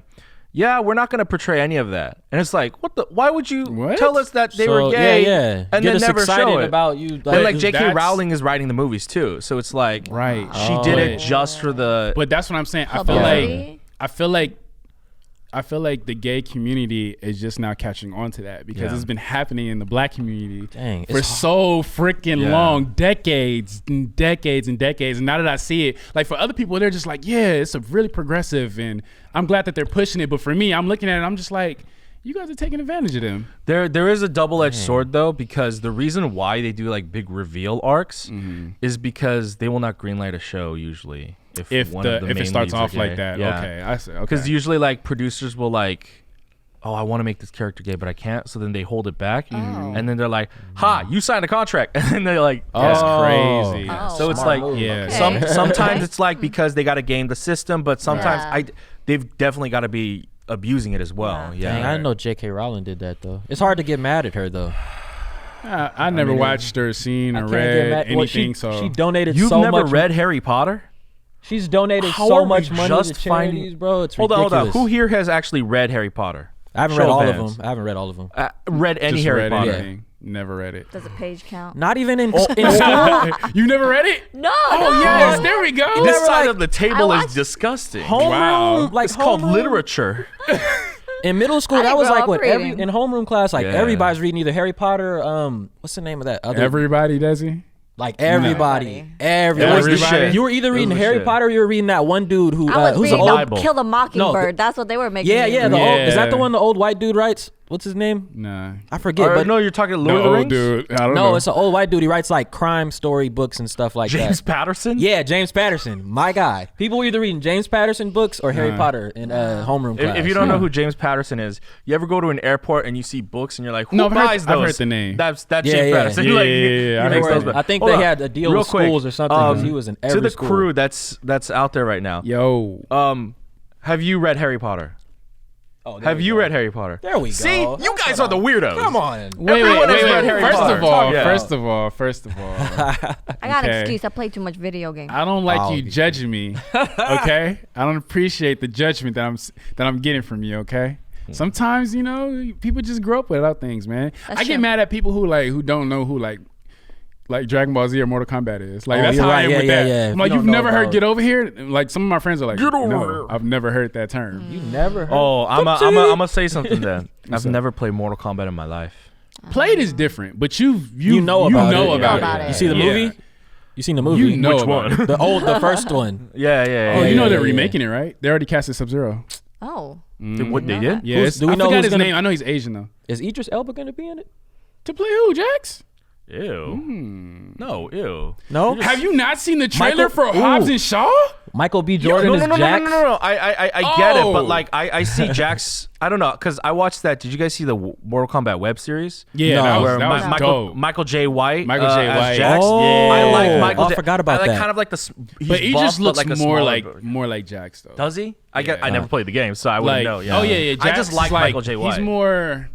yeah, we're not gonna portray any of that, and it's like, why would you tell us that they were gay and then never show it about you? Like, and like J.K. Rowling is writing the movies too, so it's like she did it just for the. But that's what I'm saying. I feel like the gay community is just now catching on to that because it's been happening in the black community for so freaking long, decades and decades and decades. And now that I see it, like for other people, they're just like, yeah, it's a really progressive, and I'm glad that they're pushing it. But for me, I'm looking at it, I'm just like, you guys are taking advantage of them. There is a double-edged sword though, because the reason why they do like big reveal arcs is because they will not greenlight a show usually. If it starts off like that, okay, I see. Okay, because usually like producers will like, oh, I want to make this character gay, but I can't, so then they hold it back, and then they're like, ha, you signed a contract, and then they're like, that's crazy. So it's like, sometimes it's like because they got to game the system, but sometimes they've definitely got to be abusing it as well. Dang, I didn't know J.K. Rowling did that though. It's hard to get mad at her though. I never watched or seen or read anything. She donated You've so much. You've never read Harry Potter? She's donated so much money to charities, bro. It's ridiculous. Hold on. Who here has actually read Harry Potter? I haven't read all of them. I haven't read all of them. Read any Harry Potter? Anything. Never read it. Does a page count? Not even in school. You never read it? No. Oh yes, there we go. This side of the table is disgusting. Homeroom, like it's called literature. In middle school, that was like what in homeroom class, like everybody's reading either Harry Potter. What's the name of that other? Everybody, Dezzy. Like everybody. You were either reading Harry Potter or you were reading that one dude who's an old Kill the Mockingbird. That's what they were making. Yeah. Old, is that the one the old white dude writes? What's his name? Nah, I forget. But no, you're talking Lord of the Rings. Dude, I don't know. It's an old white dude. He writes like crime story books and stuff like James that. Patterson. Yeah, James Patterson, my guy. People were either reading James Patterson books or Harry Potter in homeroom class. If you don't know who James Patterson is, you ever go to an airport and you see books and you're like, who buys those? I've heard the name. That's James Patterson. I think they had a deal with schools or something because he was in every school. To the crew that's out there right now. Yo, have you read Harry Potter? Oh, Have you read Harry Potter? There we go. See, you guys are the weirdos. Come on. Wait. First of all. I got an excuse. I play too much video games. I don't like you judging me. Okay, I don't appreciate the judgment that I'm getting from you. Okay. Sometimes people just grow up without things, man. I get mad at people who don't know who like Dragon Ball Z or Mortal Kombat is. Like that's how I am with that. Yeah. I'm like, you've never heard "Get Over Here"? Like some of my friends are like, "No, I've never heard that term." You never heard. Oh, I'm gonna say something then. I've never played Mortal Kombat in my life. Played is different, but you know about it. You see the movie? You seen the movie? You know which one? The first one. Yeah. Oh, they're remaking it, right? They already casted Sub-Zero. Oh. What they did? Yes. Do we know I forgot who's his name. I know he's Asian though. Is Idris Elba gonna be in it? To play who, Jax? Ew. No, ew. No. Have you not seen the trailer Michael- for Hobbs and Shaw? Michael B. Jordan is no, Jax. No. I get it, but Oh. like I see Jax. I don't know, because I watched that. Did you guys see the Mortal Kombat web series? Yeah, No. that was dope. Michael J. White. Michael J. as White. Jax. Oh. I like Michael. I forgot about I like that. kind of like he's But he buff, just looks but like a more smaller version. like Jax though. Does he? I never played the game, so I wouldn't know. Yeah. Oh yeah. I Jax just is like Michael J. White. He's more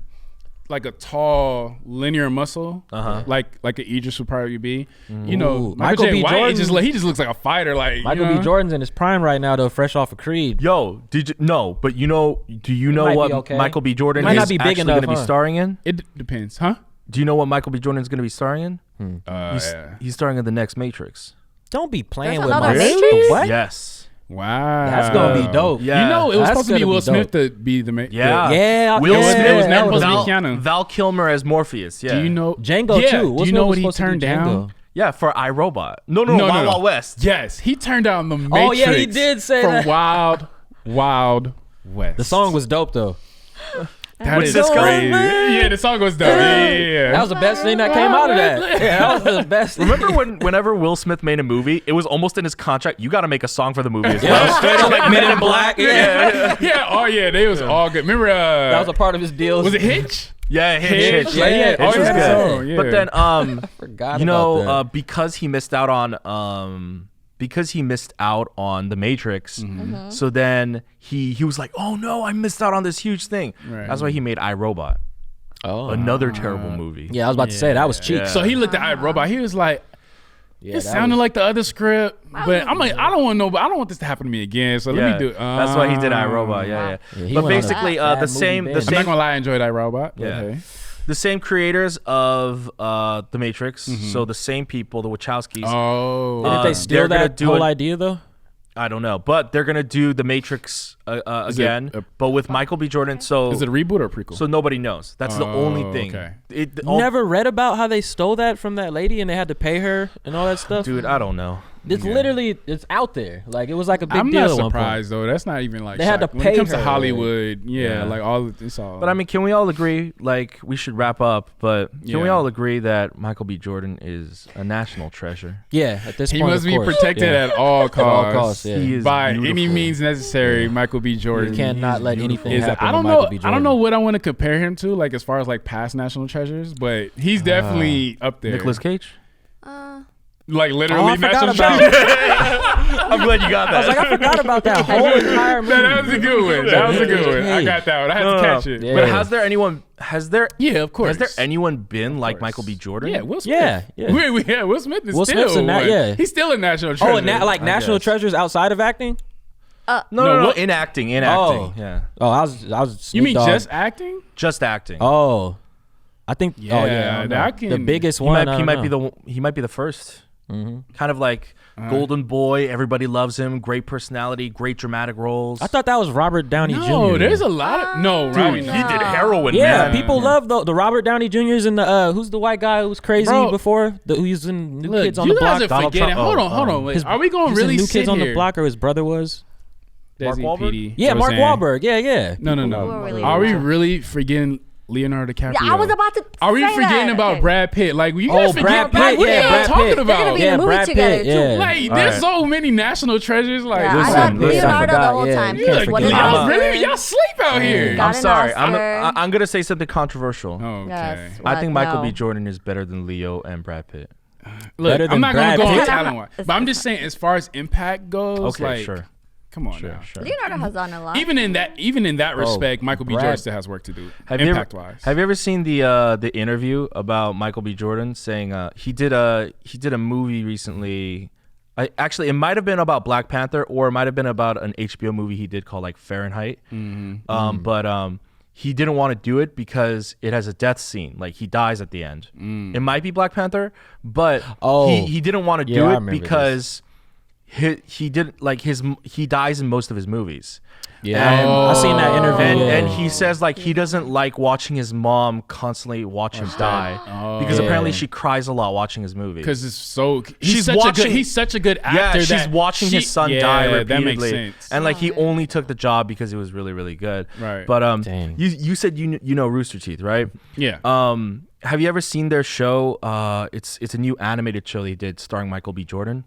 like a tall, linear muscle, like an Idris would probably be. Ooh. Michael J. B. White Jordan- he just looks like a fighter. Like Michael B. Jordan's in his prime right now, though, fresh off of Creed. Yo, did you no? But do you know might be what okay. Michael B. Jordan Might not is be big actually enough, going to be huh? starring in? It depends, huh? Do you know what Michael B. Jordan is going to be starring in? Yeah. He's starring in the next Matrix. Don't be playing There's with another my Matrix? What? Yes. Wow, That's gonna be dope. Yeah. it was That's supposed to be gonna Will be Smith dope. to be the Yeah. Yeah, Will yeah, Smith. It was never that supposed to be Val, Keanu. Val Kilmer as Morpheus. Yeah. Do you know Django yeah, too. Do you know what he turned down? Django. Yeah, for iRobot. No, Wild Wild West. Yes, he turned down the Matrix. Oh, yeah, he did say for that. Wild West. The song was dope though. That What's is this crazy. guy? Yeah, the song was dope. Yeah. That was the best thing that came out of that. Yeah, that was the best. Remember whenever Will Smith made a movie, it was almost in his contract. You got to make a song for the movie as well. Yeah, straight up like Men in Black. Yeah. Yeah, oh yeah, they was all good. Remember That was a part of his deal. was it Hitch? Yeah, Hitch. Yeah, yeah. Hitch Oh, was yeah. good. Oh, yeah. But then, Forgot you about know, that. because he missed out on the Matrix, so then he was like, oh no, I missed out on this huge thing. Right. That's why he made iRobot, another terrible movie. Yeah, I was about to say that was cheap. Yeah. So he looked at iRobot. He was like, Yeah, it that sounded was- like the other script, but I'm like, I don't want this to happen to me again. So let me do it. That's why he did iRobot. Yeah. Yeah, he But went on a basically, bad the movie same binge. the I'm not same gonna lie, I enjoyed iRobot. Yeah. Okay. the same creators of the Matrix. So the same people, the Wachowskis. Oh, Didn't they they're steal gonna that do whole it- idea though? I don't know, but they're gonna do the Matrix again, a- but with Michael B. Jordan. So is it a reboot or a prequel? so nobody knows. That's the only thing. okay. Never read about how they stole that from that lady and they had to pay her and all that stuff. Dude, I don't know. It's literally it's out there. Like it was like a big I'm deal. not at one point. surprised though. That's not even like They had to shocking. pay when it comes her, to Hollywood. Yeah. Like all it's all. But I mean, can we all agree? Like, we should wrap up. But can we Yeah. all agree that Michael B. Jordan is a national treasure? Yeah, at this he point, must of be course. protected Yeah. at all costs. all costs, yeah. He is By any beautiful. means necessary, Michael B. Jordan. You cannot let anything is happen I don't to know. Michael B. Jordan. I don't know what I want to compare him to, like as far as like past national treasures, but he's definitely up there. Nicolas Cage? like literally Oh, I forgot national about treasures. I'm glad you got I was like, I forgot about that whole entire movie. That was a good one. That was a good one. I got that one. I had to catch it. Yeah. But has there Yeah, of course. has there anyone been like course. Michael B. Jordan? Yeah, Will Smith. Yeah, yeah. Will Smith is Will still. Smith's in that, one. yeah. He's still a national treasure. Oh, and like I national guess. treasures outside of acting? No, what- in acting. Oh. Yeah. Oh, I was. You mean Snoop Dogg. just acting? Just acting. Oh, I think. Yeah, oh yeah, I don't know. that can- the biggest he one. might be the first. Kind of like golden boy. Everybody loves him. Great personality. Great dramatic roles. I thought that was Robert Downey Jr. No, there's a lot of no. Robbie, Dude, no. he did heroin. Yeah, man. people love the Robert Downey Jr.'s and the who's the white guy who was crazy Bro. before who's in New Look, Kids on you the guys Block. are Donald forgetting. Trump. Hold on. Wait. Are we going to He's in really New sit Kids on here? the Block, or his brother was? Mark Dezzy, Wahlberg? PD, Yeah, you know Mark what I'm saying? Wahlberg. Yeah. No. Who really Are we is. really forgetting Leonardo DiCaprio? Yeah, I was about to. Are we say forgetting that. about Okay. Brad Pitt? Like, you Oh, guys forget Brad Pitt, What yeah, are you Brad talking Pitt. about? They're gonna be in Yeah, the movie Brad together Pitt, too. yeah. Like, All there's right. so many national treasures. Like, Yeah, Listen, I thought listen, I Leonardo the forgot, whole yeah, time. you can't What forget did about y'all Oscar? really y'all sleep out here. Got I'm an sorry. Oscar. I'm gonna say something controversial. Okay. Yes. I think Michael no. B. Jordan is better than Leo and Brad Pitt. Look, Better I'm than not gonna Brad go on Pitt. talent wise, but I'm just saying as far as impact goes, Okay, like, sure. Come on now. Sure. Leonardo has done a lot. Even in that respect, Michael B. Jordan still has work to do. Impact wise. Have you ever seen the interview about Michael B. Jordan saying he did a movie recently? Actually, it might have been about Black Panther, or it might have been about an HBO movie he did called like Fahrenheit. But he didn't want to do it because it has a death scene. Like he dies at the end. It might be Black Panther, but he didn't want to do it because he didn't like he dies in most of his movies. Yeah, I seen that interview. And he says like he doesn't like watching his mom constantly watch him die because apparently she cries a lot watching his movie. Because it's so he's such a good actor. Yeah, she's watching his son die repeatedly. That makes sense. And like he only took the job because it was really, really good. Right. But you said you know Rooster Teeth, right? Yeah. Have you ever seen their show? It's a new animated show they did starring Michael B. Jordan.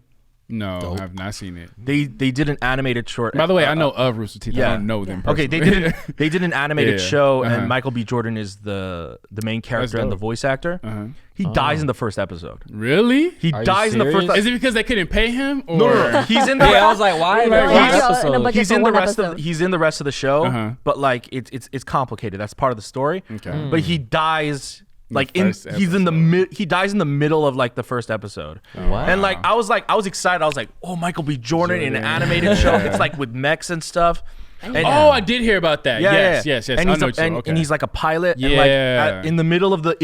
No, I've not seen it. They did an animated short. By the way, I know of Rooster Teeth. I don't know them personally. Okay, they did an animated show, and Michael B. Jordan is the main character and the voice actor. He dies in the first episode. Really? He dies in the first. Is it because they couldn't pay him? Or? No. He's in the. Yeah, I was like, why? He's in the rest of the show, but like it's complicated. That's part of the story. Okay. But he dies. Like he dies in the middle of like the first episode. Wow. And like I was excited. I was like, oh, Michael B. Jordan in an animated show. It's like with mechs and stuff. And, I did hear about that. Yes. And he's like a pilot. And like in the middle of the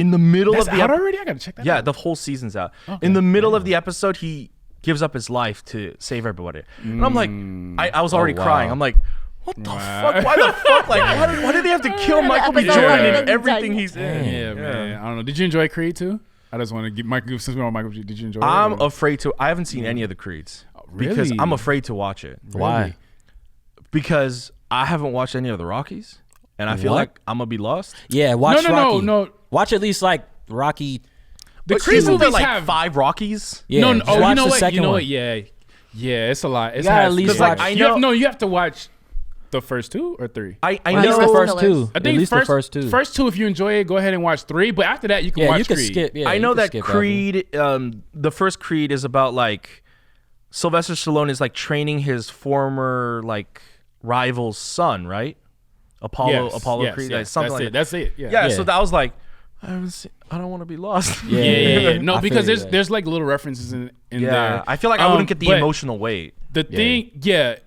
out already. I gotta check that out. Yeah, the whole season's out. Okay. In the middle of the episode, he gives up his life to save everybody. And I'm like, I was already crying. I'm like, what the fuck? Why the fuck? Like, why did they have to kill Michael B. Jordan in everything he's in? Yeah, man. I don't know. Did you enjoy Creed too? I just want to give since we're on Michael. Did you enjoy it? I'm afraid to. I haven't seen any of the Creeds because I'm afraid to watch it. Why? Because I haven't watched any of the Rockies, and I feel like I'm gonna be lost. Yeah, watch Rocky. No. Watch at least like Rocky. The Creed movies have 5 Rockies. Yeah. You know what? Yeah, it's a lot. It's at least watch. You have to watch the first 2 or 3. I know the first 2. I think the first 2. First 2, if you enjoy it, go ahead and watch 3. But after that, you can watch Creed. Skip. Yeah, I know that Creed. The first Creed is about like Sylvester Stallone is like training his former like rival's son, right? Apollo Creed, like, something like that. That's it. Yeah. So that was like, I don't want to be lost. Yeah. No, because there's like little references in there. I feel like I wouldn't get the emotional weight. The thing,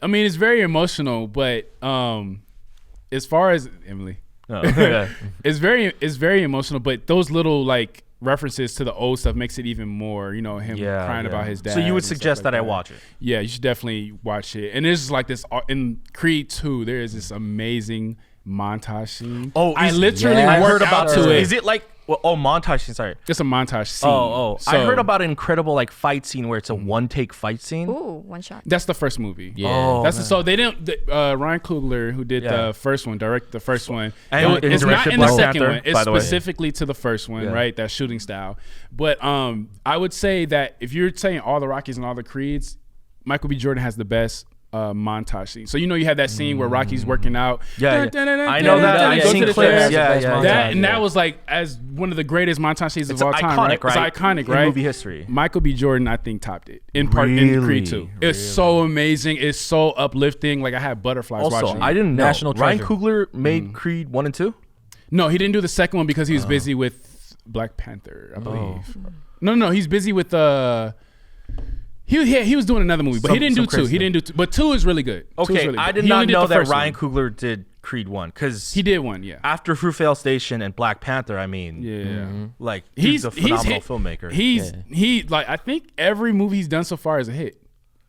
I mean, it's very emotional, but as far as Emily, it's very emotional. But those little like references to the old stuff makes it even more, him crying about his dad. So you would suggest that I watch it? Yeah, you should definitely watch it. And there's like this in Creed 2. There is this amazing montage scene. Oh, I literally heard about to it. Is it like montage scene? Sorry, it's a montage scene. So, I heard about an incredible like fight scene where it's a one-take fight scene. Ooh, one shot. That's the first movie. Yeah, so they didn't. Ryan Coogler, who did the first one, directed the first one. And it's not in the second one. It's by the way. specifically to the first one, right? That shooting style. But I would say that if you're saying all the Rockies and all the Creeds, Michael B. Jordan has the best montage scene. So you have that scene where Rocky's working out. I know that. I've seen clips. That was like as one of the greatest montage scenes of all time. Iconic, right? It's iconic, right? In movie history. Michael B. Jordan, I think, topped it in Creed 2. It's so amazing. It's so uplifting. Like I had butterflies watching it. I didn't know. National Ryan treasure. Coogler made Creed 1 and 2? No, he didn't do the second one because he was busy with Black Panther, I believe. No, he's busy with He was doing another movie, but he didn't do 2. He didn't do 2, but 2 is really good. Okay, I did not know that Ryan Coogler did Creed 1 because he did 1. Yeah, after Fruitvale Station and Black Panther, I mean, like he's a phenomenal filmmaker. He like I think every movie he's done so far is a hit.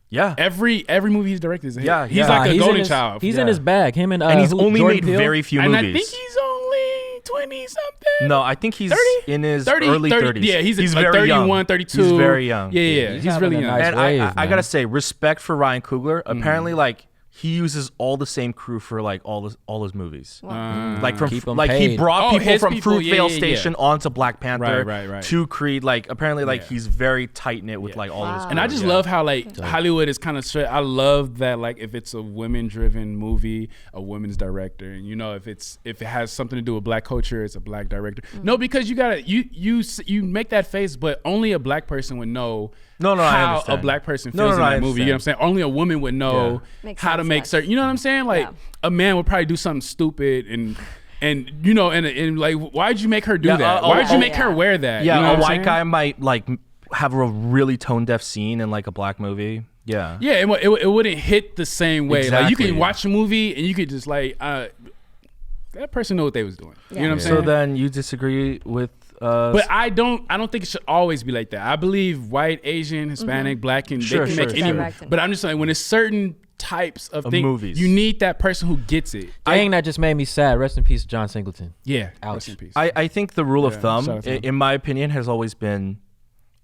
Yeah, every movie he's directed is a hit. Yeah, he's like a golden child. He's in his bag. Him and he's only Jordan made Peele. very few movies. And I think he's only 20 something. No, I think he's 30? in his 30, early 30s. Yeah, he's like very 31, young. 32. He's very young. Yeah, he's really young. Nice And wave, I gotta say, respect for Ryan Coogler. Apparently, like he uses all the same crew for like all his movies. Like from Keep 'em like he paid. brought people his from people, Fruitvale Station onto Black Panther Right. to Creed. Like apparently, like he's very tight knit with like all his. And I just love how like Hollywood is kind of straight. I love that like if it's a women driven movie, a women's director, and if it has something to do with Black culture, it's a Black director. No, because you gotta you make that face, but only a Black person would know No, I how a understand. black person No, feels no, in I that movie. You know what I'm understand. saying? Only a woman would know Makes how to sense, make yes. certain. You know what I'm saying? Like Yeah. a man would probably do something stupid and you know and like why'd you make her do that? Why'd you make her wear that? Yeah, you know a what I'm white saying? guy might like have a really tone deaf scene in like a black movie. Yeah. Yeah, it wouldn't hit the same way. Like you Exactly. can watch a movie and you could just like that person know what they was doing. You know what I'm saying? So then you disagree with But I don't think it should always be like that. I believe white, Asian, Hispanic, black, and Sure, they can sure, make sure. any. Directing. But I'm just saying when it's certain types of things, movies. you need that person who gets it. Thing that just made me sad. Rest in peace, John Singleton. Yeah, Ouch. rest in peace. I think the rule of Yeah, thumb, shout out to him. in my opinion, has always been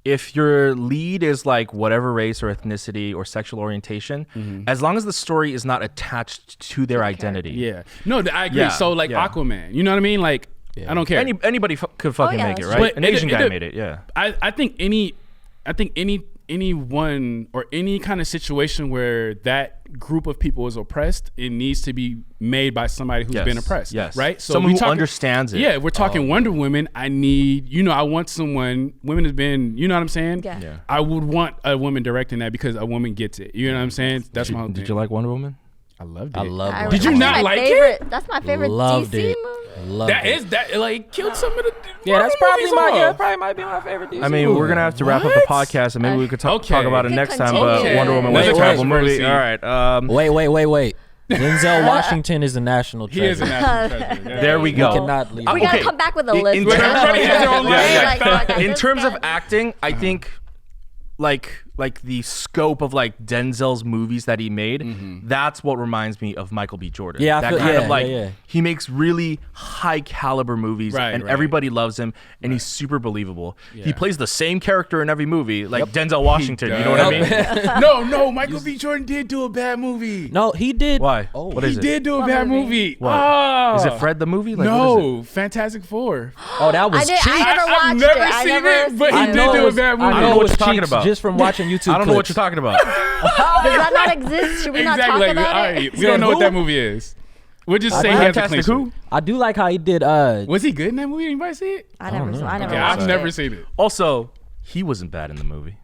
if your lead is like whatever race or ethnicity or sexual orientation, as long as the story is not attached to their identity. yeah, no, I agree. Yeah, so like yeah. Aquaman, you know what I mean? Like I don't care. Anybody could fucking yeah, make it, that's right? true. An But Asian it- guy it- made it, yeah. I think anyone or any kind of situation where that group of people is oppressed, it needs to be made by somebody who's been oppressed. Yes. Right? So someone we who understands it. Yeah, we're talking Wonder Woman. I need, I want someone, women has been, you know what I'm saying? Yeah. Yeah. I would want a woman directing that because a woman gets it. You know what I'm saying? That's my whole Did thing. you like Wonder Woman? I loved it. I love I- it. Did you that's not my like favorite, it? That's my favorite Loved DC it. movie. Loved That it. is that like killed some of the Yeah, that's Marvel probably movies my. off. Yeah, probably might be my favorite. DC I mean, movie. we're gonna have to wrap up the What? podcast, and maybe we could talk Okay. about it We next could time. But continue. Wonder Woman Another was a terrible movie. controversy. All right. Wait. Denzel Washington is a national treasure. He is a national treasure. Yeah. There we go. cannot leave. We gotta come back with a list. In of terms- national Everybody has their own treasures, list. right? Yeah. Like, in this terms of guy- acting, I think like the scope of like Denzel's movies that he made, that's what reminds me of Michael B. Jordan. Yeah, I that feel- kind yeah, of like yeah. he makes really high caliber movies, Right, and right. everybody loves him, and he's super believable. He plays the same character in every movie, like Denzel Washington. You know what I mean? No, Michael B. Jordan did do a bad movie. No, he did. Why? Oh, What He is it? did do a What bad movie? movie. What? Ah. Is it Fred the movie? Like, what is No, Fantastic Four. Oh, that was cheap. I never watched I've never it. I seen never it, but seen he I did know do it a was- bad movie. I don't know know it what was you're talking cheeks about. just from watching YouTube. I don't know what clips. you're talking about. Does that not exist? Should we not talk Like, about all it? right, we don't know what that movie is. We'll just say he has a Fantastic clean who? sheet. I do like how he did. Was he good in that movie? Anybody see it? I never know. watched I've it. never seen it. Also, he wasn't bad in the movie.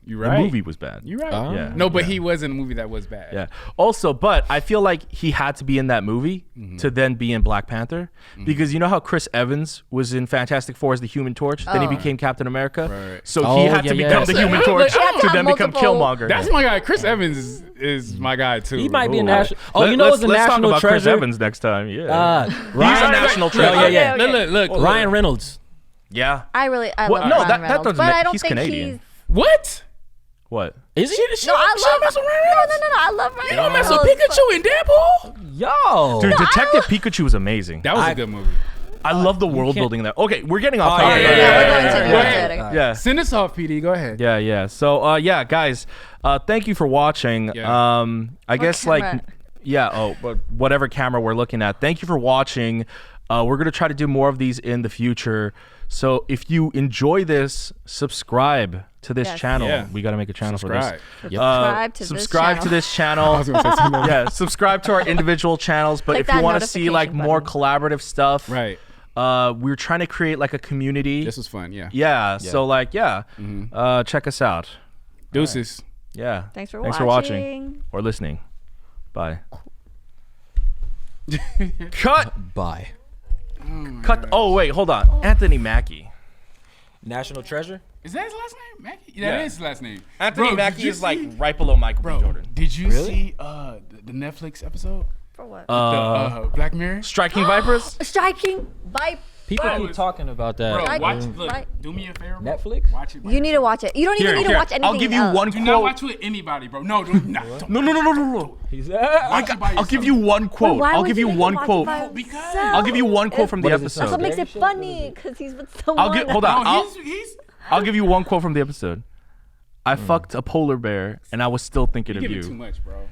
You The right. movie was bad. You right. Yeah. No, but he was in a movie that was bad. Yeah. Also, but I feel like he had to be in that movie to then be in Black Panther, because you know how Chris Evans was in Fantastic Four as the Human Torch, then he became Captain America. Right. So Oh, he had yeah, to yeah. become the That's Human it. Torch Like, to have then become multiple- Killmonger. That's my guy. Chris Evans is my guy too. He might be a Ooh. national. Oh, you know, it's a let's talk national about treasure. Chris Evans next time. Yeah. He's Ryan, a national treasure. treasure. Yeah. Look. Ryan Reynolds. Yeah. I Well, love no, Ryan that Reynolds, doesn't but make- I don't he's think Canadian. he's. What? What? Is he? No, I love. No, I love Ryan You don't mess Reynolds. with Pikachu and Deadpool? Yo. Dude, Detective Pikachu was amazing. That was a good movie. I love the world building there. Okay, we're getting off Oh, topic. yeah, Yeah, we're Yeah, going yeah, to. yeah. We're Yeah. going to. Yeah. Send us off, PD. Go ahead. Yeah. So, yeah, guys, thank you for watching. Yeah. I guess camera? but whatever camera we're looking at. Thank you for watching. We're gonna try to do more of these in the future. So if you enjoy this, subscribe to this Yes. channel. Yeah. We gotta make a channel Subscribe. for this. Subscribe to this subscribe to channel. this channel. Yeah, subscribe to our individual channels. But Click if you that want to see like notification more button. collaborative stuff, Right. we're trying to create like a community. This was fun. Yeah. Yeah. So like, check us out. Deuces. Yeah. Thanks for watching watching. or listening. Bye. Cut. Bye. Cut. Oh wait, hold on. Anthony Mackie. National treasure. Is that his last name? Mackie? Yeah. That is his last name. Anthony Bro, Mackie did you is like see- right below Michael B. Bro, Jordan. did you Really? see the Netflix episode? For what? The Black Mirror? Striking Vipers. Striking vibe. People Bro, keep talking about that. Bro, Right. watch. Mm. Look, Right. do me a favor. Bro. Netflix? Watch it. by You need to watch it. You don't even need to watch anything I'll give you else. one Do quote. not watch with anybody, bro. No, do not. No. He's Watch it by I'll give yourself. you one quote. Why I'll would give you need to one watch it quote. by Because- himself? I'll give you one quote from the What is it, episode. That's what makes it Shit, funny, because he's with someone. Hold on. No, he's I'll give you one quote from the episode. I fucked a polar bear and I was still thinking of giving you. too much, bro.